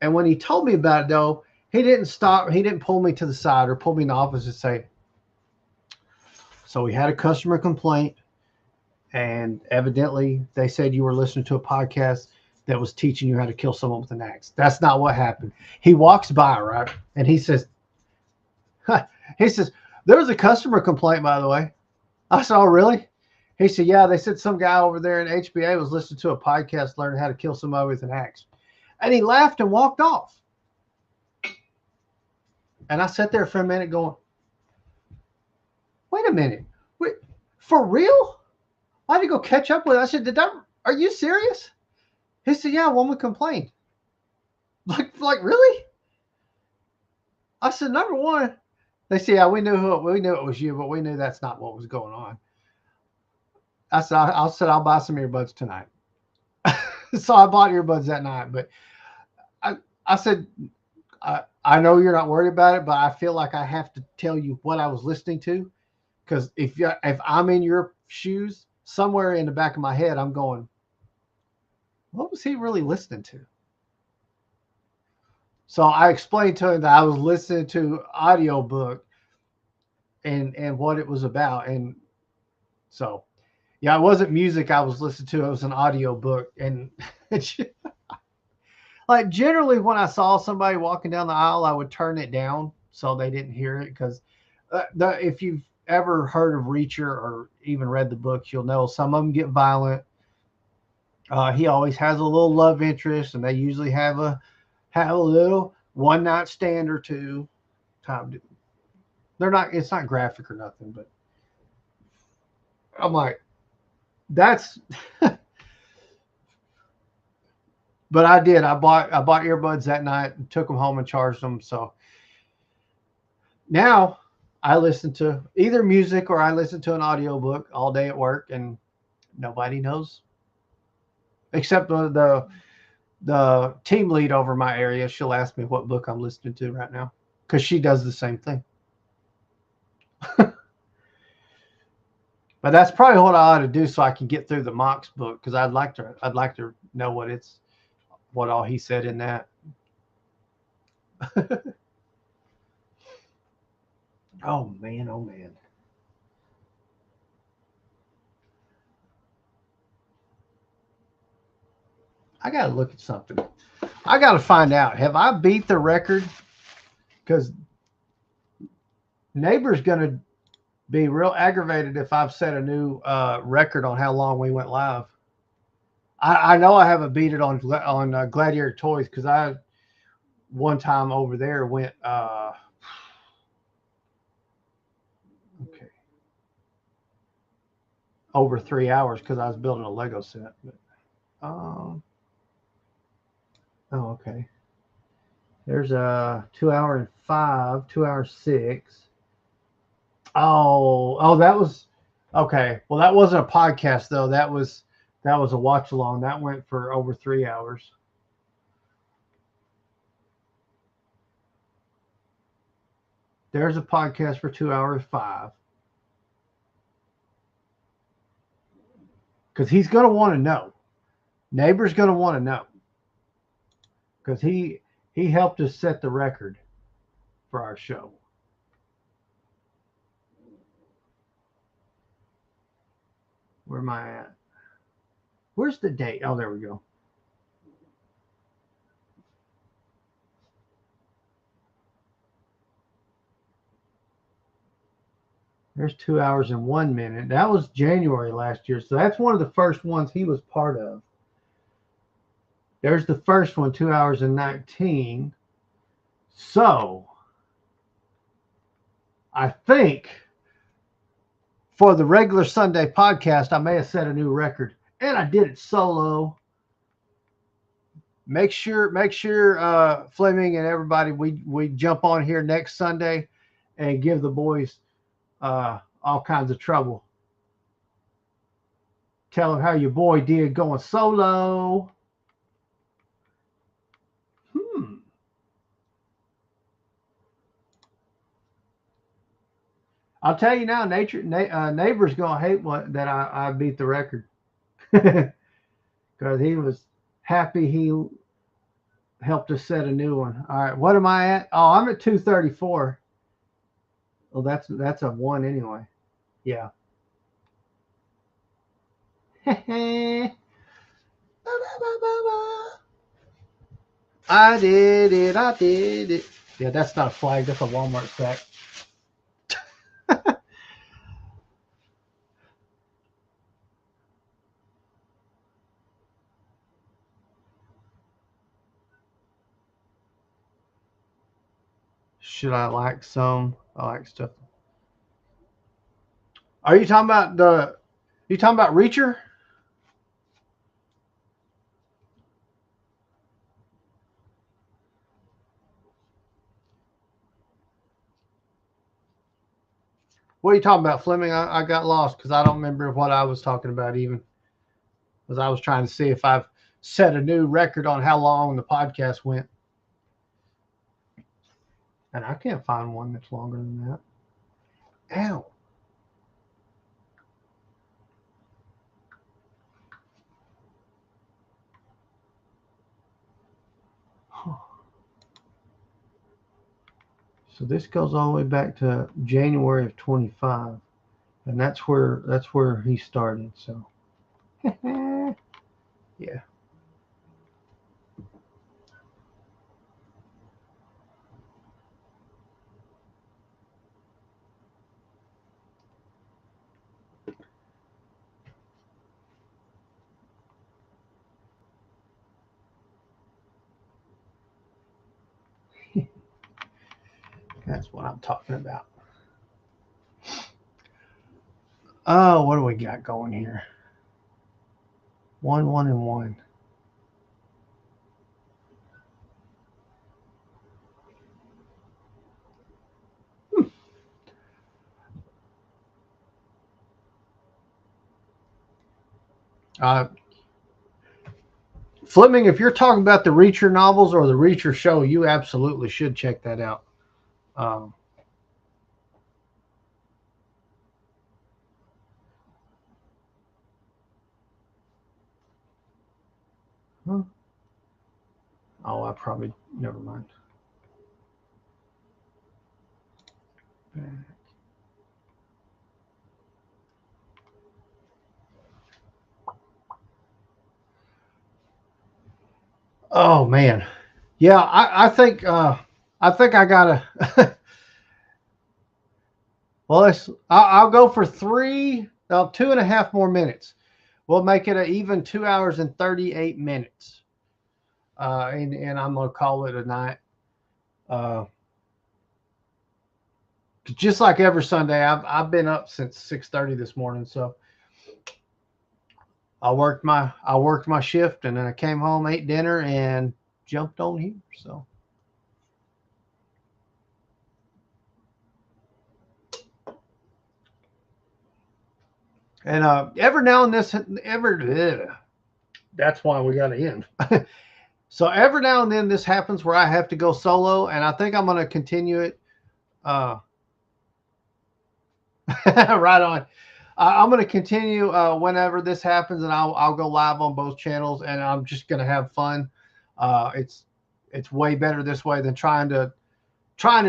And when he told me about it, though, he didn't stop. He didn't pull me to the side or pull me in the office and say, so we had a customer complaint, and evidently they said you were listening to a podcast that was teaching you how to kill someone with an axe. That's not what happened. He walks by, right? And he says, there was a customer complaint, by the way. I said, oh, really? He said, yeah, they said some guy over there in HBA was listening to a podcast, learning how to kill somebody with an axe. And he laughed and walked off. And I sat there for a minute going, wait a minute. Wait, for real? I had to go catch up with it. I said, are you serious? He said, yeah, a woman complained. Like really? I said, number one, they said, yeah, we knew it was you, but we knew that's not what was going on. I said, I'll buy some earbuds tonight. So I bought earbuds that night, but I said, I know you're not worried about it, but I feel like I have to tell you what I was listening to. Because if I'm in your shoes, somewhere in the back of my head, I'm going, what was he really listening to? So I explained to him that I was listening to audiobook and what it was about. And so, yeah, it wasn't music I was listening to. It was an audiobook. And like generally when I saw somebody walking down the aisle, I would turn it down so they didn't hear it. Because if you've ever heard of Reacher or even read the books, you'll know some of them get violent. He always has a little love interest, and they usually have a little one night stand or two. It's not graphic or nothing, but I'm like, that's. But I did. I bought earbuds that night and took them home and charged them. So now I listen to either music or I listen to an audiobook all day at work, and nobody knows except the team lead over my area. She'll ask me what book I'm listening to right now because she does the same thing. But that's probably what I ought to do so I can get through the Mox book, because I'd like to know what all he said in that. Oh man, oh man. I gotta look at something. I gotta find out. Have I beat the record? Because neighbor's gonna be real aggravated if I've set a new record on how long we went live. I know I haven't beat it on Gladiator Toys, because I one time over there went okay, over 3 hours because I was building a Lego set. But, oh, okay. There's a 2 hour and 5, 2 hour 6. Oh, that was okay. Well, that wasn't a podcast though. That was a watch along. That went for over 3 hours. There's a podcast for 2 hours 5. Because he's going to want to know. Neighbor's going to want to know. Because he helped us set the record for our show. Where am I at? Where's the date? Oh, there we go. There's 2 hours and 1 minute. That was January last year. So that's one of the first ones he was part of. There's the first one, 2 hours and 19. So I think for the regular Sunday podcast, I may have set a new record, and I did it solo. Make sure, Fleming and everybody, we jump on here next Sunday and give the boys all kinds of trouble. Tell them how your boy did going solo. I'll tell you now, neighbor's gonna hate that I beat the record, because he was happy he helped us set a new one. All right, what am I at? Oh, I'm at 234. Well, that's a 1 anyway. Yeah. I did it. Yeah, that's not a flag. That's a Walmart sack. Should I like some? I like stuff. Are you talking about Reacher? What are you talking about, Fleming? I got lost because I don't remember what I was talking about even. Because I was trying to see if I've set a new record on how long the podcast went. And I can't find one that's longer than that. Ow. So this goes all the way back to January of 25. And that's where he started. So yeah. That's what I'm talking about. Oh, what do we got going here? 1-1-1. Uh, Fleming, if you're talking about the Reacher novels or the Reacher show, you absolutely should check that out. Um, huh? Oh, I probably never mind. Oh man, yeah. I think I gotta. Well, I'll go for 2.5 more minutes. We'll make it an even 2 hours and 38 minutes. And I'm gonna call it a night. Uh, just like every Sunday, I've been up since 6:30 this morning. So I worked my shift, and then I came home, ate dinner, and jumped on here. So. And every now and that's why we got to end. So every now and then this happens where I have to go solo, and I think I'm going to continue it. Right on. I'm going to continue whenever this happens, and I'll go live on both channels, and I'm just going to have fun. It's way better this way than trying to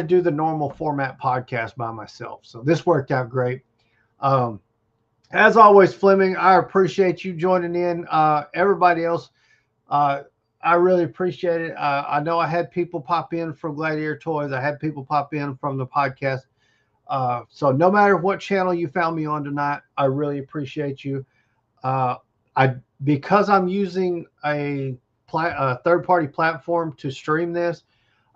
do the normal format podcast by myself. So this worked out great. As always, Fleming, I appreciate you joining in. Everybody else, I really appreciate it. I know I had people pop in from Gladiator Toys. I had people pop in from the podcast. So no matter what channel you found me on tonight, I really appreciate you. Because I'm using a third-party platform to stream this,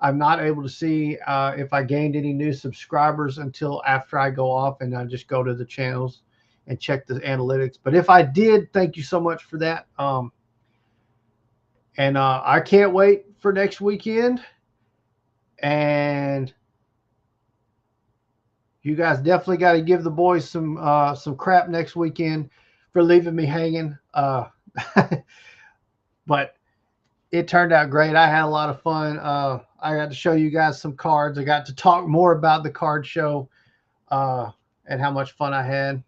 I'm not able to see if I gained any new subscribers until after I go off, and I just go to the channels and check the analytics. But if I did, thank you so much for that. And I can't wait for next weekend. And you guys definitely got to give the boys some crap next weekend for leaving me hanging. But it turned out great. I had a lot of fun. I got to show you guys some cards. I got to talk more about the card show and how much fun I had.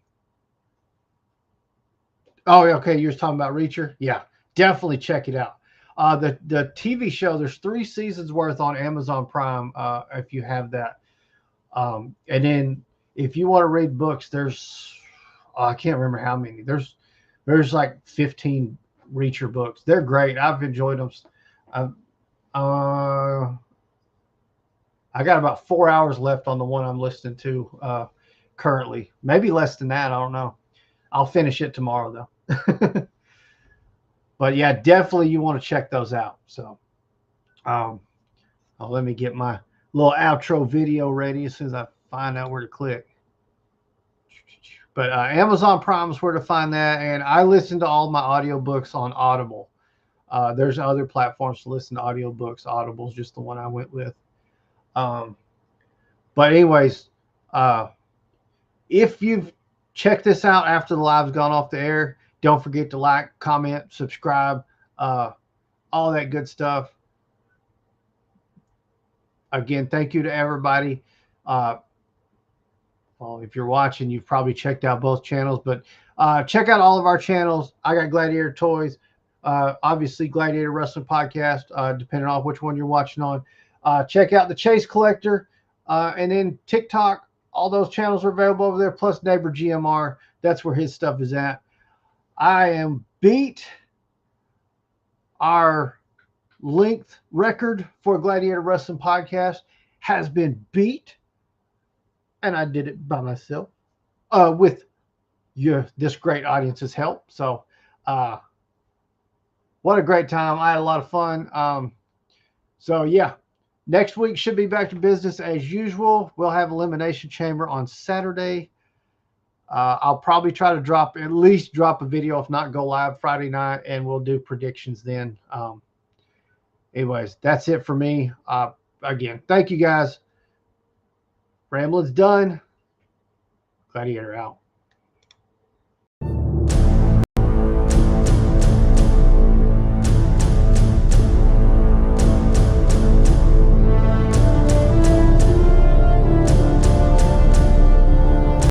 Oh, okay. You're talking about Reacher? Yeah, definitely check it out. The TV show, there's 3 seasons worth on Amazon Prime if you have that. And then if you want to read books, there's I can't remember how many. There's like 15 Reacher books. They're great. I've enjoyed them. I got about 4 hours left on the one I'm listening to currently. Maybe less than that. I don't know. I'll finish it tomorrow though. But yeah, definitely you want to check those out. So let me get my little outro video ready as soon as I find out where to click. But Amazon Prime is where to find that. And I listen to all my audiobooks on Audible. There's other platforms to listen to audiobooks. Audible's just the one I went with. But anyways, if you've checked this out after the live's gone off the air, don't forget to like, comment, subscribe, all that good stuff. Again, thank you to everybody. Well, if you're watching, you've probably checked out both channels, but check out all of our channels. I got Gladiator Toys, obviously Gladiator Wrestling Podcast, depending on which one you're watching on. Check out the Chase Collector, and then TikTok. All those channels are available over there, plus Neighbor GMR. That's where his stuff is at. I am beat. Our length record for Gladiator Wrestling Podcast has been beat. And I did it by myself with this great audience's help. So what a great time. I had a lot of fun. So, yeah, next week should be back to business as usual. We'll have Elimination Chamber on Saturday. I'll probably try to at least drop a video, if not go live Friday night, and we'll do predictions then. Anyways, that's it for me. Again, thank you guys. Rambling's done. Gladiator out.